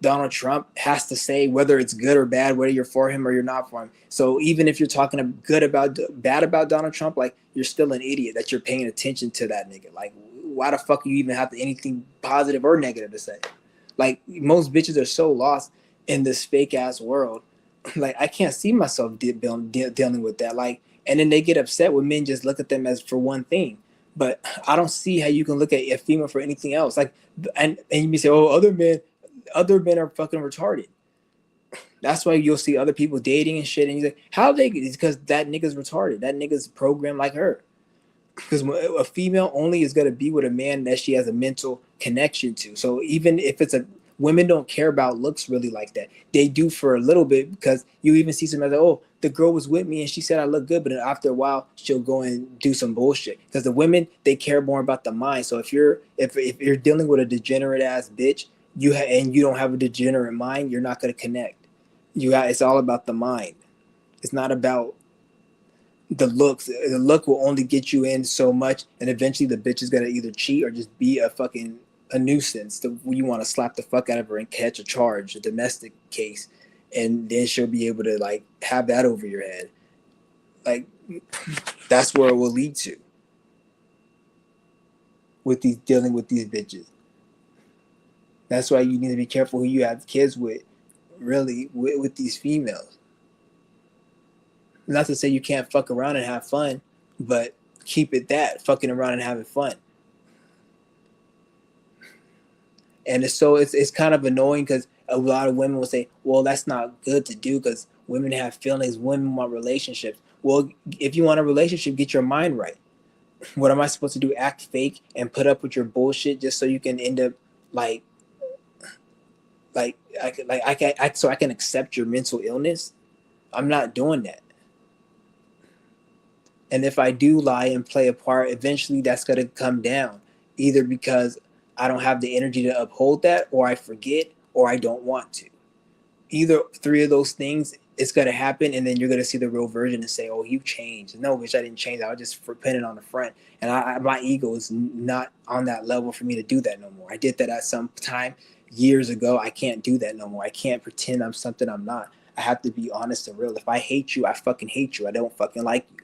Donald Trump has to say, whether it's good or bad, whether you're for him or you're not for him. So even if you're talking bad about Donald Trump, like you're still an idiot that you're paying attention to that nigga. Like, why the fuck you even have anything positive or negative to say? Like most bitches are so lost in this fake ass world. Like I can't see myself dealing with that. Like, and then they get upset when men just look at them as for one thing. But I don't see how you can look at a female for anything else. Like, and you say, oh, other men are fucking retarded. That's why you'll see other people dating and shit, and you're like, how they? It's because that nigga's retarded. That nigga's programmed like her. Because a female only is gonna be with a man that she has a mental connection to. So even if it's a women don't care about looks really like that. They do for a little bit because you even see some other, oh, the girl was with me and she said I look good, but then after a while she'll go and do some bullshit. Because the women, they care more about the mind. So if you're dealing with a degenerate ass bitch, and you don't have a degenerate mind, you're not gonna connect. It's all about the mind. It's not about the looks. The look will only get you in so much, and eventually the bitch is gonna either cheat or just be a nuisance. You want to slap the fuck out of her and catch a charge, a domestic case, and then she'll be able to like have that over your head. Like that's where it will lead to with these dealing with these bitches. That's why you need to be careful who you have kids with, really, with these females. Not to say you can't fuck around and have fun, but keep it that fucking around and having fun. And it's kind of annoying because a lot of women will say, well, that's not good to do because women have feelings, women want relationships. Well, if you want a relationship, get your mind right. What am I supposed to do? Act fake and put up with your bullshit just so you can end up like so I can accept your mental illness? I'm not doing that. And if I do lie and play a part, eventually that's going to come down, either because I don't have the energy to uphold that, or I forget, or I don't want to. Either three of those things, it's going to happen, and then you're going to see the real version and say, oh, you changed. No, bitch, I didn't change. I was just putting on the front. And my ego is not on that level for me to do that no more. I did that at some time years ago. I can't do that no more. I can't pretend I'm something I'm not. I have to be honest and real. If I hate you, I fucking hate you. I don't fucking like you.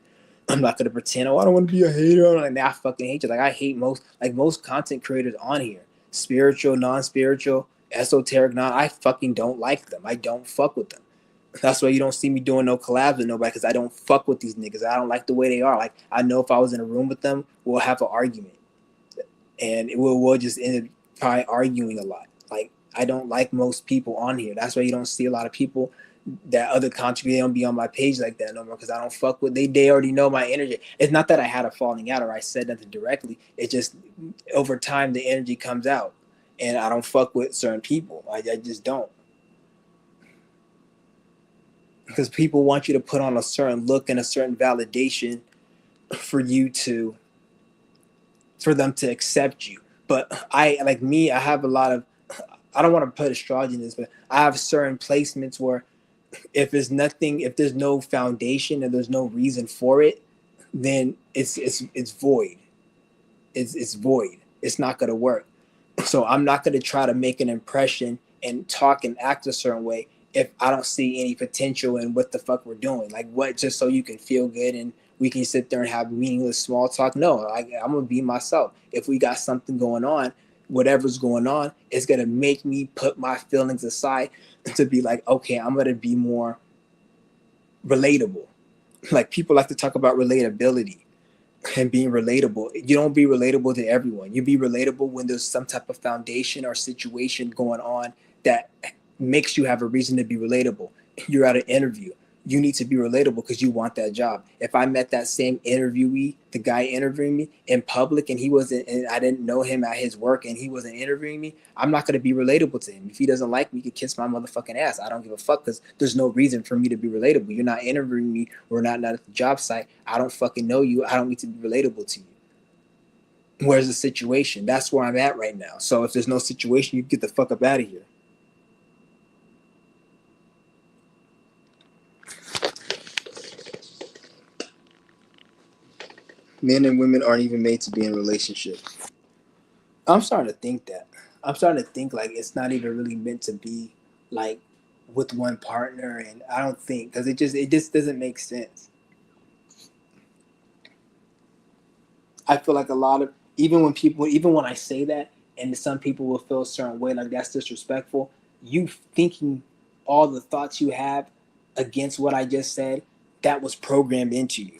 I'm not gonna pretend. Oh, I don't want to be a hater. Like, I fucking hate you. Like I hate most content creators on here, spiritual, non-spiritual, esoteric. I fucking don't like them. I don't fuck with them. That's why you don't see me doing no collabs with nobody because I don't fuck with these niggas. I don't like the way they are. Like I know if I was in a room with them, we'll have an argument, and we'll just end up probably arguing a lot. Like I don't like most people on here. That's why you don't see a lot of people that other content, they don't be on my page like that no more because I don't fuck with they already know my energy. It's not that I had a falling out or I said nothing directly. It's just over time the energy comes out and I don't fuck with certain people. I just don't. Because people want you to put on a certain look and a certain validation for them to accept you. But I have a lot of, I don't want to put astrology in this, but I have certain placements where if there's no foundation and there's no reason for it, then it's void. It's void. It's not gonna work. So I'm not gonna try to make an impression and talk and act a certain way if I don't see any potential in what the fuck we're doing. Like what, just so you can feel good and we can sit there and have meaningless small talk. No, I'm gonna be myself. If we got something going on, whatever's going on, it's gonna make me put my feelings aside to be like, okay, I'm gonna be more relatable. Like people like to talk about relatability and being relatable. You don't be relatable to everyone. You be relatable when there's some type of foundation or situation going on that makes you have a reason to be relatable. You're at an interview. You need to be relatable because you want that job. If I met that same interviewee, the guy interviewing me in public, and I didn't know him at his work, and he wasn't interviewing me, I'm not going to be relatable to him. If he doesn't like me, he can kiss my motherfucking ass. I don't give a fuck because there's no reason for me to be relatable. You're not interviewing me. We're not at the job site. I don't fucking know you. I don't need to be relatable to you. Where's the situation? That's where I'm at right now. So if there's no situation, you get the fuck up out of here. Men and women aren't even made to be in a relationship. I'm starting to think that. I'm starting to think like it's not even really meant to be like with one partner, and I don't think because it just doesn't make sense. I feel like a lot of even when I say that, and some people will feel a certain way, like that's disrespectful. You thinking all the thoughts you have against what I just said, that was programmed into you.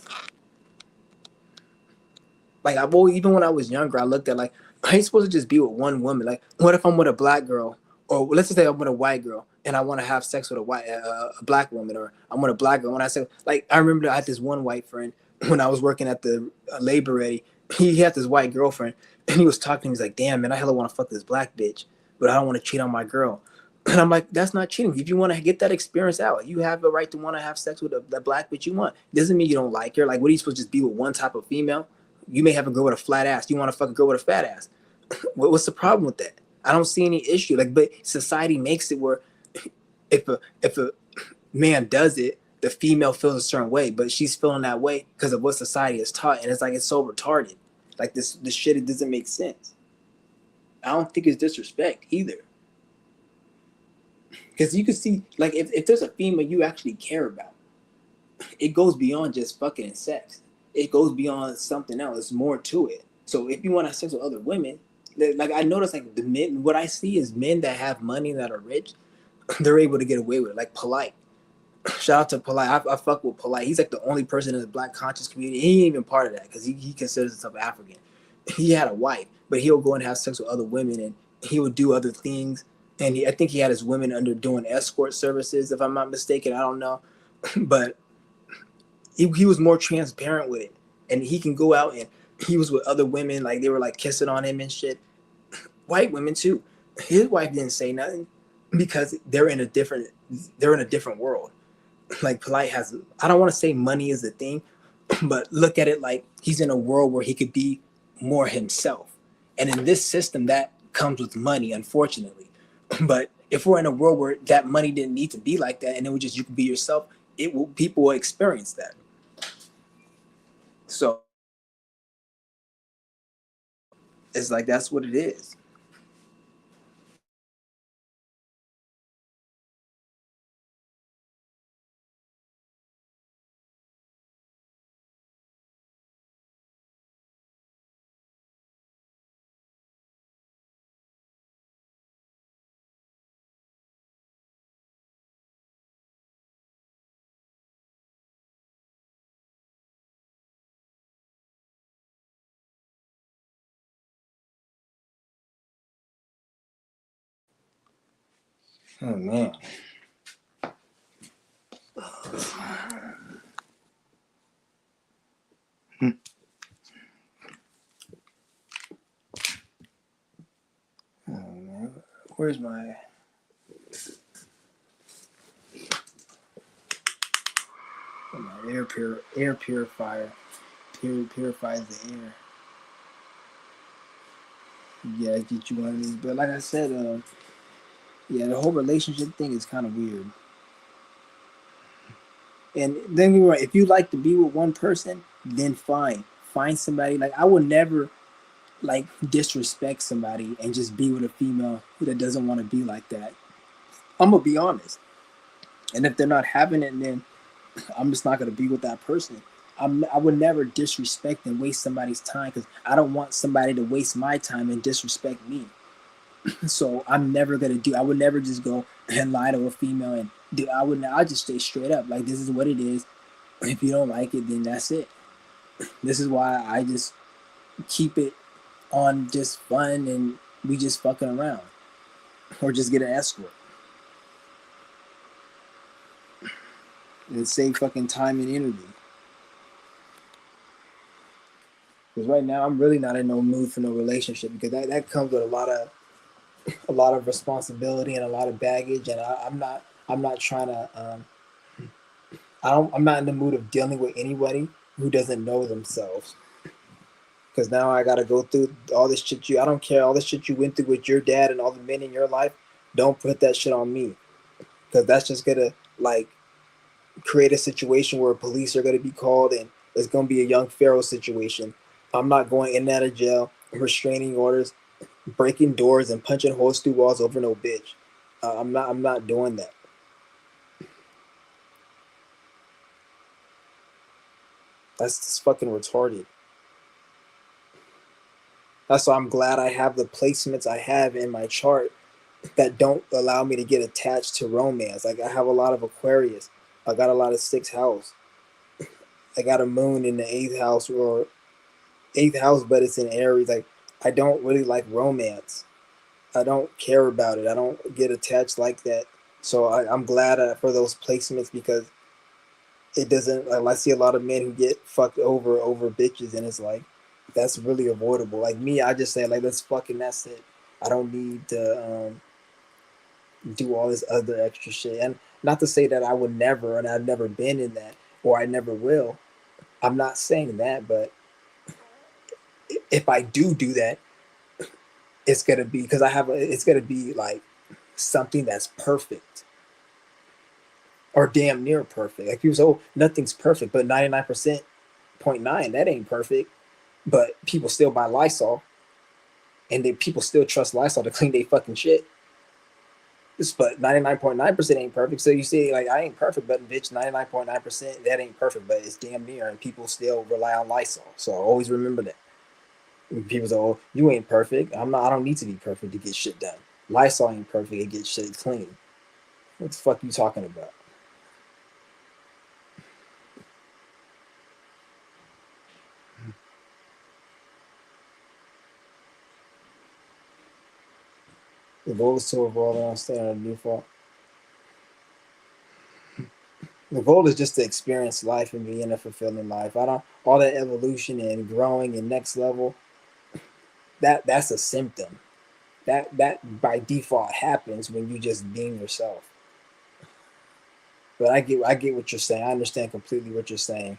Like even when I was younger, I looked at like I ain't supposed to just be with one woman. Like, what if I'm with a black girl, or let's just say I'm with a white girl, and I want to have sex with a black woman, or I'm with a black girl. When I said like, I remember I had this one white friend when I was working at the labor ready. He had this white girlfriend, and he was talking to me. He's like, "Damn man, I hella want to fuck this black bitch, but I don't want to cheat on my girl." And I'm like, that's not cheating. If you want to get that experience out, you have the right to want to have sex with the black bitch you want. Doesn't mean you don't like her. Like, what are you supposed to just be with one type of female? You may have a girl with a flat ass. You want to fuck a girl with a fat ass. What's the problem with that? I don't see any issue. Like, but society makes it where if a man does it, the female feels a certain way, but she's feeling that way because of what society has taught, and it's like it's so retarded. Like this shit, it doesn't make sense. I don't think it's disrespect either, because you can see like if there's a female you actually care about, it goes beyond just fucking and sex. It goes beyond something else. There's more to it. So if you want to have sex with other women, like I notice, like the men, what I see is men that have money that are rich, they're able to get away with it. Like Polite. Shout out to Polite. I fuck with Polite. He's like the only person in the black conscious community. He ain't even part of that because he considers himself African. He had a wife, but he'll go and have sex with other women, and he would do other things. And I think he had his women under doing escort services, if I'm not mistaken. I don't know, but he was more transparent with it, and he can go out and he was with other women, like they were like kissing on him and shit. White women too. His wife didn't say nothing because they're in a different world. Like Polite has, I don't want to say money is the thing, but look at it like he's in a world where he could be more himself. And in this system, that comes with money, unfortunately. But if we're in a world where that money didn't need to be like that, and it was just you could be yourself, people will experience that. So it's like that's what it is. Oh man. Oh man. Where's my air purifier? Purifies the air. Yeah, get you one of these. But like I said, yeah, the whole relationship thing is kind of weird. And then you're right. If you like to be with one person, then fine. Find somebody. Like I would never like disrespect somebody and just be with a female that doesn't want to be like that. I'm gonna be honest. And if they're not having it, then I'm just not gonna be with that person. I would never disrespect and waste somebody's time because I don't want somebody to waste my time and disrespect me. So I'm never gonna do. I would never just go and lie to a female and do. I would. I just stay straight up. Like this is what it is. If you don't like it, then that's it. This is why I just keep it on just fun and we just fucking around or just get an escort and save fucking time and energy. Because right now I'm really not in no mood for no relationship because that comes with a lot of responsibility and a lot of baggage, and I'm not trying to I'm not in the mood of dealing with anybody who doesn't know themselves. Because now I gotta go through all this shit you. I don't care all the shit you went through with your dad and all the men in your life. Don't put that shit on me, because that's just gonna like create a situation where police are gonna be called and it's gonna be a young Pharaoh situation. I'm not going in and out of jail, restraining orders, breaking doors, and punching holes through walls over no bitch. I'm not. I'm not doing that. That's just fucking retarded. That's why I'm glad I have the placements I have in my chart that don't allow me to get attached to romance. Like I have a lot of Aquarius. I got a lot of sixth house. I got a moon in the eighth house or eighth house, but it's in Aries. Like I don't really like romance. I don't care about it. I don't get attached like that. So I'm glad for those placements because it doesn't. Like, I see a lot of men who get fucked over bitches, and it's like that's really avoidable. Like me, I just say like let's fucking that's it. I don't need to do all this other extra shit. And not to say that I would never, and I've never been in that, or I never will. I'm not saying that, but if I do that, it's gonna be because I have. It's gonna be like something that's perfect or damn near perfect. Like people say, oh, nothing's perfect, but 99.9 that ain't perfect. But people still buy Lysol, and people still trust Lysol to clean their fucking shit. But 99.9% ain't perfect. So you see, like I ain't perfect, but bitch, 99.9% that ain't perfect, but it's damn near, and people still rely on Lysol. So always remember that. When people say, "Oh, you ain't perfect," I'm not. I don't need to be perfect to get shit done. Lysol ain't perfect to get shit clean. What the fuck you talking about? The goal is to evolve and stay on a new default. The goal is just to experience life and be in a fulfilling life. I don't all that evolution and growing and next level. That's a symptom. That by default happens when you just being yourself. But I get what you're saying. I understand completely what you're saying.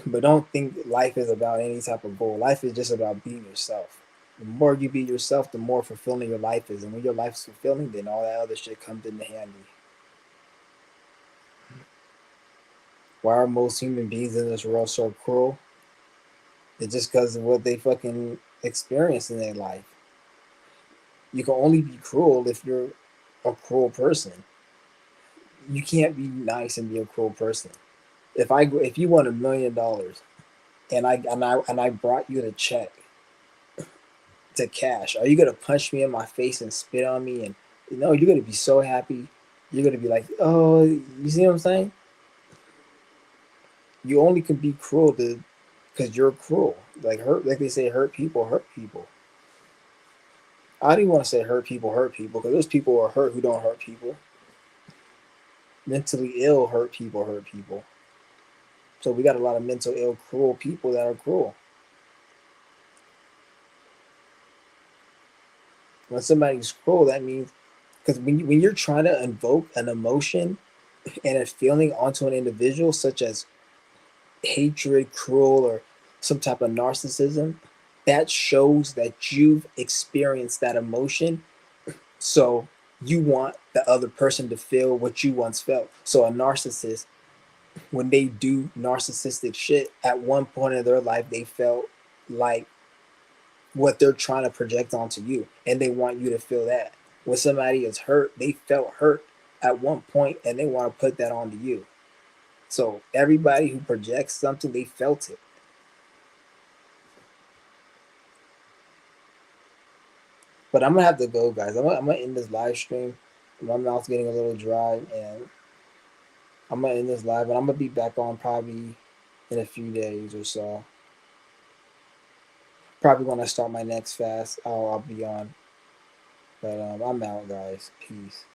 But don't think life is about any type of goal. Life is just about being yourself. The more you be yourself, the more fulfilling your life is. And when your life's fulfilling, then all that other shit comes into handy. Why are most human beings in this world so cruel? It's just because of what they fucking experience in their life. You can only be cruel if you're a cruel person. You can't be nice and be a cruel person. If you won $1 million and I brought you the check to cash, are you gonna punch me in my face and spit on me? And you're gonna be so happy. You're gonna be like, oh, you see what I'm saying? You only can be cruel because you're cruel. Like hurt, like they say, hurt people hurt people. I don't want to say hurt people, because there's people who are hurt who don't hurt people. Mentally ill hurt people. So we got a lot of mental ill, cruel people that are cruel. When somebody's cruel, that means because when you're trying to invoke an emotion and a feeling onto an individual, such as hatred, cruel, or some type of narcissism, that shows that you've experienced that emotion. So you want the other person to feel what you once felt. So a narcissist, when they do narcissistic shit, at one point in their life, they felt like what they're trying to project onto you, and they want you to feel that. When somebody is hurt, they felt hurt at one point, and they want to put that onto you. So everybody who projects something, they felt it. But I'm gonna have to go, guys. I'm gonna end this live stream. My mouth's getting a little dry, and I'm gonna end this live, and I'm gonna be back on probably in a few days or so. Probably when I start my next fast, I'll be on. But I'm out, guys. Peace.